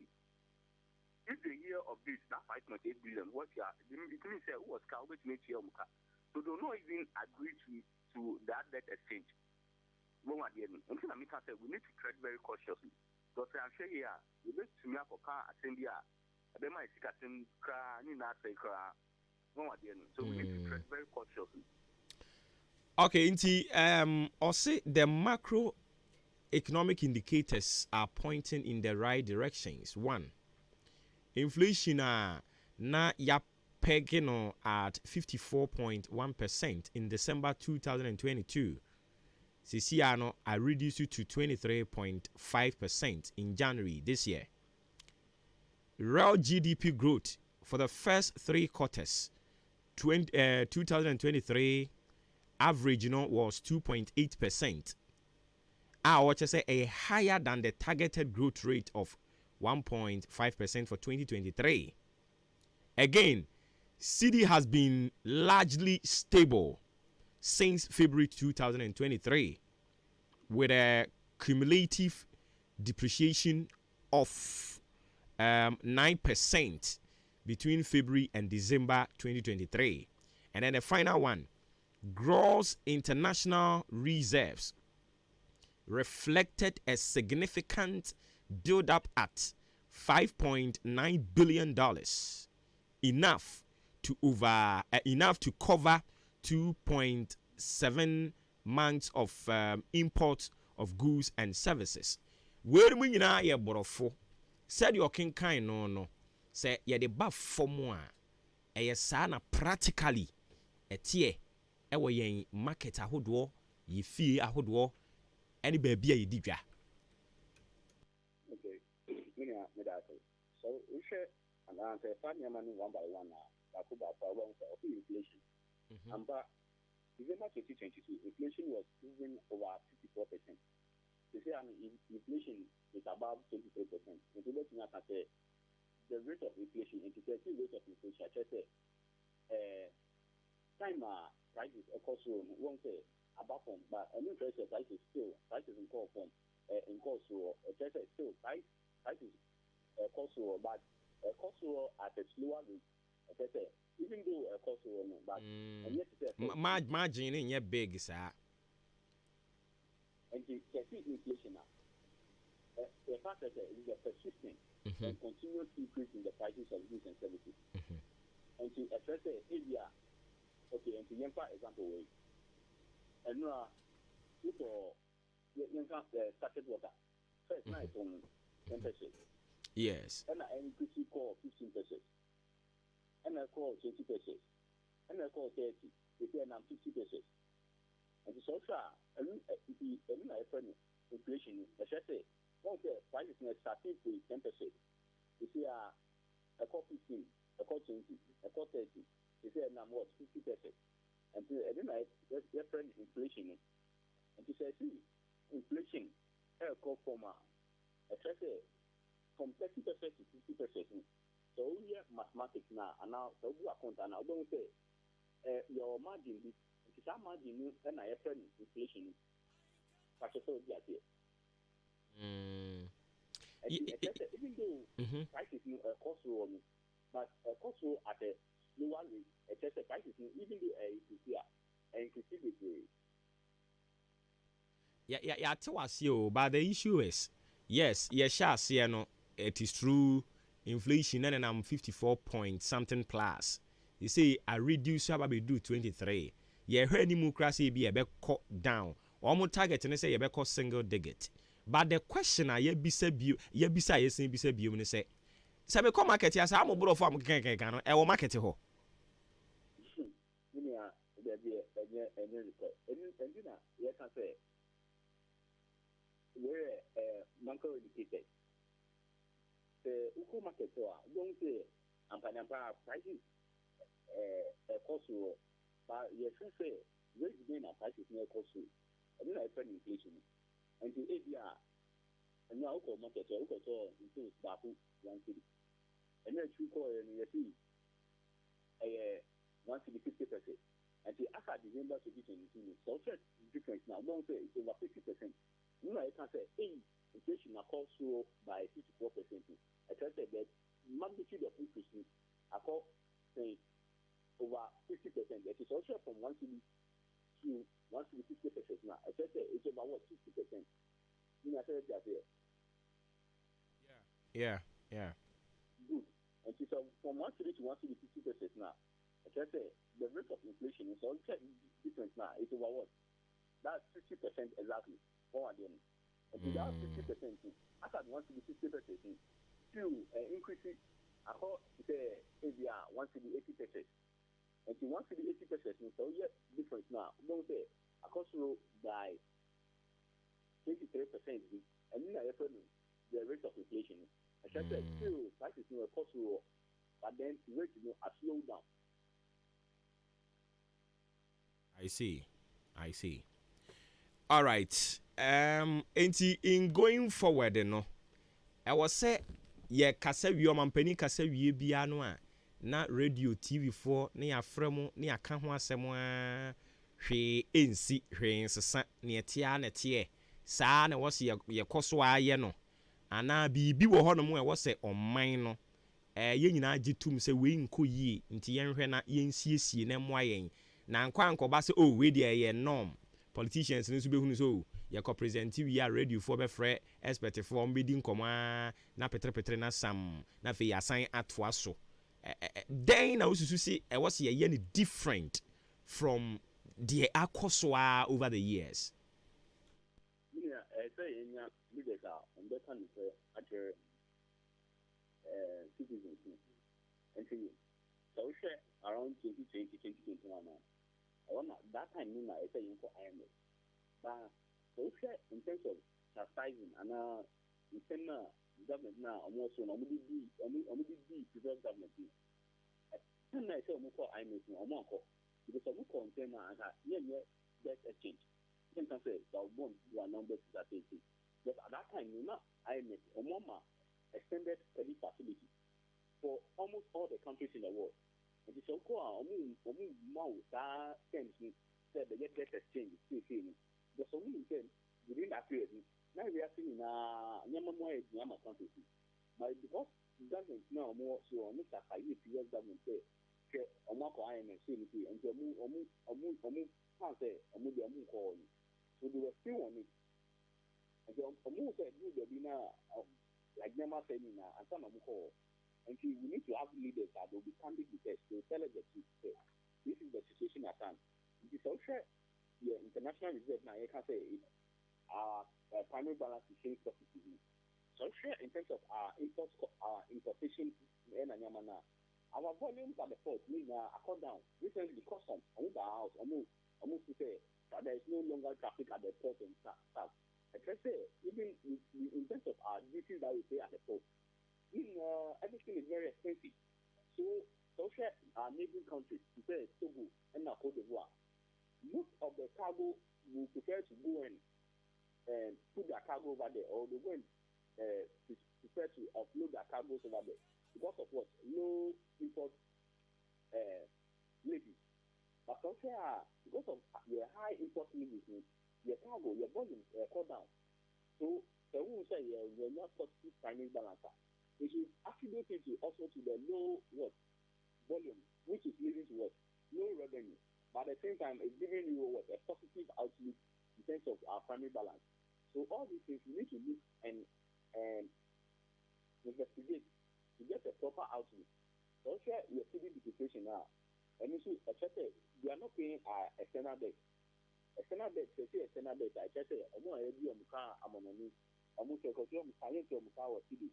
L: If they hear of this, that 5.8 billion, what you are, it means who was car? Which means here. So they don't even agree to that debt exchange. We need to tread very cautiously. Because I'm sure here, we need to make a car attend here. They might see a car, so we need to tread very cautiously.
A: Okay, also the macroeconomic indicators are pointing in the right directions. One, inflation na ya pegging at 54.1% in December 2022. Sisiano I reduced it to 23.5% in January this year. Real GDP growth for the first 3 quarters 2023 average was 2.8%. I would say a higher than the targeted growth rate of 1.5% for 2023. Again, CD has been largely stable since February 2023 with a cumulative depreciation of 9% between February and December 2023. And then the final one, gross international reserves reflected a significant build-up at $5.9 billion, enough to cover 2.7 months of import of goods and services. Where we na ye borofo said your king kind no say ye de ba fomo a ye sa na practically etie e wo yen market ahodo ye fie ahodo any baby ye didwa.
L: Okay, so we share and answer family money one by one now. Inflation. But December 2022, inflation was moving over 54%. They say inflation is above 23%. If you look at the rate of inflation, the rate of inflation, I say, time prices across won't say above from, but a new prices prices in core form, in cost still prices cost but cost at a slower rate. Even though a cost but and yet
A: margin in your big sir.
L: And the inflation now. The fact that it is a persistent and continuous increase in the prices of goods and services. And to address the area, okay, and to for example way. And now you for started water. First night on 10 pesos.
A: Yes.
L: And I increase call 15 pesos. And I call 20 pesos. And I call 30. If I'm 50 pesos. And it's also inflation. I should say, one prices are starting to 10 pesos. You see, I call 15, I call 20, I call 30. You see, I'm what 50 pesos. And then I different inflation. And you say, see, inflation, I call from I should say, from 30% to 50%. So we have mathematics now, and now so we account and I don't say your margin is our margin and I have inflation. But so yeah, even though prices cost low, but cost low at a lower rate, the prices even though increase with
A: yeah, tell us you, but the issue is, yes, no, it is true. Inflation and I'm 54 point something plus. You say I reduce how about do 23. Yeah, her democracy be a bit cut down. Almost target and say a bit single digit. But the question I say Sabe come market ya sa mo bro for am kan e wo market ho.
L: Manko educated. The uko market don't say ampanampa prices cost but yes say wage gain and prices near cost. I mean I find inflation. And the area and now uko market uko so into baku 1 city. And then you call and you see 1 city 50%. And the after December 2022 so difference now don't say it's over 50%. You know I can say inflation are also by 54%. I can say that magnitude of increase are say over 50%. It is also from 1 city to 1 city 50% now. I can say it's over what 60%. You know I said that here.
A: Yeah.
L: Good. And so from 1 city to 1 city 50% now. I can say the rate of inflation is also different now. It's over what? That's 50% exactly. Forward then. And without 50%, after 1 city 50%, still increasing. I call the area 1 city 80%. And to 1 city 80%, so yeah, difference now. Don't say I cost by 23%, and then I have the rate of inflation. I said still prices no cost but then the rate are slow down.
A: I see. All right. In going forward, I was say ye kasa wi o mampani kasa wie bia no a na radio TV4 na ya fremu na ya ka ho asem a hwe ensi hwe nsesa na etia na tie saa na wose ye koso aye no ana bibi wo ho no mo e wose omman no ye nyina agitum se we nko yi nti ye nhwe na ye nsiesie na mo ayen na nkwa ankoba se we dey ye norm politicians nso behunu so yako present we are ready for be free expert for mbedi nkoma na petre na sam na fe yasan atoa so then na ususu see e was ye ni different from the akoswa over the years.
L: Yeah, say in your leaders are on the kind of actual citizens and so share around 2020 2021 that time I say in for IMF but so in terms of chastising and in terms of government now almost on previous government and I say for IMF because of content and that exchange you can say the bond your numbers that they see but at that time IMF extended credit facility for almost all the countries in the world. And it's so cool. That sense said the debt exchange is still the solution within that period. Now we are seeing Yamamoy Yama countries. But because government now more so almost a high period government say Omako IMF and can't say call. So they were still on it. And the Omu said you will be now like Yama said and some call. And we need to have leaders that will be candid with us to tell us the truth. this is the situation at hand. The social, yeah, international reserve now, you can say it, our primary balance is showing positive. Social in terms of our importation, our volumes at the port are cut down recently because of almost to say that there is no longer traffic at the port and stuff. I can say even in terms of our duties that we pay at the port, everything is very expensive. So social our neighboring countries, say Togo and Cote d'Ivoire, most of the cargo will prefer to go and put their cargo over there, or they go and prefer to offload their cargoes over there because of what? Low import levies. But also, because of your high import levies, your cargo, your volume cut down. So the will say you're not positive primary balancer. It is attributed to also to the low what volume, which is leading to what? Low revenue. But at the same time, it's giving you what? A positive outlook in terms of our primary balance. So all these things we need to look and investigate to get a proper outlook. So share your city duplication now. And you see, we are not paying our external debt. External debt, external debt. I just say, I'm going to do a car, I'm on a new. I'm going to go to a car or city.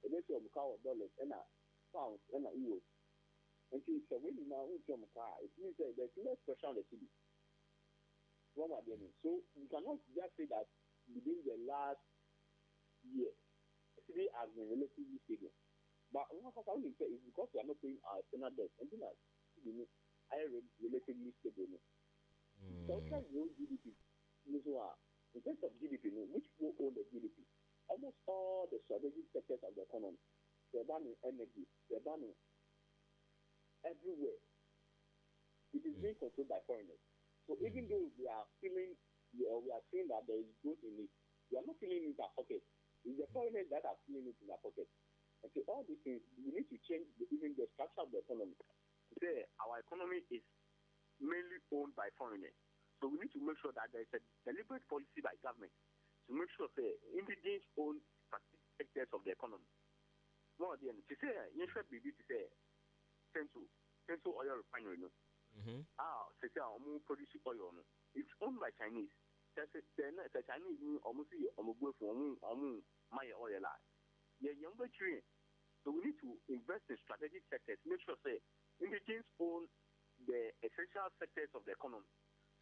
L: And then to a car or dollars and a pounds and a euros. And so when you now into a car, it means that there's less pressure on the city. So you cannot just say that within the last year, the city has been relatively stable. But what I can say is because we are not paying our external debt, and then I relatively stable. So GDP, in terms of GDP, which will own the GDP? Almost all the strategic sectors of the economy, they're done in energy, they're done in everywhere. It is being controlled by foreigners. So even though we are feeling, we are seeing that there is growth in it, we are not feeling it in our pocket. It's the foreigners that are feeling it in our pocket. And so all these things, we need to change even the structure of the economy. Today, our economy is mainly owned by foreigners. So we need to make sure that there is a deliberate policy by government to make sure that indigenous own sectors of the economy. More than to say, you should be to say, Central oil refinery. Produce oil. It's owned by Chinese. The Chinese almost go for my oil. Yeah, younger tree. So we need to invest in strategic sectors, make sure say indigenous own the essential sectors of the economy,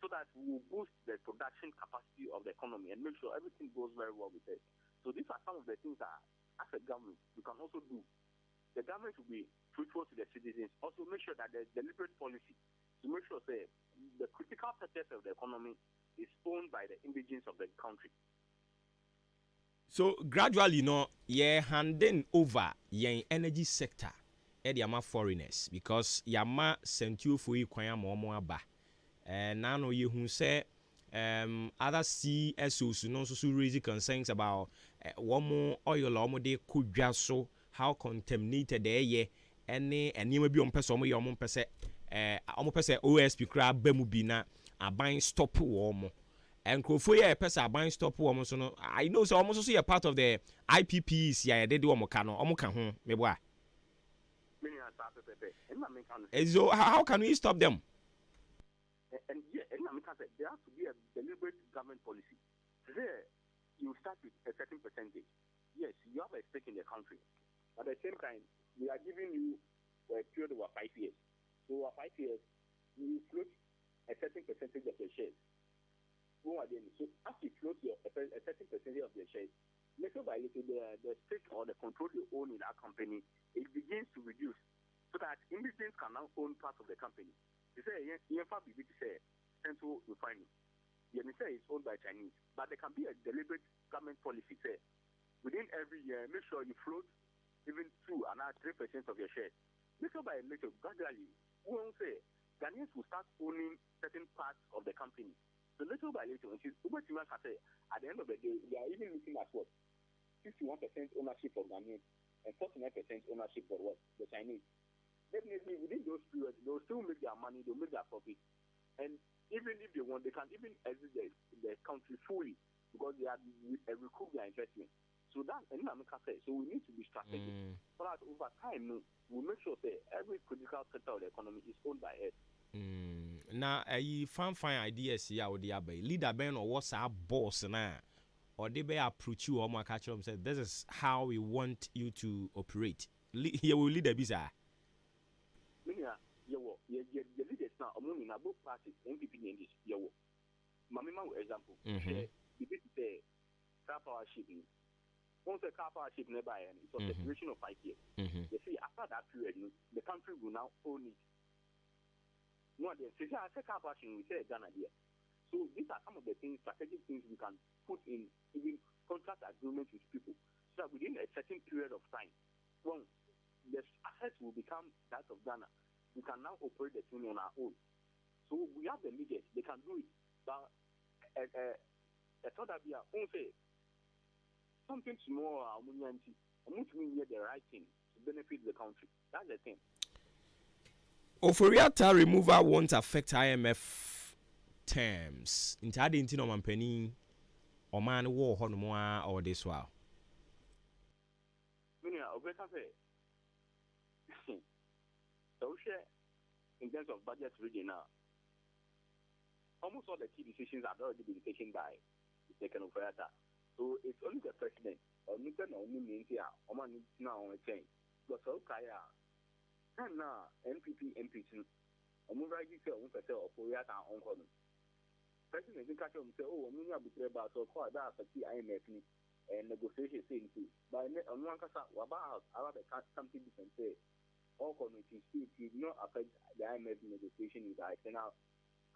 L: so that we will boost the production capacity of the economy and make sure everything goes very well with it. So these are some of the things that, as a government, we can also do. The government will be truthful to the citizens. Also, make sure that there's deliberate policy to make sure say the critical sectors of the economy is owned by the indigenous of the country.
A: So gradually, you're handing over your energy sector at the foreigners because yama sent you for you kwaya momo aba. Now you who say other CSOs no so raise concerns about one more oil or more de could just so how contaminated they ye any and you may be on person or your person OSP crab bemubina a buying stop warm. And Crofo person buying stop almost no. I know so almost see a part of the IPPs. Yeah, they do almost home. So how can we stop them?
L: And there has to be a deliberate government policy. There, you start with a certain percentage. Yes, you have a stake in the country, but at the same time, we are giving you a period of 5 years. So over 5 years, you float a certain percentage of your shares. So as you float a certain percentage of your shares, little by little, the stake or the control you own in that company, it begins to reduce, so that individuals can now own part of the company. They say, Central refining. The say is owned by Chinese, but there can be a deliberate government policy. Say, within every year, make sure you float even 2 and 3% of your shares. Little by little, gradually, we won't say Ghanaians will start owning certain parts of the company. So little by little, which is at the end of the day, we are even looking at what 51% ownership for Ghanaians and 49% ownership for what the Chinese. Definitely within those periods, they'll still make their money, they'll make their profit, and even if they want, they can even exit the country fully because they have recouped their investment. So that's America said. So we need to be strategic so that over time we'll make sure that every critical sector of the economy is owned by us.
A: Na fan ideas here with the abbey. Leader Ben or what's our boss now? Or they may approach you or my catcher and say, this is how we want you to operate. Here will lead a bizarre.
L: The leaders now among in both parties, MPP in this year. Mamma, example, the bit say car power shipping. Once a car power ship nearby, and it was a duration of 5 years. You see, after that period, the country will now own it. No, the car power ship, we say Ghana here. So these are some of the things, strategic things we can put in even contract agreements with people, so that within a certain period of time, when the assets will become that of Ghana, we can now operate the thing on our own. So we have the leaders, they can do it. But I thought that we are only something small, I'm going to hear the right thing to benefit the country. That's the thing.
A: Oforiata removal won't affect IMF terms. In Tadintin or Mampeni or man war Honmoa or this wow.
L: So in terms of budget reading now, almost all the key decisions have already been taken by the second operator. So it's only the president or Newton or Mintia or man now on a change. But so Kaya and now MPP or Muragi or Oporiata on Column. President in Kato say, oh, we have been about so far that the IMF and negotiation saying, by one Kasa, Wabah, Arab something different say. All communities did not affect the IMF negotiation with the external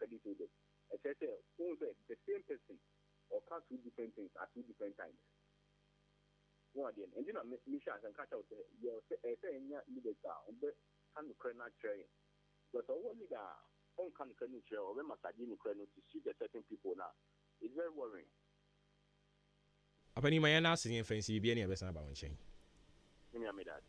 L: credit holders. As I said, the same person or can't do different things at 2 different times. One again, and you know, Misha and catch out your leaders are on the kind of credit train. But all leader on kind of credit train or when Masadini credit to see the certain people now, it's very worrying.
A: Apani Mayana singing fancy be any best about one chain.
L: Let me that.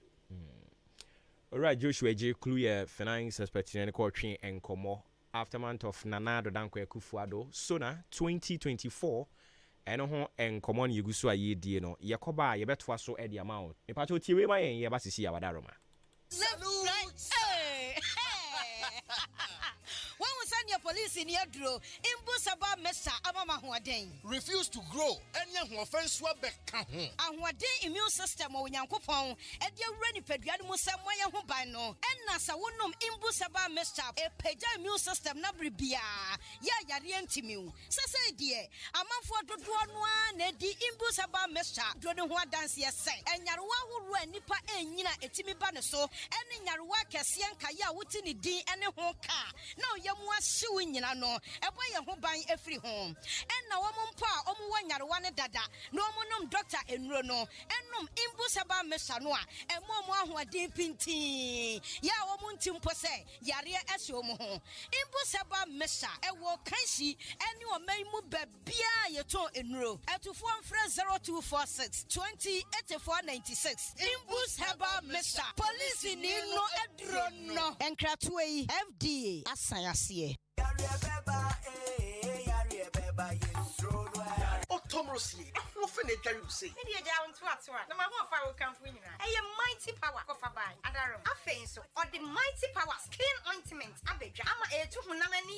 A: Alright, Joshua J. Clue, finance expecting any coaching and como aftermath of Nana Danko Kufuado, Sona 2024, and on and common Yugusua ye Dino, Yakoba, you bet was so at the amount. A part of Tiway and Yabasi Awadaroma.
M: Your police in your draw, Imbusaba Mesa Amama Huadeng. Refuse to grow, and young offense Wabek. And what day immune system or Yankopon, and your ready Pedrian Musamaya Hubano, and Nasa Wunum Imbusaba Mesa, a Peja immune system Nabribia, Ya Yarientimu. Sasa dear, a month for the one, Nedi Imbusaba Mesa, Dronua dance yes, and Yarwa who ran Nipa and Yina Etimi Banaso, and in Yarwa Cassian Kaya Wutini D and a Honka. No, Yamwa. Showing you know, a boy who buy every home. And now I'm pa, one dada, no monum doctor and Rono, and num imbusaba mesanoa, and more who are deep in tea. Ya womuntim pose, Yaria Esomo. Imbusaba mesa, a walk kanshi, and you are may move bia your toe in row. At to 0246 20 8496. Imbus haba mesa, police in no edrono, and Kratway FDA, as I see.
N: Otomrosi, who finished you say? Media down to us, no matter how far we come from. A mighty power of a buy, Adaro. I think so, or the mighty power skin ointment. Abeja, I'm a 2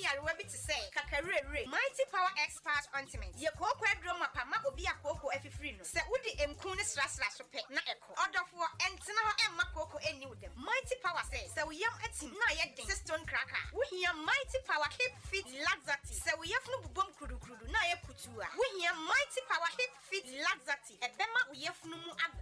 N: year rabbit to say, Kakare, mighty power expert ointment. Your cocoa drama, Pama, will be a cocoa if you free. Say, would the Mkunis Raslas to pet, not echo. Order for Antina and Makoko and knew them. Mighty power says, so we am at him, not yet the stone cracker. We hear mighty power keep fit laxative. So we have no bomb kudu, not a kutua. We hear mighty power hip fit laxative. A bema we have no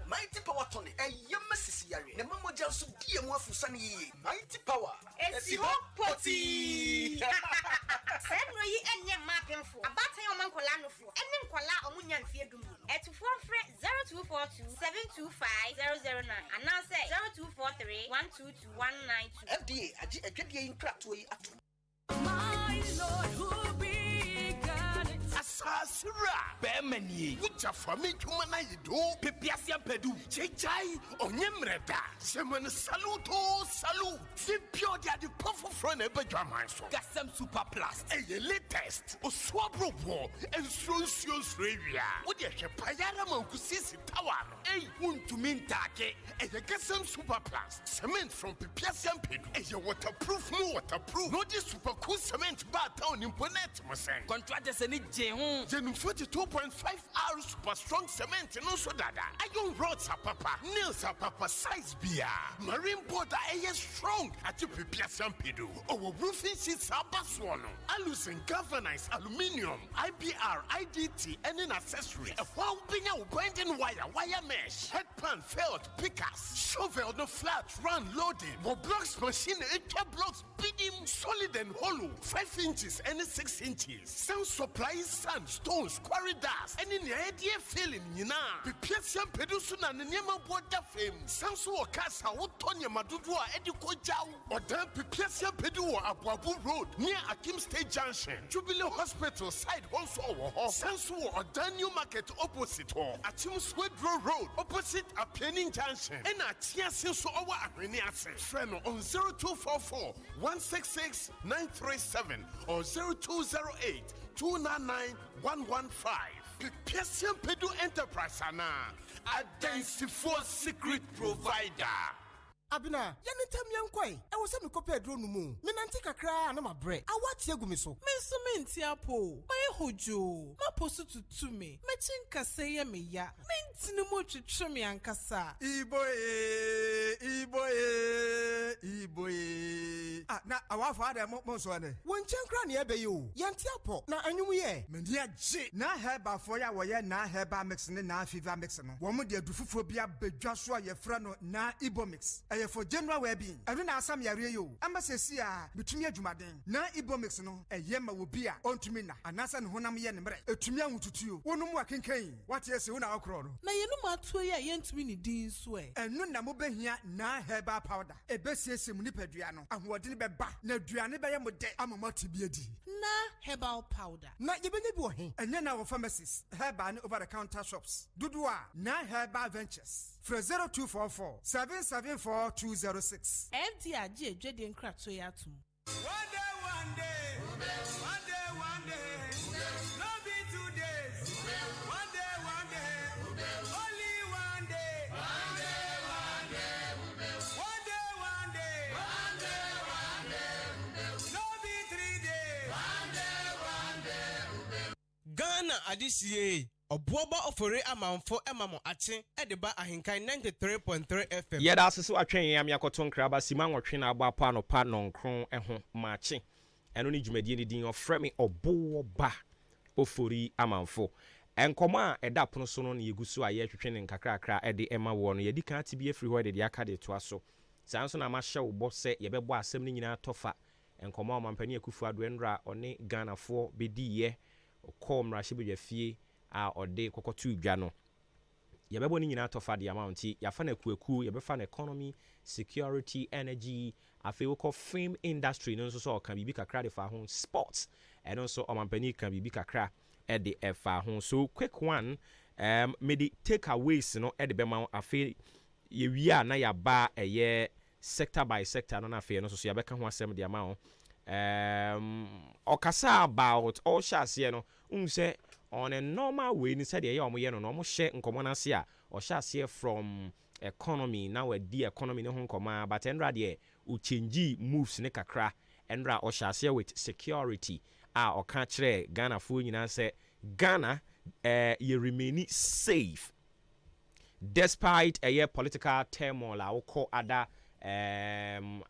N: mighty power tonic. A yamasi, the mamma just dear more for sunny. Mighty power. It's your potty. Send me and your mapping for a battle of Mancolano for and then Kola Omunian Fiedum. At 0242 725 009. And now say 0243 122 192. FDA, a good game crack to my Lord who began it.
O: Sasra, Bemani, which are for me to Manayido, Pepiasia Pedu, Chechai, Onyemreda, Semen Saluto, Salute, Simpio the Puff from Ebejamanso, Gassam Super Plus, a latest, or Swabro War, and Sosios Ravia, what you Payara Mokusis Tower, a wound to Mintake, and the Gassam Super Plus, cement from Pepiasia Pedu, and your waterproof, no waterproof, not this super cool cement bar town in Ponet, Masan. Contractors and it, Gen 42.5 hours super strong cement, and also that. Iron rods are papa, nails are papa, size beer, marine border air strong at your Pepiasia Pedu, or roofing sheets are baswano, alucin, galvanized, aluminium, IBR, IDT, and an accessory. A while being out binding wire mesh, headpan, felt, pickers, shovel, no flat, run, loading, or blocks machine, 8 blocks, bidding, solid and hollow, 5 inches and 6 inches. Some supply sand, stones, quarry dust, and in the idea feeling, Pepiasia Pedusuna and Nema Border fame, Sansu Casa, Otonia Madudua, Edico Jau, or Dan Pepiasia Pedua, Abuabu Road, near Akim State Junction, Jubilee Hospital, side also, Sansu or Dan New Market opposite, or Atim Swedro Road, opposite a Penning Junction, and at Tiasin our Arenias, friend on 0244 166 937 or 0208 299 115. Pepiasia Pedu Enterprise, Anna, a density for secret provider.
P: Abina, yanitam yankoi. I was a copy of Dronumu. Minantika cry and my bread. I watch Yagumiso.
Q: Mensuminti apo. My hojo. Ma posu to me. Machinka say me ya. Mintinumo to chumi ankasa.
P: Iboye. Ah, na our father Monswane. One chancran ebe you. Yantiapo. Na anyuye. Mendia J. Na heba for ya waya na heba mixing na fever mixing. Woman dear dufuphobia be Joshua ye frano na Ibo mix. For general well-being, I don't know some yario. Ambassador, between your Jumaden, na Ibomix no, a yema will be on to me, and Nasan Honam Yen, a Tumian to you, one more can cane. What yes, you know, crowd.
Q: Na you know, my 2 year yent mini dean sway.
P: And no Namobe here, na herba powder, a best yes, Munipediano, and what did be back, no Driani by a mode, I'm a multi-beardy.
Q: Na herbal powder.
P: Not even a boy, and then our pharmacists, herban over the counter shops. Dudua, na herba ventures. For 0244 774 206.
Q: FDRG Jedian Crack so yatum.
O: One day, no be 2 days. One day, only one day. One day, no be 3 days.
B: Ghana adisiye. Obuoba ofore amanfo emamo ache edeba ahenkan 93.3 FM.
A: Yeda asese atwen yam yakoto nkraba sima nwotwe na agba pa no pa nonkron eho maache. Eno ni dwumadie ni din ofre me obuoba ofori amanfo. Enkoma eda pono so no na yegusu aye twetwe ne nkakrakra ede ema wo no yedi kan ati bi afri ho ede aka de to aso. Sanso na ma hye wo bo se yebebo asem ni nyina tofa. Enkoma omampani akufu ado enra one Ghana fo bediye okom ra hye fie a ode kokotu dwa no yebebo ni nyina tofa the amount yafa na kueku yebefa na economy security energy afi wo ko film industry no so kan bibi kakra de fa ho sports and also omampani kan bibi kakra e de fa ho so quick one me the takeaways no e de bema afi ye wia na ya ba eye sector by sector no na afi no so yabeka ho asem de amount okasa about all share no unse on a normal way ni said ya omoye no no mo hye nkomo na se a o hye from economy now we the economy no ho nkoma but enra de o change moves ne kakra enra o hye with security a o ka kire Ghana fo nyina se Ghana ye remain safe despite a political turmoil a wo other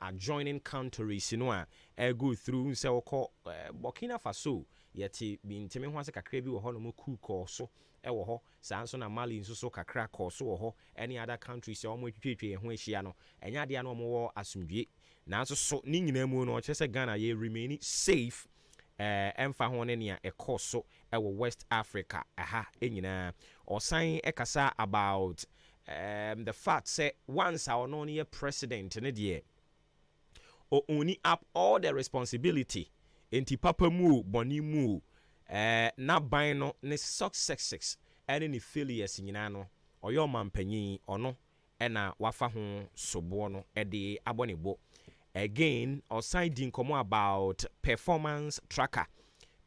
A: adjoining countries no a go through se wo Burkina Faso yeti bintime ho ase kakra bi wo ho no mo ku ko so wo ho sanso na Mali nso so kakra ko so wo ho any other countries o mo twetwe ho ehia no enya de no mo wo asumdwe nanso so ni nyina mu no o kire se Ghana ye remain safe emfa ho ne ne e ko so wo West Africa aha enyina osan ekasa about the fact say once our non year president ne de o owning up all the responsibility enti papa mu boni mu na ban no ne successes ɛne ne failures nyinaa no ɔyɛ ɔmampanyin ɔno ɛna wafa ho soboɔ no ɛde abɔ ne bo. Again, ɔsan di nkɔmmɔ about performance tracker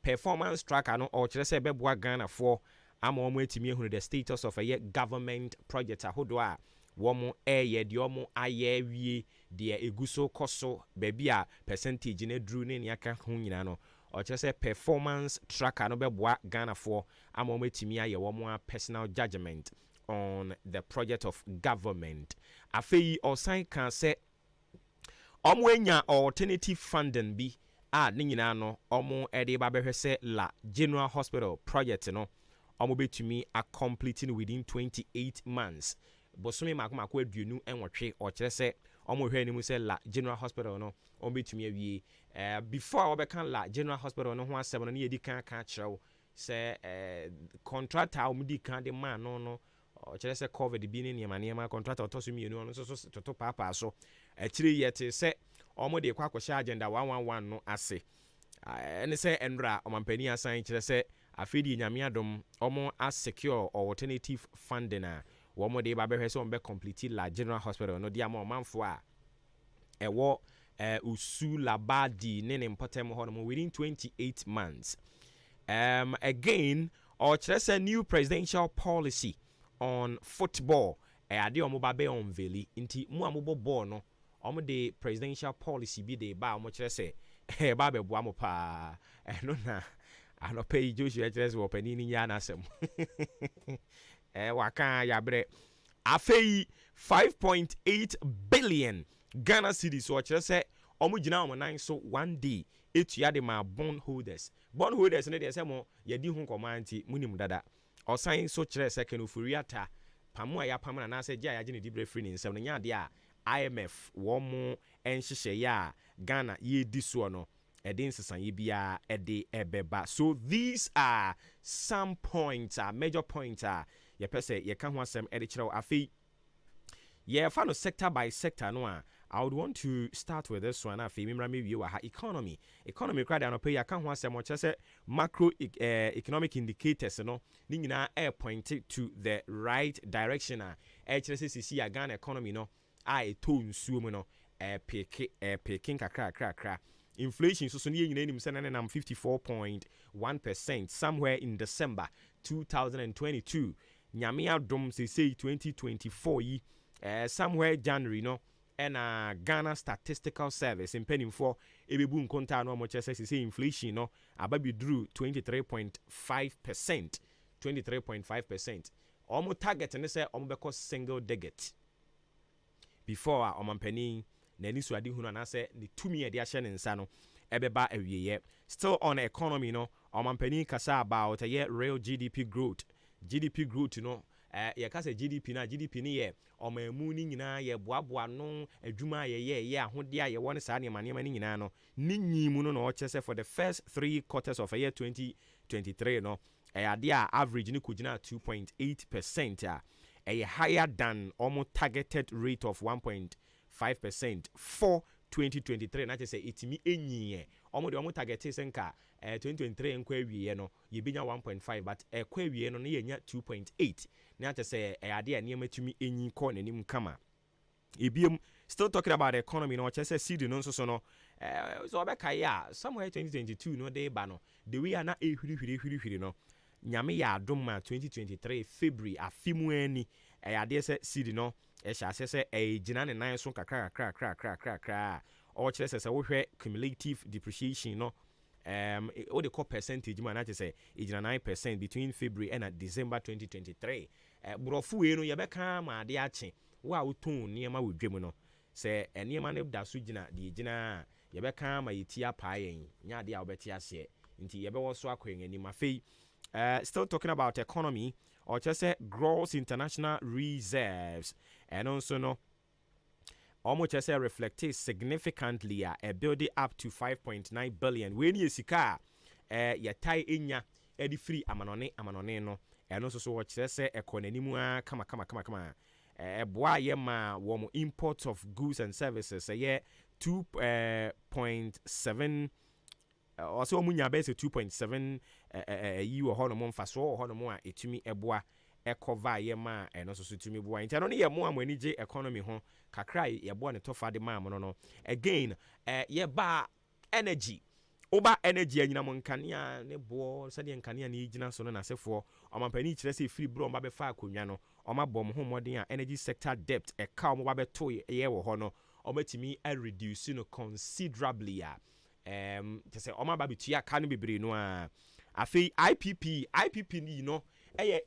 A: no ɔkyerɛ sɛ ɛbɛboa Ghanafoɔ ama wɔn atumi ahunu the status of a government project ahodoɔ a wɔn ɛyɛ deɛ wɔn ayɛ awie deɛ egu so kɔ so baabi a percentage ne duru ne nea aka ho nyinaa no ɔkyerɛ sɛ performance tracker no bɛboa Ghanafoɔ ama wɔn atumi ayɛ wɔn personal judgement on the project of government. Afei ɔsan kan sɛ ɔmo enya alternative funding bi a ne nyinaa no ɔmo ɛde ba bɛhwɛ sɛ la General Hospital project no ɔmo betumi a completing within 28 months. Bosome mako aduonu enwɔtwe ɔkyerɛ sɛ ɔmo hwɛ anim sɛ la General Hospital no ɔmo betumi awie. Before ɔbɛka la General Hospital no ho asɛm no ne yɛdi kan kyerɛw sɛ contractor a ɔmo di kan de ma no ɔkyerɛ sɛ COVID bi ne nneɛma contractor ɔtɔ so mmienu ɔno nso so toto paapaa so akyire yɛte sɛ ɔmo de kɔ akɔhyɛ agenda 111 no ase ɛne sɛ ɛnra ɔmampani asan kyerɛ sɛ afei de nyame adom ɔmo asecure alternative funding a wɔmo de ba bɛhwɛ sɛ ɔmo bɛ complete la General Hospital no de ama ɔmanfo a ɛwɔ usu labadi ne ne mpɔtam hɔ no within 28 months. Again ɔkyerɛ sɛ new presidential policy on football ade ɔmo ba bɛ unveil nti mu a mo bɔ ball no ɔmo de presidential policy bi de ba ɔmo kyerɛ sɛ ba bɛ boa mo paa ɛno na anɔpɛ yi Joshua kyerɛ sɛ wɔpani ni nya n'asɛm waka yabrɛ afei 5.8 billion Ghana cedis ɔkyerɛ sɛ ɔmo gyina ɔmo nan so one day etua de ma bond holders ne deɛ sɛ mo yɛdi ho nkɔmɔ anti munim dada ɔsan so kyerɛ sɛ kenofori ata pamu a yapam na nasɛ gya yagye ne dibre free ne nsɛm no nya de a IMF wɔn mo nhyehyɛ ya Ghana yɛdi soɔ no ɛde nsesaeɛ biara ɛde ɛbɛba. So these are some points major points yɛpɛ sɛ yɛka ho asɛm ɛde kyerɛw. Afei yɛfa no sector by sector no a I would want to start with this one. Afei mimra me wie wɔ ha economy kra de anɔpɛ yɛka ho asɛm ɔkyerɛ sɛ macro economic indicators no ne nyinaa point to the right direction a ɛkyerɛ sɛ sisi a Ghana economy no a ɛtɔ nsuo mu no peking kakra. Inflation so ne nyinaa nim sɛ na nam 54.1% somewhere in December 2022. Nyame adom say 2024 yi somewhere January no ɛna Ghana Statistical Service mpanimfoɔ ebebu nkonta no ɔmo kyerɛ sɛ inflation no aba bi duru 23.5%. Ɔmo target ne sɛ ɔmo bɛkɔ single digit before a ɔmampanin n'ani so ade hunu anasɛ ne tumi yɛde ahyɛ ne nsa no ɛbɛba awieyɛ. Still on economy no ɔmampanin kasa about real GDP growth no yɛka sɛ GDP ne yɛ ɔmamu ne nyinaa yɛ boaboa no adwuma yɛ ahode a yɛwɔ ne saa nneɛma ne nyinaa no ne nyimu no na ɔkyerɛ sɛ for the first 3 quarters of a year 2023 no ade a average ne kɔgyina 2.8% a ɛyɛ higher than almost targeted rate of 1.5% for 2023 na kyerɛ sɛ ɛtumi ɛnyiɛ ɔmo de ɔmo targete sɛ nka 2023 nkɔ awieɛ no yɛbɛnya 1.5 but ɛkɔ awieɛ no yɛnya 2.8 na kyerɛ sɛ ade a nneɛma tumi ɛnyi kɔ n'anim kama. Ebiom still talking about the economy no kyerɛ sɛ CD no nso so no so ɔbɛkae a somewhere 2022 no de ba no the way a na ɛhwirihwiri no nyame yɛ adom ma 2023 February afimu ani adeɛ sɛ CD no ɛhyɛ ase sɛ gyina ne nan so kakra ɔkyerɛ sɛ wohwɛ cumulative depreciation no wode kɔ percentage mu a na kyerɛ sɛ ɛgyina 9% between February and December 2023. Borɔfo wei no yɛbɛka ma ade akye wo a wotɔn nneɛma wɔ dwa mu no sɛ nneɛma no da so gyina deɛ gyina a yɛbɛka ma yɛti apaa yɛn nya ade a wobɛte aseɛ nti yɛbɛwɔ so akɔ yɛn anim. Afei still talking about economy ɔkyerɛ sɛ gross international reserves ɛno nso no ɔmo kyerɛ sɛ reflected significantly a building up to 5.9 billion wei ne yɛ sika a yɛtae ɛnya ɛde firi amanɔne no ɛno nso so wɔkyerɛ sɛ ɛkɔ n'anim a kama ɛboa yɛ ma wɔn import of goods and services ɛyɛ 2.7 also munya base 2.7 you or hono mfa so hono mo a etumi eboa ekova ye ma eno so tumi boa nti no ye mo amani je economy ho kakra ye boa ne tofa de ma mo no again ye ba energy oba energy anyina mo nkania ne bo se de nkania ne yigina so no na sefo omampani kire se free bro mba be fa akonwa no omabom ho modern a energy sector debt ka o mba be to ye wo ho no omatimi a reduce no considerably a to say omaba betua ka no bebre no a afi IPP ni no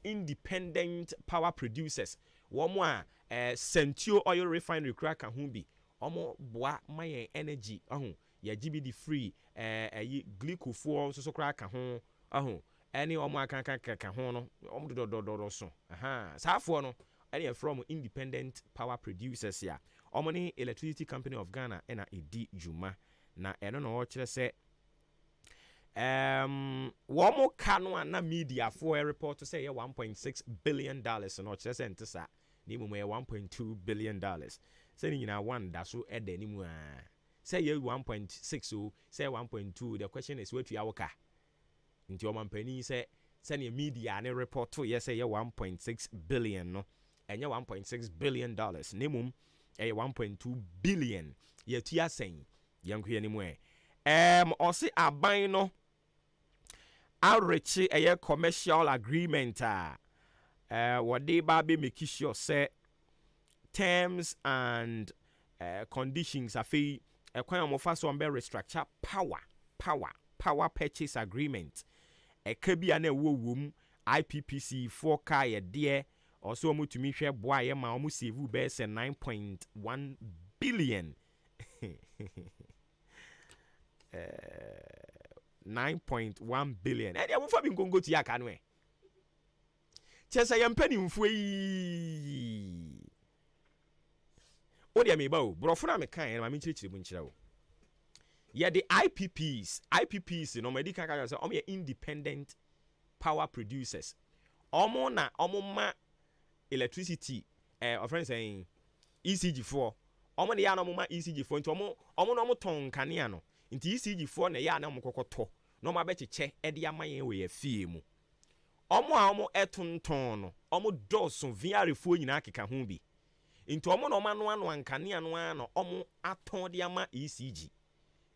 A: independent power producers womo a Sentio oil refinery cracker ho bi omo boa my energy ya GBD free glycofo so cracker ho any omo aka ho no omo do so safo no any from independent power producers ya omo ni Electricity Company of Ghana na edi juma na eno no kire se womo kano na media for a report to say 1.6 billion dollars no kire se ntesa ni mu 1.2 billion dollars say ni na one da so e da ni mu say 1.6 o say 1.2 the question is what you awoka nti o mampani say ni media ne report to yes say 1.6 billion no enye 1.6 billion dollars ni mu 1.2 billion ye tia sen yankwe ni mu osi aban no outreach commercial agreement what they ba be make sure say terms and conditions afi kwan mo fa so on be restructure power purchase agreement kabia na wowum IPPC 4K ye de also mo tumi hwe boa ye ma mo save be 9.1 billion 9.1 billion. And you have been go to Yakanwe. Chesa yampeni mfui. Odi ameba brofuna me kan ma minchiri bunchira o. Yeah, the IPPs no medical kaka say omo independent power producers. Omo na omo ma electricity of friends saying ECG4. Omo de ya no ma ECG4 nti omo no ton kanea no. Nti ECG4 na ya na mkokoto. No ma becheche e de amayen we afie mu. Omo etonton no. Omo doso viarefo nyina akeka ho bi. Nti omo no ma no anu ankanea no ano omo aton de ama ECG.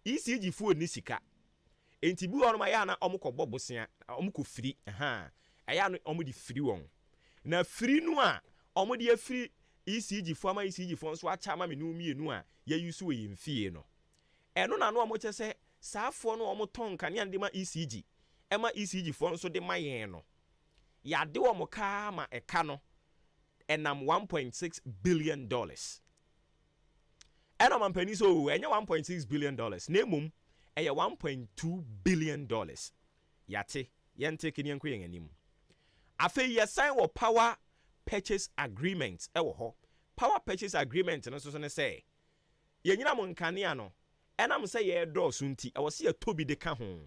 A: ECG4 ni sika. Nti bi ono ma ya na omo kɔ bobosia, omo kɔ firi. Aya no omo di firi won. Na firi no a omo de afiri ECG4 ma ECG4 so acha ma me no mienu a ya yusu we yemfie no. Eno na no omo chese saafo no omo ton kanea de ma ECG. Ema ECG4 so de ma yen no. Ya de omo ka ma eka no enam 1.6 billion dollars. Eno mampani so enye 1.6 billion dollars. Nemum eye 1.2 billion dollars. Yate yente kini enko yen anim. Afe ye sign wo power purchase agreement ewo ho. Power purchase agreement no so ne say ye nyina mo nkanea no enam say ye do so nti e wo se ye tobi de ka ho.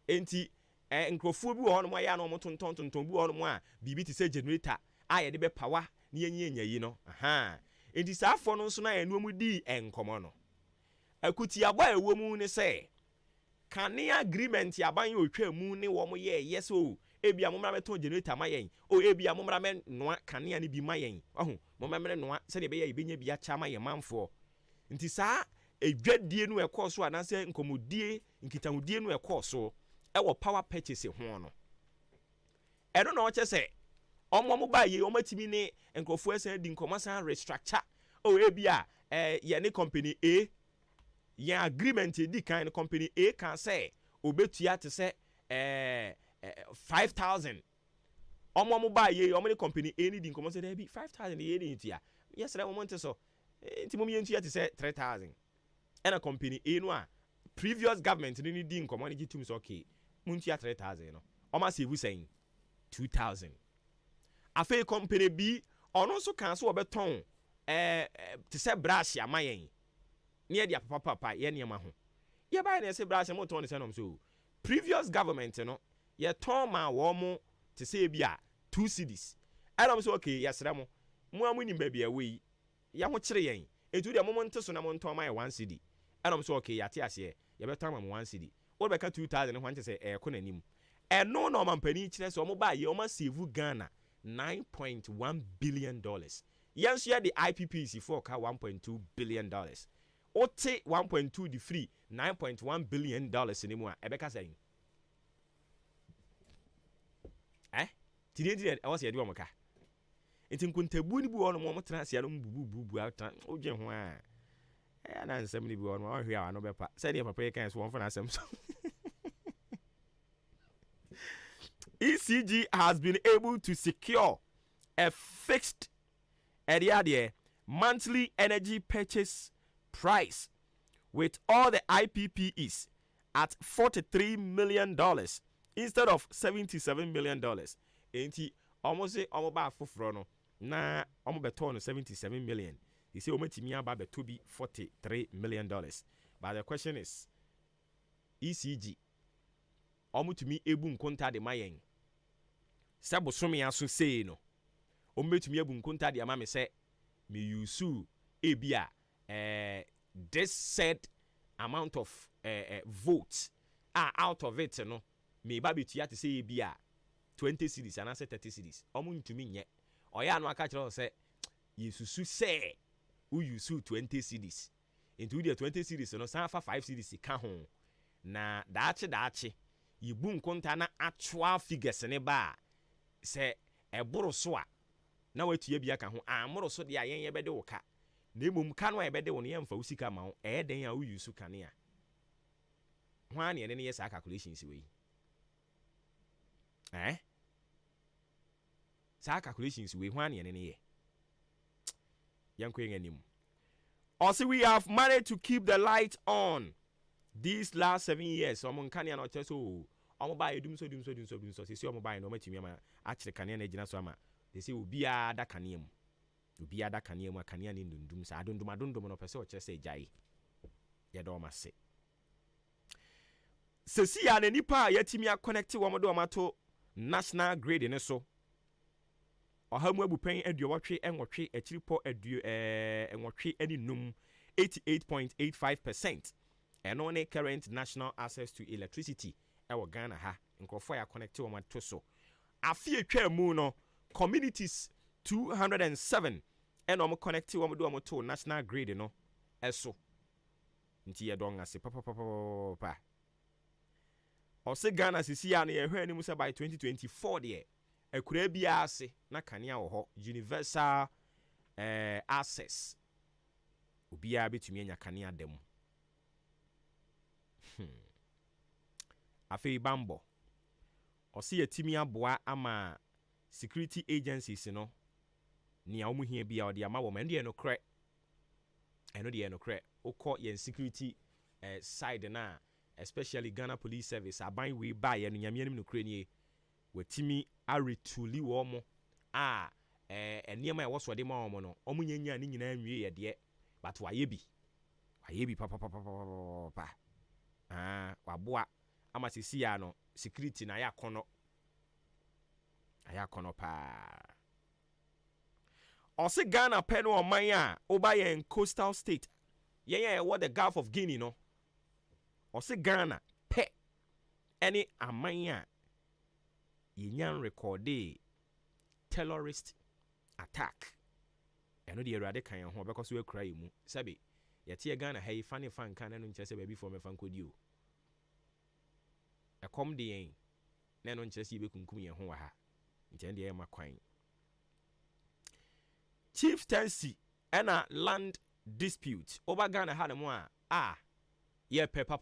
A: Enti nkrofo bi wo ho no ya no mo tonton bi wo no a bibi ti say generator a ye de be power na yenye yi no. Enti saafo no so na enu mu di enkomo no. Akuti aba ewo mu ne say kanea agreement yaban otwa mu ne wo mo ye yes o ebia mo mra beton generator mayen o ebia mo mra me noa kanea ne bi mayen oho mo mra noa se de be ya ibenya bia cha mayen manfo nti saa edwadie no ekoso anase nkomodie nkitahudie no ekoso ewo power purchase ho no eno na o che se omo ba ye omatimi ne nkofo asan di nkomasan restructure o ebia ye ne company A ya agreement di kind company A can say obetua te say 5,000 omo ba ye omo ne company A ni di nkomo say there be 5,000 ye ni ntia yes re mo nte so nti mo yentua te say 3,000 and a company A no a previous government ni di nkomo ni gitum so okay mo ntua 3,000 no omo save saying 2,000 afa company B ono so kan so obeton te say brush amayen near dia papa ye niam ho ye ba na se brush mo ton se no so previous government no ye ton ma wo mo te say bia 2 cities adam so okay yes remo mo amuni ba bia we ya ho kire yen etu dia mo nte so na mo ton ma 1 city adam so okay ya te ase ye beton ma 1 city what beka 2000 ho anche say ko nanim eno na omampani kire say omo ba ye omo save Ghana $9.1 billion. Yes, yeah, the IPPC for 1.2 billion dollars. Ote 1.2 the free $9.1 billion anymore. Ebeka saying. Today I was here do amaka. Enti nkuntabu ni bu ono mo transia no bubu atan oje ho a. Na nsem ni bi ono o hwe a no bepa. Say dey papa kan so won for na asem so. ECG has been able to secure a fixed monthly energy purchase price with all the IPPs at $43 million instead of $77 million. Enti almost say almost ba foforo no na almost beto no $77 million. He say omatimi aba beto bi $43 million. But the question is ECG omutumi ebu nkonta de mayen sabo some aso sei no ometumi ebu nkonta de ama me se me yusu ebia this said amount of votes out of it no me ba betu ya te say ebia 20 cedis and 30 cedis omuntumi nye oya no aka kire say yesusu say u yusu 20 cedis into the 20 cedis no san fa 5 cedis ka ho na daache yibu nkonta na actual figures ne ba se eboro so a na watu bia ka ho amoro so de ayen ye bede wo ka na emom ka no e bede wo ne yemfa usika ma ho den a uyu su kane a hwan ne ne yes calculations we sa calculations we hwan ne ye yanko yen anim. Also we have managed to keep the light on these last 7 years. So mon kania no cheso omo ba edum so se omo ba no matimi ama a kire kania na gina so ama they say obi a da kania mu akania ni ndundum sa adondom no pese o kire se jai ye do ma se sesi ya na nipa yatimi a connect wo mo do mato national grid ne so ohamu abupen aduowotwe enwotwe akiripo enwotwe ani num 88.85%. And only current national access to electricity ewo Ghana ha nkrofo ya connect wo mato so afie twa mu no communities 207 and omo connect wo do omo to national grid no eso nti ye don ase pa ose Ghana sisi ya na ye hwe ani mu se by 2024 de akura bia ase na kanea wo ho universal access obia betumi anya kanea dem. Afei bambo osi yatimi aboa ama security agencies no ni awu hia bia odi ama wo mende no kre eno de no kre ukọ yen security side na especially Ghana Police Service aban we ba ye no nyame anim no kre nie watimi aretuli wo mo eniema e wo so de ma wo no omunyanya ni nyina anwie ye de but waye bi pa waboa ama sisi ya no security na ya kono pa ose Ghana pe no oman a oba yen coastal state yen what the Gulf of Guinea no ose Ghana pe any aman a yenyan recorde terrorist attack eno de erade kan ho because we kra yi mu sabe yete Ghana hey fane fan kan no nkyese ba bi for me fan kodi o ekom de yen na no nkyese be kunkum yen ho wa ha ntende ye makwan chieftaincy and land dispute over Ghana ha mo a ye pe pa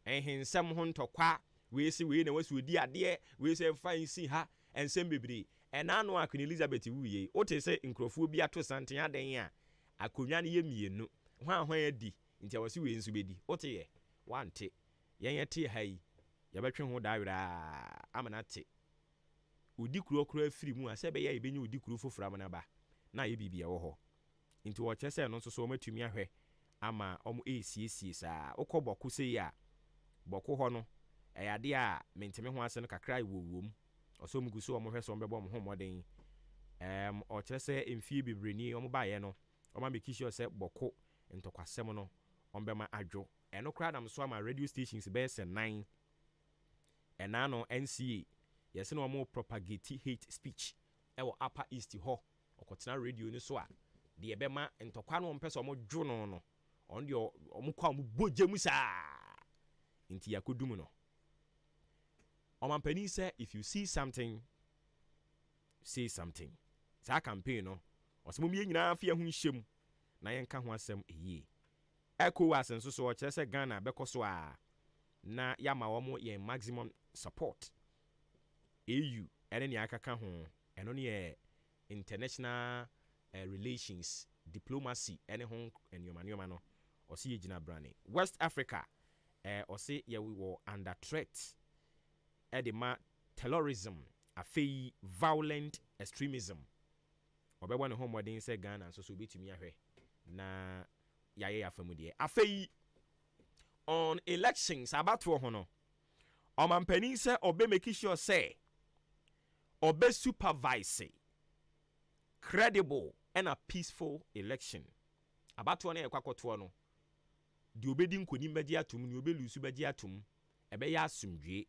A: enhensem ho ntokwa we si we na wasu di ade we se fan si ha ensem bebre enano a Queen Elizabeth wuye o te se nkrofo bi ato santen aden a akonwa ne ye mienu hwan adi nti awasi we nso bedi o te ye wante yen yete ha yi ye betwe ho dawira amana te odi kuro afiri mu a se be ye benye odi kuro fofura amana ba na ye bibia wo ho nti wo chese no so matumi ahwe ama omo esiesie sa ukoboko se ya boko ho no eyade a menteme ho ase no kakra iwowom oso muguso omo hweso mbebo mo ho moden o chese emfie bibreni omo baye no omo make sure se boko ntokwasem no ɔmbɛma adwo ɛno koraa nam so ama radio stations bɛyɛ sɛ 9 ɛna no NCA yɛsɛ no ɔmo propagate hate speech ɛwɔ Upper East hɔ ɔkɔtena radio no so a deɛ ɛbɛma ntɔkwa no ɔmpɛ sɛ ɔmo dwo no ɔno deɛ ɔmo kɔ a ɔmo bogye mu saa nti yakɔdum no ɔmampanin sɛ if you see something say something saa campaign no ɔsɛ mo yɛ nyinaa fi ho nhyɛm na yɛnka ho asɛm ɛyie ECOWAS nso so ɔkyerɛ sɛ Ghana bɛkɔ so a na yɛama wɔn yɛn maximum support AU ɛne nea akaka ho ɛno ne yɛ international relations diplomacy ɛne ho nneɛma no ɔsɛ yɛ gyina brane West Africa ɔsɛ yɛ wɔ under threat ɛde ma terrorism afei violent extremism ɔbɛbɔ ne ho mmɔden sɛ Ghana nso so obɛtumi ahwɛ na yɛayɛ afa mu deɛ afei on elections abatoɔ ho no ɔmampanin sɛ ɔbɛ make sure sɛ ɔbɛ supervise credible and a peaceful election abatoɔ no yɛkɔ akɔtoɔ no deɛ obɛdi nkonim bɛgye atom ne obɛlusu bɛgye atom ɛbɛyɛ asomdwie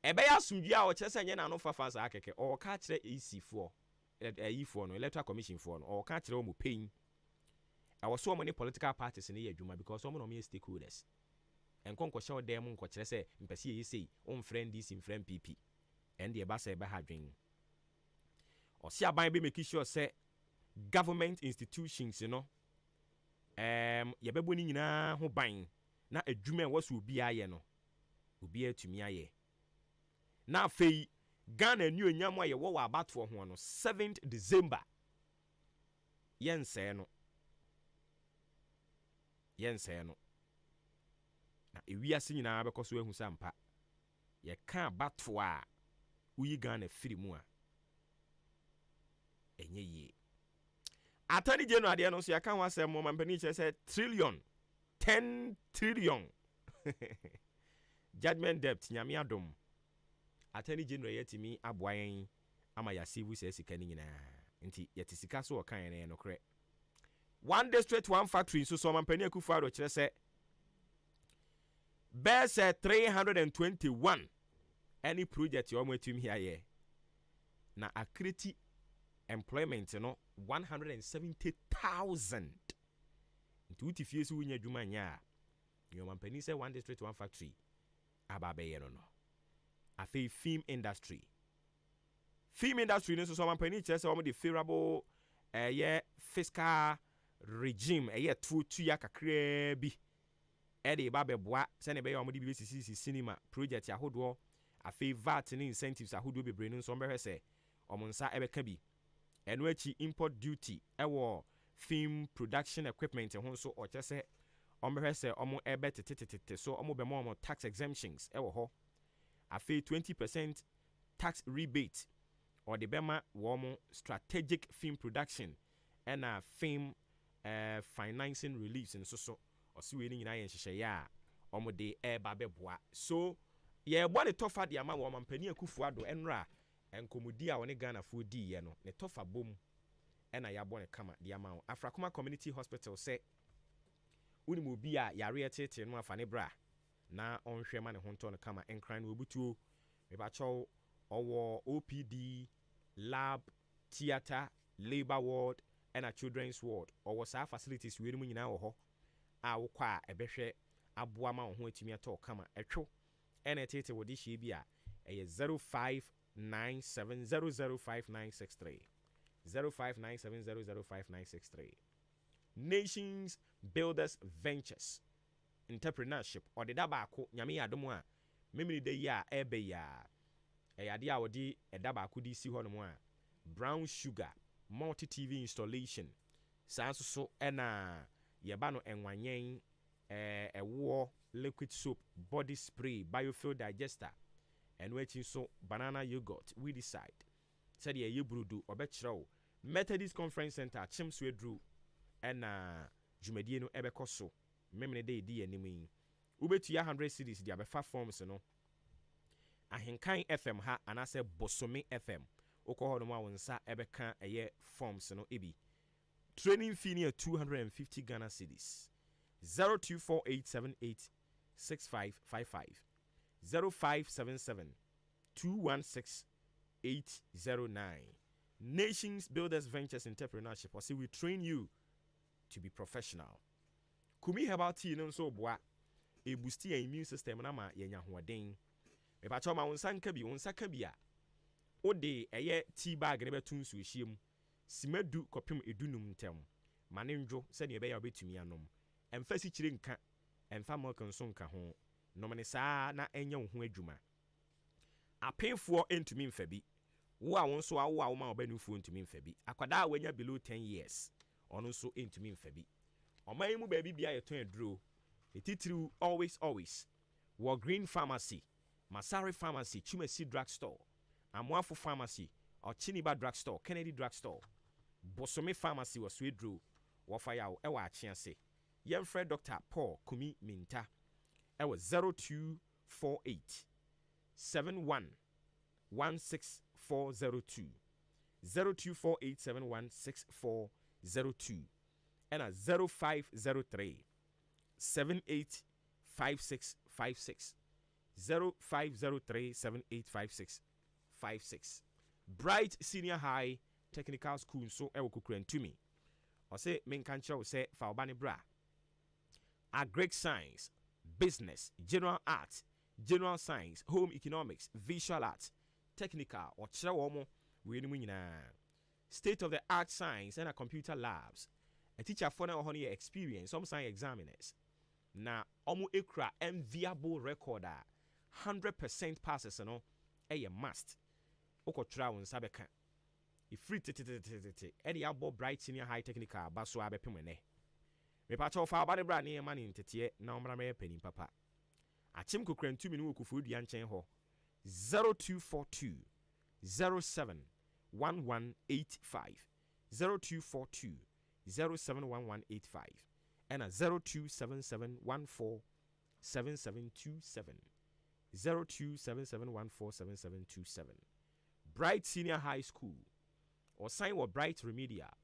A: a ɔkyerɛ sɛ nyɛ n'ano fafa saa kɛkɛ ɔɔka kyerɛ EC4 ayifoɔ no electoral commission foɔ no ɔɔka kyerɛ wɔn pain ɛwɔ so wɔn ne political parties ne yɛ adwuma because wɔn na wɔn yɛ stakeholders nkɔnkɔhyɛ ɔdan mu nkɔkyerɛ sɛ mpɛsi yɛ sei ɔmfrɛ ndc mfrɛ npp ɛnde ɛba sɛ ɛbɛha adwen ɔsi aban bɛ make sure sɛ government institutions no yɛbɛbɔ ne nyinaa ho ban na adwuma ɛwɔ so obiara yɛ no obiara tumi ayɛ na afei Ghana ni onyam a yɛwɔ wɔ abatoɔ ho no 7th December yɛnsɛɛ no na ewiase nyinaa bɛkɔ so ehu sɛ mpa yɛka abatoɔ a uyi Ghana firi mu a ɛnyɛ yie atani general adeɛ no so yɛka ho asɛm mo mampani kyerɛ sɛ 10 trillion judgment debt nyame adom atani general yɛtumi aboa yɛn ama yɛasave sɛ sika no nyinaa nti yɛte sika so ɔka yɛn no korɛ one district one factory nso so mampani akufo kyerɛ sɛ bɛsɛ 321 any project yɛ ɔmo atumi ayɛ na akriti employment no 170,000 nti wuti fie so wunya adwuma nya a yɛ mampani sɛ one district one factory aba bɛyɛ no afei film industry no so mampani kyerɛ sɛ ɔmo de favorable fiscal regime tuya kakraa bi ɛde ba bɛboa sɛne bɛyɛ ɔmo de bi sisi cinema project ahodoɔ afei VAT ne incentives ahodoɔ bebree no nso ɔmo bɛhwɛ sɛ ɔmo nsa ɛbɛka bi ɛno akyi import duty ɛwɔ film production equipment ho nso ɔkyɛ sɛ ɔmo bɛhwɛ sɛ ɔmo ɛbɛtetetete so ɔmo bɛma ɔmo tax exemptions ɛwɔ hɔ afei 20% tax rebate ɔde bɛma wɔn strategic film production ɛna film financing reliefs nso so ɔsiwe ne nyinaa yɛ nhyehyɛeɛ a ɔmo de ɛba bɛboa so yɛbɔ ne tɔfa de ama wɔn mampani akufo ado ɛnra nkɔmɔdi a wɔne Ghanafoɔ di yɛ no ne tɔfa bom ɛna yɛabɔ ne kama de ama wɔn Afrakoma Community Hospital sɛ wonim obi a yare tete no afa ne bra na ɔnhwɛ ma ne ho ntɔ no kama nkran no obutuo mebakyɛw ɔwɔ OPD lab theater labor ward ɛna children's ward ɔwɔ saa facilities wei no mu nyinaa wɔ hɔ a wokɔ a ɛbɛhwɛ aboa ma wo ho atumi atɔ kama ɛtwo ɛna ɛtete wɔ de hyɛ bi a ɛyɛ 0597005963 0597005963 Nations Builders Ventures Entrepreneurship ɔde da baako nyame yɛ adom a memini da yi a ɛbɛ yi a ɛyɛ ade a wɔde ɛda baako de si hɔ nom a brown sugar multi TV installation saa nso so ɛna yɛba no ɛnwanyɛn ɛwoɔ liquid soap body spray biofuel digester ɛno akyi nso banana yogurt weedicide sɛdeɛ ɛyɛ burudu ɔbɛkyerɛw Methodist Conference Center kyem so aduru ɛna dwumadie no ɛbɛkɔ so memene de di anim yi wobɛtua 100 cedis de abɛfa forms no Ahenkan FM ha anasɛ Bosome FM wokɔ hɔ nom a wo nsa ɛbɛka ɛyɛ forms no ebi training fee ne 250 Ghana cedis 0248786555 0577-216-809. Nations Builders Ventures Entrepreneurship. I say we train you to be professional. Kumi herbal tea no so boa e boost your immune system na ma yenya hoden. Me pa choma wonsanka bi wonsaka bi a ode eye tea bag ne betu nsu ehiem simadu kopim edunum ntem mane ndwo se ne ebe ya obetumi anom emfa si kire nka emfa milk nso nka ho nomene saa na enya wo ho adwuma apefo entumi mfa bi wo a wonso awo a wo ma obanufu entumi mfa bi akwada a wenya below 10 years ono nso entumi mfa bi oman mu ba bi bia yeton aduro etitiri always War Green Pharmacy, Masari Pharmacy, Chumesi Drug Store, Amwafo Pharmacy, or Chiniba Drug Store, Kennedy Drug Store, Bosome Pharmacy was Swedro, Wafaya, Ewa Chianse, Yemfred Dr. Paul Kumi Minta, Ewa 0248 71 0248 716402, and a 0503 785656 0503 785656. Bright Senior High Technical School so ewo kukurantumi. O say men kan chew say fa obani bra. Agric Science, Business, General Arts, General Science, Home Economics, Visual Arts, Technical or chewo mo we ni mu nyina. State of the art science and a computer labs. A teacher for now honey experience some science examiners. Na omu ekra enviable recorder 100% passes no a must. Oko tra won sabeka. If free edi abo Bright Senior High Technical baso abepemene. Me pa cho fa ba de bra ne ma ne ntete na omra me pani papa. Achim kokrantu mi no okufu dua nchen ho 0242 07 1185 0242 071185 and a 0277147727 0277147727. Bright Senior High School or sign what Bright Remedial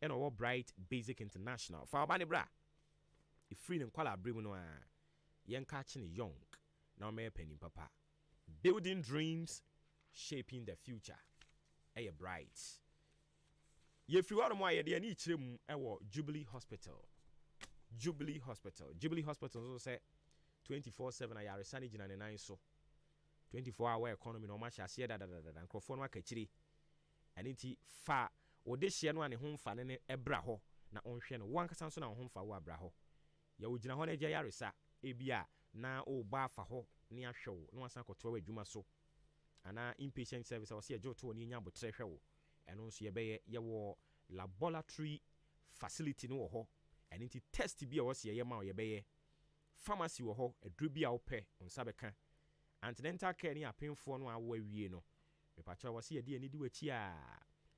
A: and or Bright Basic International for Bani Bra. If free and quala brimuno young catching young now me penny papa. Building dreams, shaping the future. A bright. Ye free one more idea ni chim ewo Jubilee Hospital. Jubilee Hospital so say 24/7 ayare sani jina ne nan so 24-hour economy no ma sha se da nkrofo no akachiri aniti fa ode hye no ane ho mfa ne ebra ho na onhwe no wankasa so na ho mfa wo abra ho ya wo jina ho na je yaresa ebia na o ba afa ho ne ahwewo no asan koto wa adwuma so ana inpatient service o se ejoto ni nya botre hwewo eno nso ye be ye wo laboratory facility no wo ho aniti test bi a wo se ye ma ye be ye pharmacy wo ho aduru bi a wo pe onsa beka antenatal care ni apemfo no awo awie no me pa cha wo se ye de ani di wachi a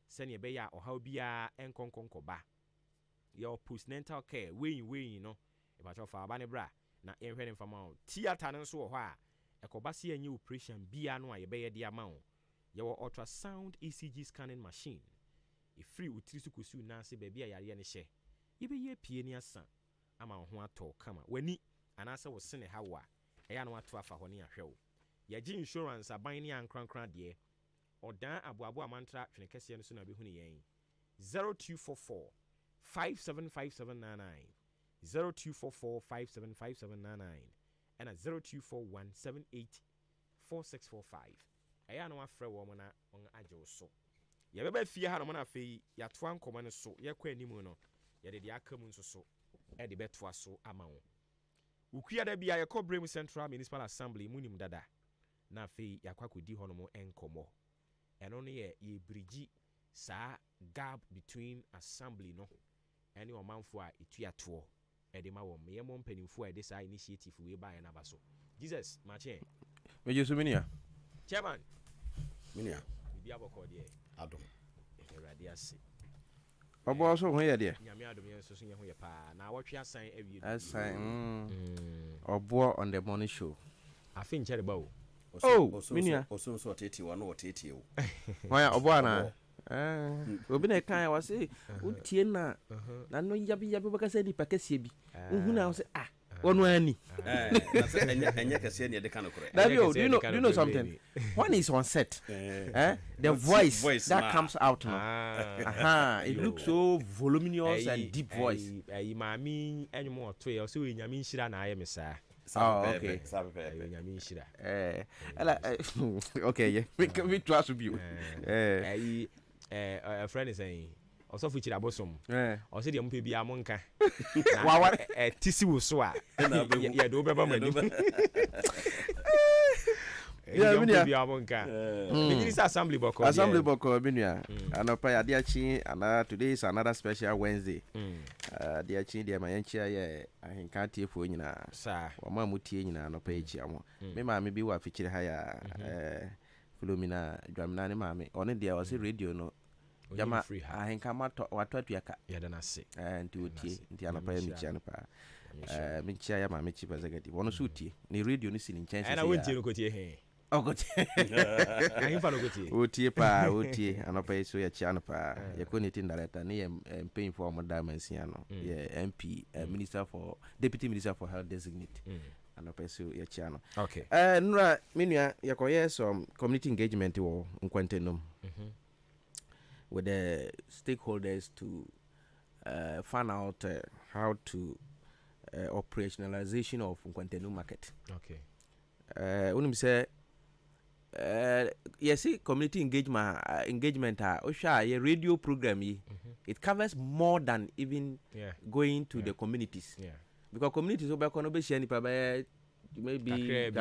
A: se ne be ya ohaw bia enkonkonkoba your postnatal care we no e pa cha fa ba ne bra na enhwe ne fama theater no so wo ho a ekoba se anyi operation bia no a ye be ye de ama wo ye wo ultrasound ECG scanning machine e free utiri su kosu na se ba bia yare ne hye ye be ye pie ni asa ama ho ato kama wani anase wo sene hawa eya no ato afa ho ne ahwe wo ye gi insurance aban ne ankrankran de odan aboabo amantra twene kese no so na be hu ne yen 0244 575799 0244 575799 and 0241784645 eya no afre wo mo na on agye so ye beba fie ha no mo na afei ya to ankoma ne so ye kwa animu no ye de akamu nso so e de beto aso ama wo ukua da bia ye Brem Central Municipal Assembly munim dada na afei yakwakodi ho no mo enkomo eno ne ye bridge sa gap between assembly no ene omanfo a etuato e de ma wo me mo mpanimfo a de sa initiative we ba na baso Jesus mache
R: me Jesu minia
A: chairman
R: minia
A: bia boko de
R: adom
A: erade ase
R: obo so ho ye de
A: nyame adom ye so ye ho ye pa na wotwe asan awie
R: asan obo on the morning show
A: afin chere ba o
R: oh minia
D: oso so tete wa no tete o
R: why obo ana obi na kan wa say utie na no yabi baka say di pakese bi uhu na say one ani
D: enya kase ne de kan okore.
R: Do you know something? One is on set. The voice that comes out now. It looks so voluminous and deep voice.
A: Mami enyo to e so nyame nhira na aye me sa.
R: Okay.
A: Nyame nhira.
R: Okay, yeah. We trust you.
A: A friend is saying also feature abosom. O say de mpe bia mo nka.
R: Wa
A: tisi wo so a. Ya do beba mani.
R: Yeah,
A: bia mo nka. Minister Assembly
R: boko binua. Anopa ya dia chi today is another special Wednesday. Dia chi dia mayenchia ye ahenkan tiefo nyina.
A: Sa.
R: Wa ma mutie nyina anopa echi amo. Me ma me bi wa feature ha ya Philomena Dwamina ne ma me. One dia was radio no. Jama ahenkan mato watwatuaka.
A: Ya dana se.
R: Nti otie nti anopa ya michi anopa. Minchia ya ma me chief executive. Wono so tie. Ni radio ni sini nchanse.
A: Ana wontie no kotie he.
R: Otie pa otie anopa so ya chiano pa ya community director ne paying for mo dimension no yeah MP deputy minister for health designate anopa so ya chiano.
A: Okay.
R: Nura menua ya koye some community engagement wo nkwantenom with the stakeholders to find out how to operationalization of nkwantenom market.
A: Okay.
R: Unim say yes, community engagement a radio program it covers more than even going to the communities. Because communities maybe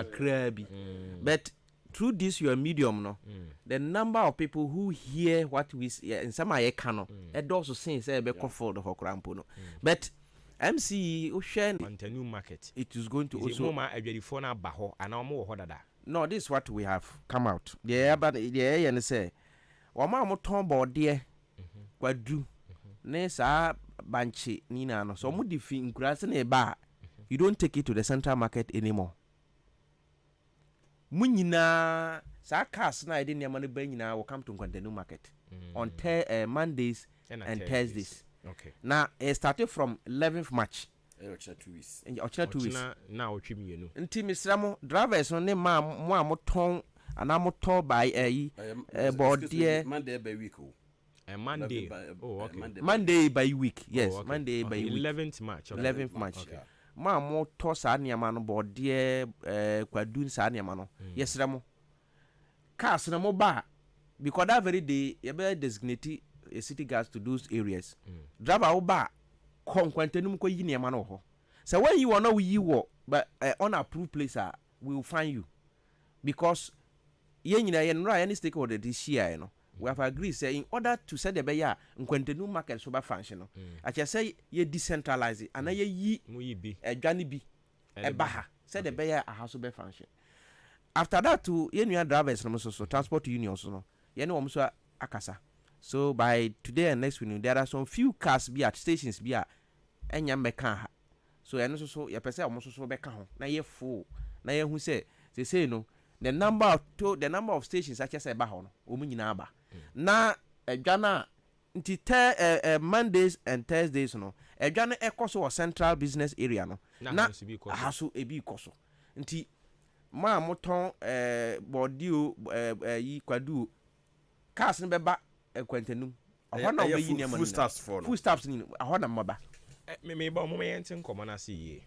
R: but through this your medium no the number of people who hear what we in some cano it also since be comfort for crampo no but MC
A: Kwantenu market
R: it is going to also no, this is what we have come out. But and say, Wama moton board kwadu ne sa banchi nina no so mudi fi nkurase na eba you don't take it to the central market anymore. Munyina sa cars na ide nyama ne ba nyina will come to Kwantenu market on Mondays and Thursdays.
A: Okay.
R: Now it started from 11th March. 2 weeks.
A: Na otwimi nu.
R: Nti misramo drivers no ne ma mo amoton ana motor by board there
D: Monday by week.
A: Monday. Oh, okay.
R: Monday by week. Yes,
A: okay.
R: Monday by week.
A: 11th March. Okay.
R: 11th March.
A: Okay.
R: Ma motor sa niama no board there kwadun sa niama no. Yesramo. Cars na mo ba because that very day you be designate a city guards to those areas. Driver wo ba Kwantenu ko yi niama no ho. So when you are not you wo but unapproved place we will find you because ye nyina ye nra any stakeholder this year no we have agreed say in order to set the beya Kwantenu market so ba function no acha say ye decentralize and ye yi
A: bi
R: adwane bi e ba ha set the beya a so be function after that to ye nua drivers no so transport unions no ye ne wo so akasa. So by today and next week there are some few cars be at stations be a enya meka ha. So eno so ye pese omo so beka ho na ye full na ye hu say no the number of stations actually say ba ho no omu nyina ba na adwana nti Mondays and Thursdays no adwana ekoso central business area no na haso ebi koso nti ma moton bodio yi kwadu cars no beba Kwantenu ahona obeyi ne amana full staffs ni ahona maba
A: me ba mo yente nkomo na se ye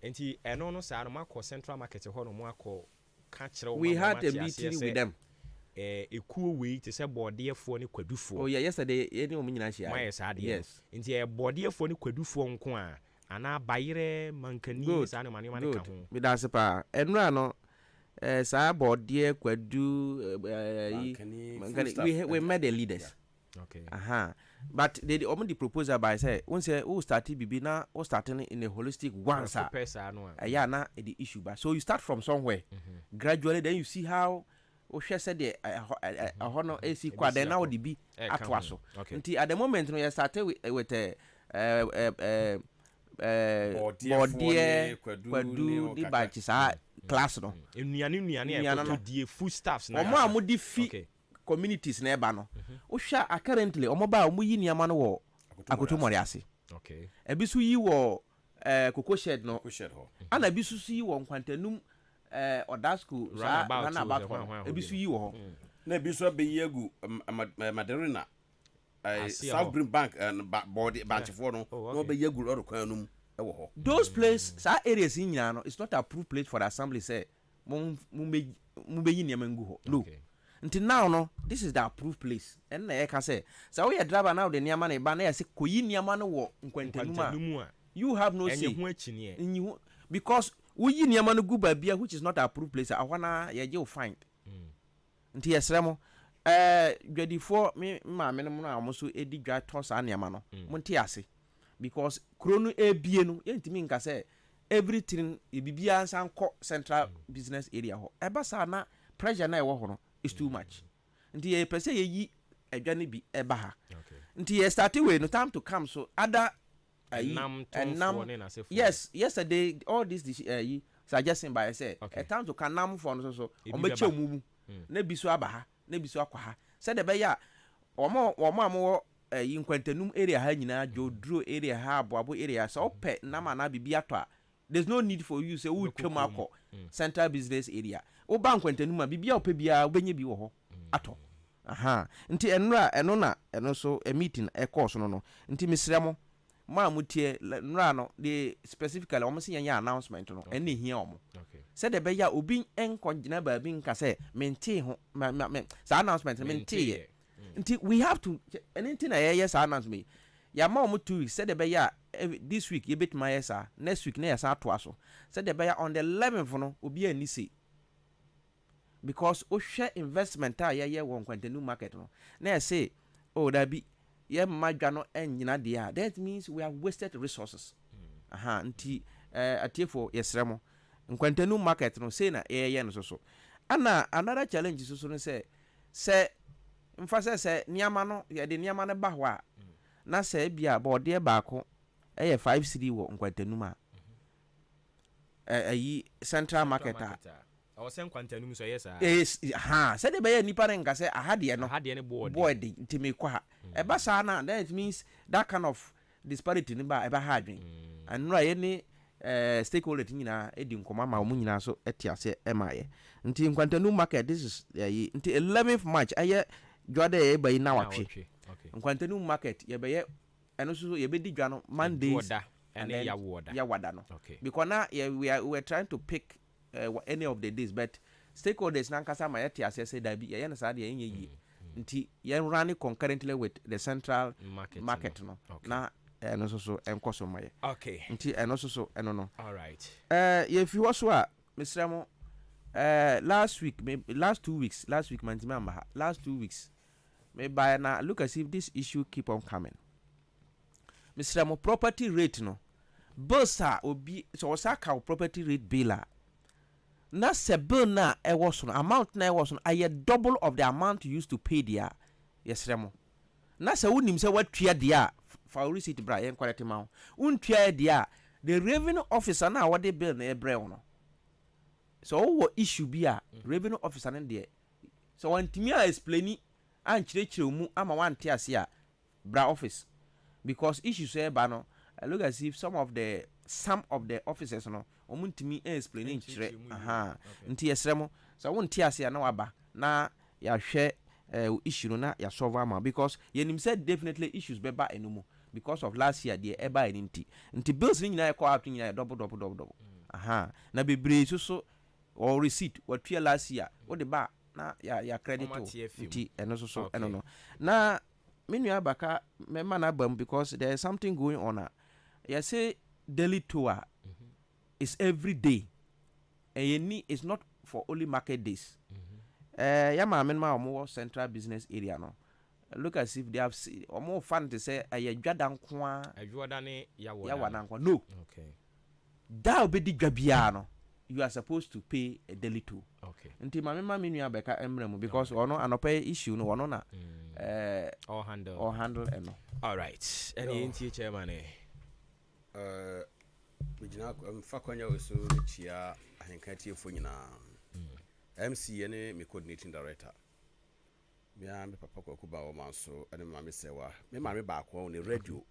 A: enti eno no sa no makọ central market ho no mo akọ ka kire
R: we had a meeting with them
A: ekuo we te se boardefo ne kwadufo
R: oh yeah yesterday any o nyina hia
A: my yes yes enti boardefo ne kwadufo nko a ana bayire mankani sa ne mane ka ho
R: me da se pa enura no sa boardie kwadu we met the leaders.
A: Okay.
R: But they the proposal by say once who started bibi na who starting in a holistic one sir. Yeah, na the issue but so you start from somewhere gradually then you see how share said the honor AC quad then now the be atwaso. Until at the moment we started with boardie kwadu the batches class no
A: enuane to die food staffs
R: na omo amudi fi communities na eba no wohwa currently omoba omo yi niama no wo akotomori ase
A: okay
R: ebisu yi wo cocoa shed no ana bisu yi wo nkwantanum odasco rana about ebisu yi wo
S: na bisu abeyi agu Maderina South Green Bank body batch for no no be agu ro kwanum e wo ho
R: those places sa areas in nyina no it's not approved place for the assembly say mu be yi niam ngu ho no until now no this is the approved place and na ka say so we driver now the niam na ba na say koyi niam no wo nkwantanum you have no say because we yi niam no gu ba bia which is not approved place ahwana ye je find until yesremo dwadifo me maame no na amoso edi dwa toss aniama no monte ase because krono ebie no yentimi nka say everything ebibia san ko central business area ho eba sa na pressure na ewo ho no is too much nti ye pese ye yi adwa ne bi eba ha nti ye start we no time to come so other yes yesterday all this suggesting by say a time to can nam for no so omeche mumu na biso abaha na biso akwa ha said the beya omo amo nkwantanum area ha nyina jodro area ha aboabo area so pe na ma na bibia to there's no need for you say wo twem akọ central business area wo ba nkwantanum bibia ope bia obenye bi wo ho ato aha nti enra eno so a meeting e course no nti misremo ma mutie nra no the specifically omo se yanya announcement no ene hia omo said the beya obi enko gina ba bi nka say menti ho sa announcement menti nti we have to anything yes announcement ya ma omo 2 weeks said the beya this week you bit my yes next week na yes ato aso said the beya on the 11th no obi ani say because o share investment ye won kwantenu market no na say oh that be ye madwa no enyina dia that means we have wasted resources aha nti atiefo yesremo nkwantenu market no say na ye no so ana another challenge so no say mfa say niama no ye de niama no ba ho a na say bia bode ba ko 5 cedi wo nkwantenu ma ayi central market
A: I sen kwantanum so yes
R: ha said the beya nipa nka say ahade no board ntimi kwa ha e ba sa na that means that kind of disparity ni ba e ba ha adwen anura ye ni stakeholder nyina edi nkoma ma omu nyina so etiase e maaye nti nkwantanum market this is nti 11th March aye dwade e ba yi na watwe nkwantanum market ye be ye eno so ye be di dwa no Mondays
A: and
R: ya wada no because now we are trying to pick any of the days but stakeholders na nkasa ma yeti asese da bi ye na sa de yenye yi nti ye run concurrently with the central market no na eno so enkoso maye nti eno so eno no
A: all right
R: ye fi wo so a misremo last week last 2 weeks last week man timamba last 2 weeks me by na look as if this issue keep on coming misremo property rate no bossa obi so saka property rate bill na se bill na e was no amount na e was no aye double of the amount you used to pay there yesremo na se wonim se watua there for receipt bra yen quality ma untua there the revenue officer na what the bill na e bre no so what issue be a revenue officer na there so wantimi a explain an kirechire mu ama wante ase a bra office because issues e ba no I look as if some of the officers no omuntimi explaining chire aha nti yesremo so wonti ase na waba na ya hwe issue na ya solve am because yenim said definitely issues beba enumu because of last year the eba nti bills ni nyina e call out nyina double aha na bebre so or receipt what fear last year what the ba na ya credit nti eno so eno no na menu abaka me man abam because there is something going on. You say daily tour is every day. And it's not for only market days. Yama amenma omo central business area no. Look as if they have more fun to say a jwadan kwa yawadan no.
A: Okay.
R: That will be the gabiano. You are supposed to pay a daily tour.
A: Okay.
R: Until my mama menu abeka emremu because ono anope issue no ono na
A: all handle
R: and no.
A: All right. Any NTA chairman
S: Mijina mfakwanya weso chia ahenkati efo nyina MC ne me coordinating director me papa ko kuba o man so ene ma me sewa me ma me ba ko on the radio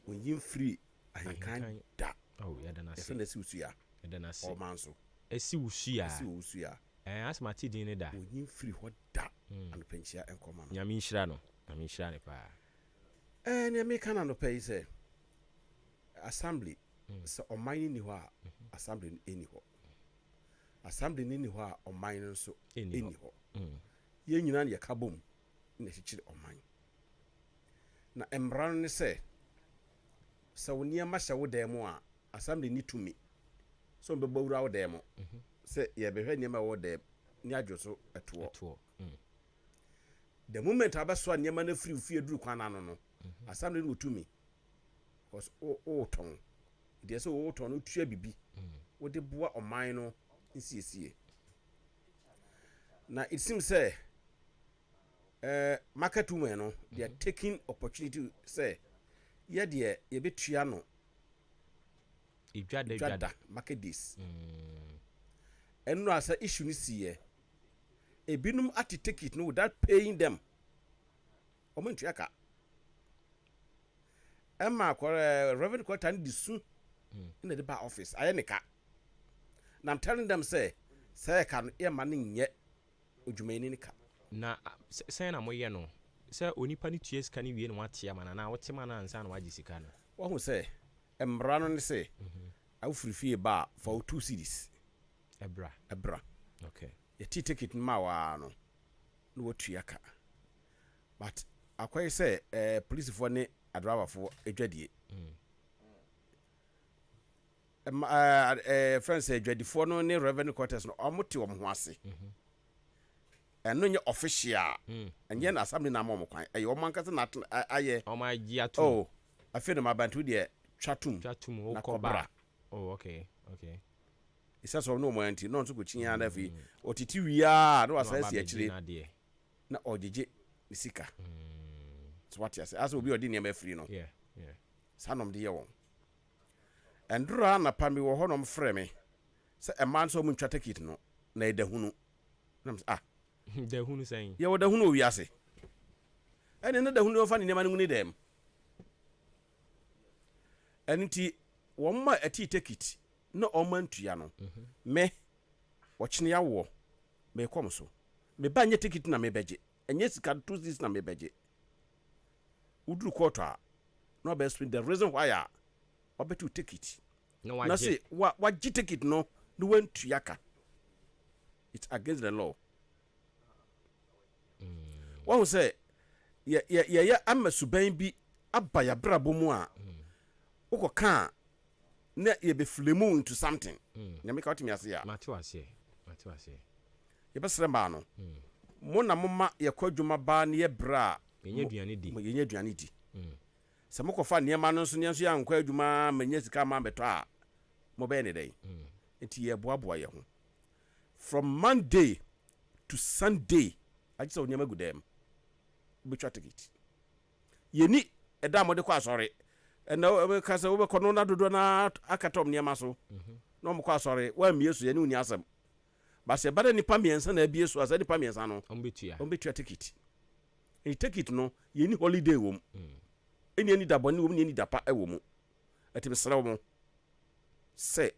S: onyin free ahenkan da
A: oh ya da na
S: se na si usua
A: ya da na se
S: o man so
A: esi usua asmati din ne da
S: onyin free ho da an penchia enkoma no
A: nyame nhira no nyame nhira ne pa
S: ne me kana no pay say assembly so oman ni ho a assembly eni ho assembly ni ho a oman no so eni ho ye nyina ne yakabom na chichire oman na emran ne say so woni ma hye wo dem a assembly ni tumi so be bawura wo dem say ye be hwe ne ma wo dem ni adwoso eto the moment abaso ne ma na free fie duru kwana no assembly no tumi because o ton de so o ton no tua bibi wo de boa oman no nsiesie na it seems say market women no they are taking opportunity say ye de ye betua no idwada market days eno asa issue ni siye ebinum ati take it no without paying them omuntu aka emma revenue quarter ni disu in the bar office ayenika na I'm telling them say can e ma ne nye odwumani nika
A: na say na moye no say onipa ni tues kan wie no watia mana na wote mana ansa na waji sika no
S: wo hu say emra no ne say awufrifie ba for 2 cities ebra
A: okay
S: ye ticket ma wa no no wotua ka but akwai say police for ne driver for edwadie friends edwadifo no ne revenue quarters no omote wo ho ase eno nye official enye na assembly na mo kwan eyo mankasa na aye
A: omaji ato
S: oh afi na mabantu de twatum
A: na kobra oh okay isa
S: so no mo anti no nso ko chinya na fi otiti wia no asasi akire na ojeje nisika so what you say as obi odi ne free no
A: yeah
S: sanom de ye won endura na pami wo honom frɛ me sɛ ɛman so mu ntwa ticket no na edahunu na
A: dahunu sɛn
S: ye wo dahunu owi ase ɛne na dahunu ofa ne nema ne nguni dem ɛnti wo ma ati ticket na o ma ntua no me wo kyene ya wo me kom so me ba nye ticket na me beje enye sika 2 cities na me beje udru quarter no be spend the reason why I bet you take it.
A: No,
S: I say what you take it no went to yaka. It's against the law. What was say? Yeah, I'm a subain be up by a brabomua. Oko can net ye be flemu into something. Yamika to me as ya.
A: Matua say.
S: You best remember. Mona mama ye kwadwuma ba ne ye bra.
A: Yenye duane di.
S: Se moko fa niema no so nyenso ya nkwa adwuma manya sika ma beto a mo be ne dai enti ye boaboa ye ho from Monday to Sunday I just niema gudem betwa ticket yeni eda mo de kwa asore na ka se wo be kono na dodo na akatom niema so no mo kwa asore wa miesu ye ne uni asem ba se bada nipa miensa na abiesu asa nipa miensa no ombetua ticket e ticket no yeni holiday wom any daboni wo ni dapa e wo mu ati mesra wo say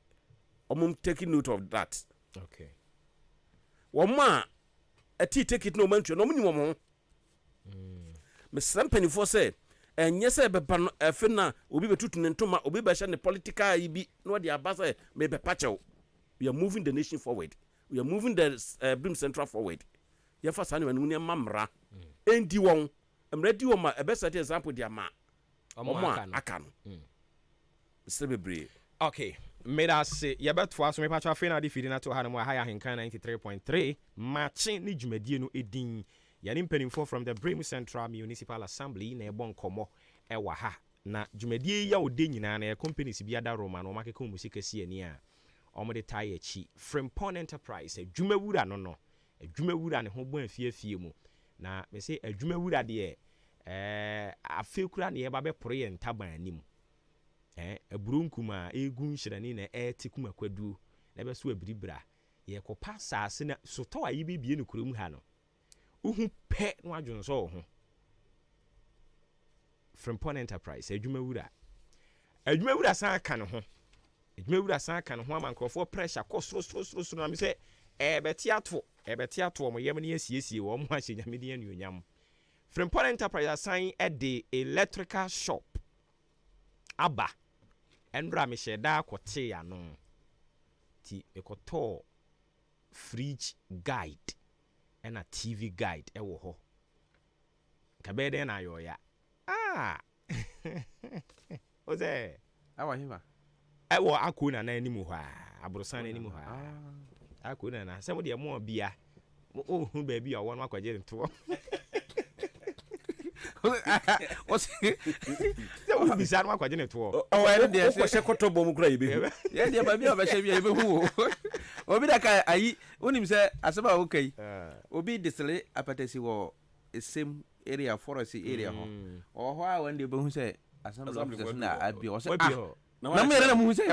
S: omum taking note of that
A: okay
S: wo ma ati take it no man twa no mu ni wo mo mesra mpanifo say enye say beba no efe na obi betutu ne ntoma obi be hye ne political yi bi no de abasa me be pachew we are moving the nation forward we are moving the Brim Central forward ye fa sane wanu ne mamra endi won emredi wo ma ebe set example dia ma akano
A: okay made us say ya beto aso me pacha fe na de fidi na to ha no higher Ahenkan 93.3 matching ni dwumadie no edin ya ni mpanimfo from the Brim Central Municipal Assembly na ebon komo e wa ha na dwumadie ya ode nyina na companies bi ada Roma no makeka musika si ani a omode tai achi Frimpon Enterprise adwumawura no adwumawura ne ho bon afiafie mu na me say adwumawura de afekura ne yeba be pore ntaban anim aburunkuma egun hyirani na etikuma kwadu na be so abiribra ye kopa saase na soto ayi bibie ne kurom ha no uhu pɛ no adwon so ho Frimpong Enterprise adwuma wura san ka no ho adwuma wura san ka no ho ama nkrofo pressure kɔ soro na me sɛ ebeti ato mo yam ne asiesie wo mo ahye nyame de anuonyam Frimpong Enterprise asan de electrical shop aba endra me hyeda akote ya no ti ekoto fridge guide and a TV guide ewo ho kabede na yo ya oze
R: awa hima
A: ewo akuna na animu ha abrosan na animu ha akuna na se mo de mo bia o hu ba bia wo no akwaje nto
R: What's
A: the bizarre one? Quite in
S: oh, I didn't say Cotobom Gravy. Yeah, baby, I shall be able to. Obi that I only say, as about okay. Obi display apatesi war the same area, forest area. Or why when the bone say, as some of them I be also. No, I'm who say,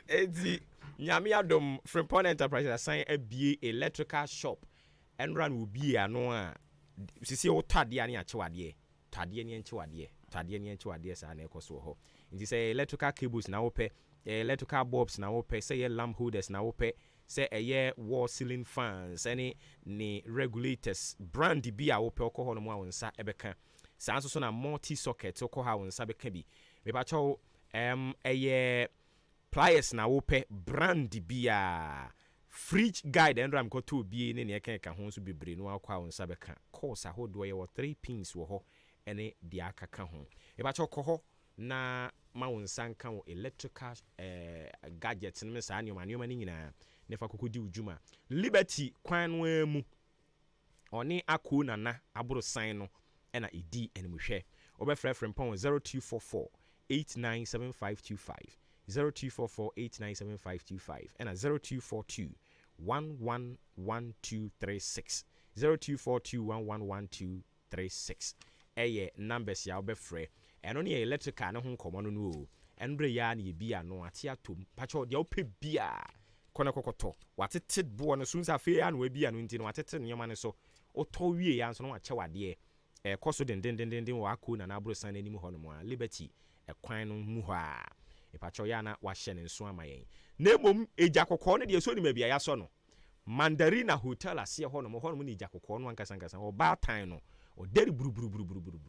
A: Adwuma-Adwuma Frimpong Enterprise assign a BA electrical shop. And run will be a no sisi o tadia ni achewade tadia ni enchewade sa na ekoso ho nti say electrical cables na wo pe electrical bulbs na wo pe say lamp holders na wo pe say wall ceiling fans any ni regulators brand bi a wo pe okoho no mo awonsa ebeka sa so na multi socket okoho awonsa beka bi me ba cho pliers na wo pe brand bi a fridge guide and ram ko to bi ne ne ka ho so bebre no akwa won sabeka course ahodo ye wo 3 pins wo ho ene di akaka ho e ba cho ko ho na ma won sanka wo electrical gadgets ne sa anyoma ni nyina ne fa kokodi udwuma liberty kwan no amu oni ako nana aburo san no ena edi enmuhwe obefrɛ Frimpong 0244 897525 0244897525 and a 0242 111236 0242111236 numbers ya obefrɛ eno ne electrical ne ho nkomo no no enbre ya na bi ano ate atom pacho de opɛ bia kone kokoto watete bo no sunza fe ya no bi ano nti no watete nyoma ne so otɔ wie ya nso no wakyɛ wade koso den wa ako na aburo san anim ho no mo liberty ekwan no mu hɔ a epacho ya na wahye ne nso amayen na emom eja kokɔ no de so ni mabia ya so no Mandarina Hotel ase ho no mo ni eja kokɔ no ankasa o ba tan no o deri buruburu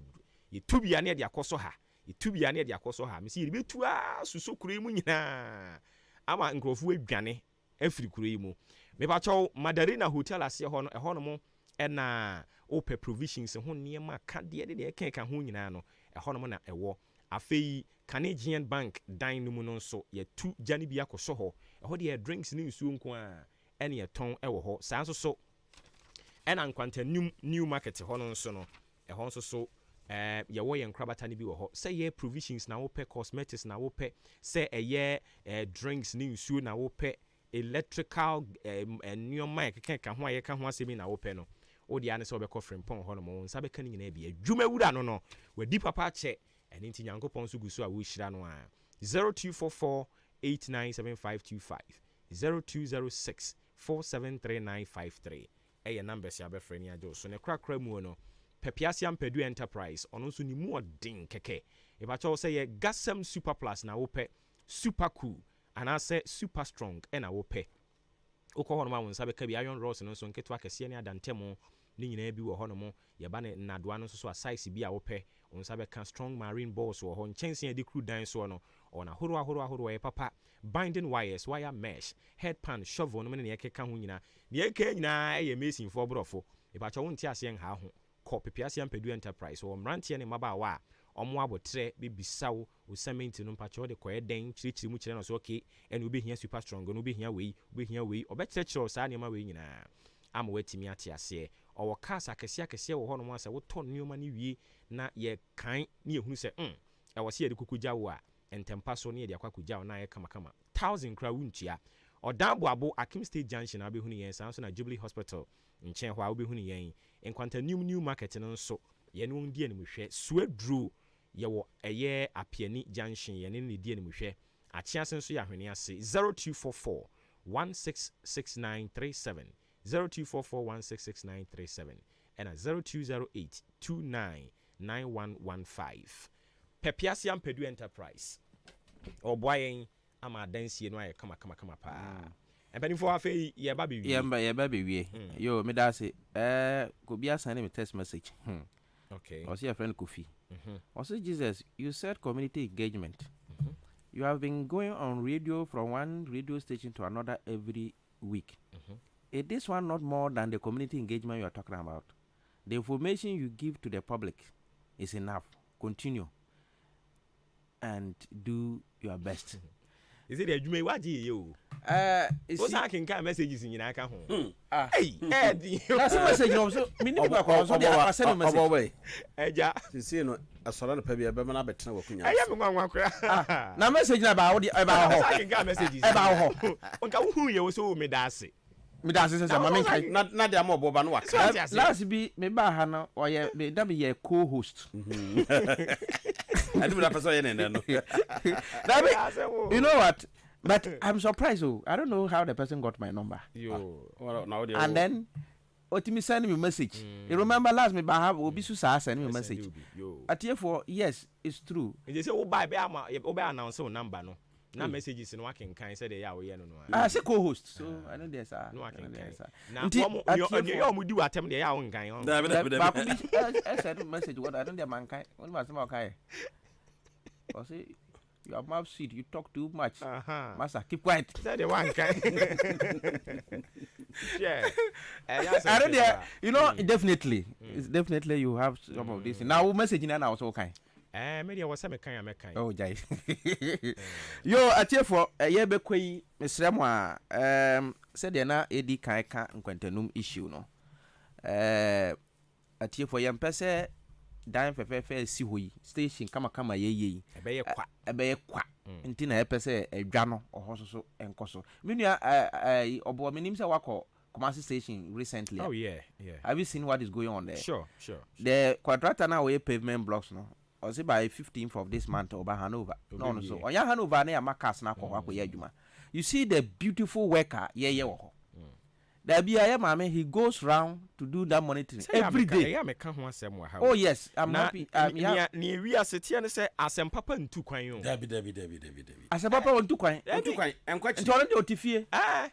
A: ye tubia na de akoso ha me se ye betu a suso kuro mu nyina ama nkrofo adwane afiri kuro yi mu me pacho Mandarina Hotel ase ho no mo na open provisions ho niema ka de ka ho nyina no no mo na ewo afei Canadian Bank dan no mu no so ye tu jani bia koso ho de drinks ni nsuo nko a ene ye ton ewo ho saa so ena nkwanta new market ho no so no ho so ye wo ye nkrabata ni bi wo ho say ye provisions na wo pe cosmetics na wo pe say drinks ni nsuo na wo pe electrical new mic ka ho aye ka ho asemi na wo pe no odi ane se obekɔ Frimpong ho no mo nsa beka ni nyina bia Adwuma-Adwuma no wadi papa che ene nti Nyankopɔn so guso a wo hyira no a 0244897525 0206473953 numbers ya befre ni ajo so ne krakra mu no Pepiasia Mpedu Enterprise ono so ni mu odin keke e ba cho say ye Gasem Super Plus na wo pe super cool ana say super strong na wo pe okɔ hɔ no ma won sabe ka bi iron rods no so nketo akɛse ne adantemo ni nyina bi wɔ hɔ no mo ye ba ne nadoa no so a size bi a wo pe on sabe ka strong marine balls wɔ hɔ nkyɛnse ade crew dan so no ona horo ye papa binding wires wire mesh headpan shovel no me ne yɛkeka ho nyina ne yɛka nyina ɛyɛ mason for brofo e ba cho won ti ase nha ho kɔ Pepiasia Mpedu Enterprise wɔ mrantie ne mabaawa a ɔmo abotre bibisawo o cement no mpacho de koye den chirichiri mu kire no so okay ene obehia super strong no obehia wei obekyerɛkyerɛ saa ne ma wei nyina ama watimi ate ase ɔwɔ cars akɛse wɔ hɔ no ma sɛ wotɔ nneoma ne wie na ye kan ne ehunu sɛ ɛwɔ se ye de kokogya wo a entempa so ne ye de akwakoja wo na ye kama 1000 kra wuntua ɔdan boabo Akim State Junction na obehunu yɛn saa so na Jubilee Hospital nkyɛn hɔ a obehunu yɛn enkwanta new market no nso ye no ndi animhwɛ suaduro yewo apiani junction ye ne di animhwɛ achiase nso ya hwene ase 0244 166937 0244166937 and 0208299115 Pepiasiam Pedu Enterprise or boying ama dansi no ay kama pa and for afi ye baby
R: we yo me da say go be send me text message
A: okay
R: or see a friend Kofi also Jesus you said community engagement you have been going on radio from one radio station to another every week is this one not more than the community engagement you are talking about? The information you give to the public is enough. Continue and do your best.
A: Is it a Adwuma-Adwuma you? What's hacking kind messages in your account? Hey, Eddie,
R: that's a message. Also, meaning I send a message.
A: Eja,
S: you see, no, a solar baby, a better better working.
A: I am one cry.
R: Now, message about
A: hacking messages about who you so me that's it.
R: Me that's it.
S: Not the more Boban work.
R: Last be me bahana or ye me that be your co-host.
S: I do not persuade any.
R: You know what? But I'm surprised. Oh, I don't know how the person got my number. And then, what me send me a message. You remember last me bahab obisu sa send me a message. At here for yes, it's true.
A: They say buy announce number no. Na messages no can say they are we no.
R: I say co-host. So I know there's
A: no I can. Now you do attempt they are on kind.
R: I send message what I don't the man kind. What was my kind? I say your mouth sweet, you talk too much. Master, keep quiet.
A: That the one kind. Yeah.
R: I don't there. You know, definitely. It's definitely you have some of this. Now messaging and also kind.
A: Media was some kind.
R: Oh, jai. Yo, at here for a year back, Miss Ramwa said na edi kaika nkwentenum issue no. At here for young person. Dan fefe si hoyi station kama ye ebeye kwa nti na epese edwa no oho so enkoso menua obo menim se wako Kumasi station recently.
A: Oh yeah.
R: Have you seen what is going on there?
A: Sure.
R: The quadrilateral now we pavement blocks no. Or say by 15th of this month over Hanover. No so. On ya Hanover na makas na kwa adwuma. You see the beautiful worker ye wo. There be a man, he goes round to do that monitoring every day. Oh yes, I'm happy.
A: Near we are sitting and say, as a papa in 2 kwan.
S: Debbie.
R: As a papa on 2 kwan.
S: I'm quite
R: told you to fear.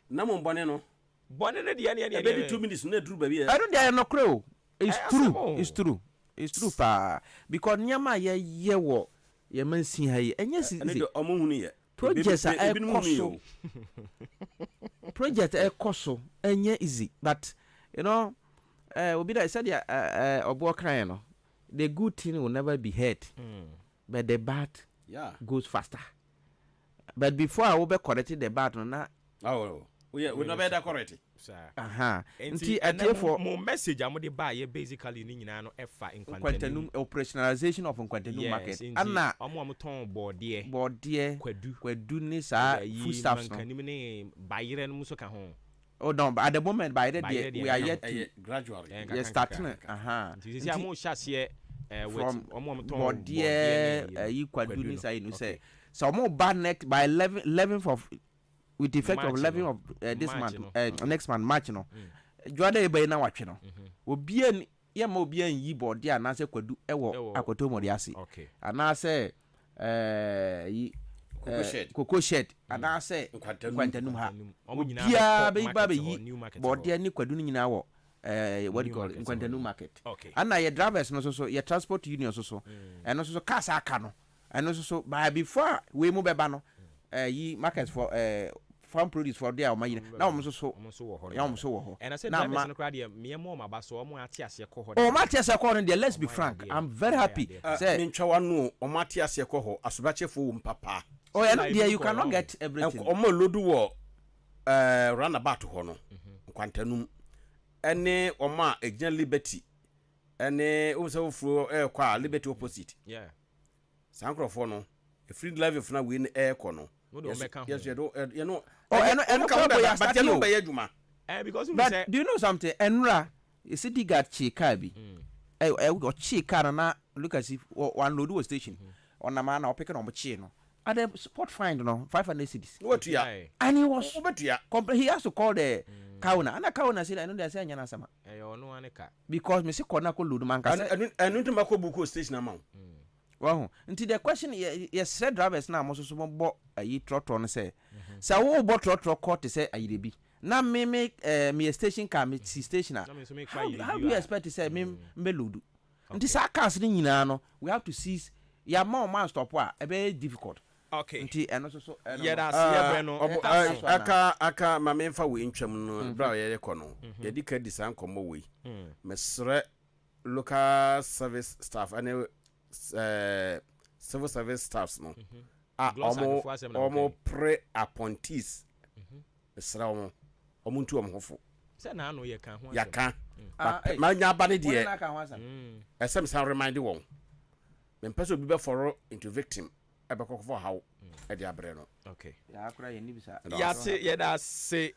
S: No more boneno.
A: Bonnet, the
S: baby 2 minutes, no true baby.
R: I don't dare no crow. It's true. It's true, pa. Because Nyama ye wo, ye man see her, and yes, projects are coso. Project coso, and yeah, easy. But you know, we be said obo crying no. The good thing will never be heard, but the bad goes faster. But before I will be corrected the bad no na.
S: Oh, we never that corrected.
A: And for more message, I'm going to buy basically Nina F in
R: Quantenum operationalization of Quantenum market. And now, I'm board dear, Kwedu Nisa, foodstuffs.
A: Buy Musoka home.
R: Oh, no, but at the moment, by the day, we are yet
S: gradually.
R: Yes, starting.
A: This is more chassis
R: from board dear, you Kwedu Nisa, you say. So more bad next by 11th of. With the effect of 11 of this month, next month, March, no. Joada ebe na watch no. Obi ya ma obi an yi board ya na se kwadu ewo akoto mo diase. Ana se cocoa shed ana se kwantanum ha. Obi be ba be yi board ya ni kwadu ni nyina wo what do you call it? Kwantanum market. Ana ye drivers no so ye transport union so. And no so cars aka no. And no so by before we move beba no. Yi markets for farm produce for there my now almost so
A: and I said na me more my baso o mo atiase ko ho
R: oh matiase ko ho there let's be frank I'm very happy
S: say me ntwa wanu o matiase ko ho asobachefo papa
R: oh and there you cannot get everything
S: o mo lodu wo roundabout ho no kwantanum ene o ma Agent Liberty ene o so furo kwa Liberty opposite sankrofo no a free live if na we in air kono yes you know
R: but
S: you know be adwuma
A: because
R: but do you know something enra is it got chika bi got chika na look as if one load station on na man na opeke no mo chi no at the spot find no 500 cedis.
S: What ya?
R: And he was he has to call the Kauna. And the Kauna said, I know they're saying Yanasama. Because Mr. Konako Luduman
S: and into Makobuko station amount.
R: Well, until the question, yes, said drivers now, most of them bought a ye trot on say. So, all bought trot court to say a ye. Now, me make me a station car, me see station. How do you expect to say me Meludu? And this are canceling in ano, we have to seize. Ya more man stop wa, a very difficult.
A: Okay.
R: And also,
A: yeah, that's
S: aka ma memfa we ntwam no bra ye kono ye dika disan komo we mesre local service staff and civil service staffs no omo pre appointees mesra omo ntu omo hofo
A: se na no ye kan ho
S: ya kan ma nya ba ne de esem san remind won me person bi be for into victim ebekọ for how e de abre no
A: okay
R: ya akura ye ni bisa
A: ya se ye da se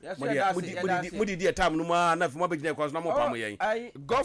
S: mudi time no ma na fi mo be gina kwa so na mo pa mo yen
A: God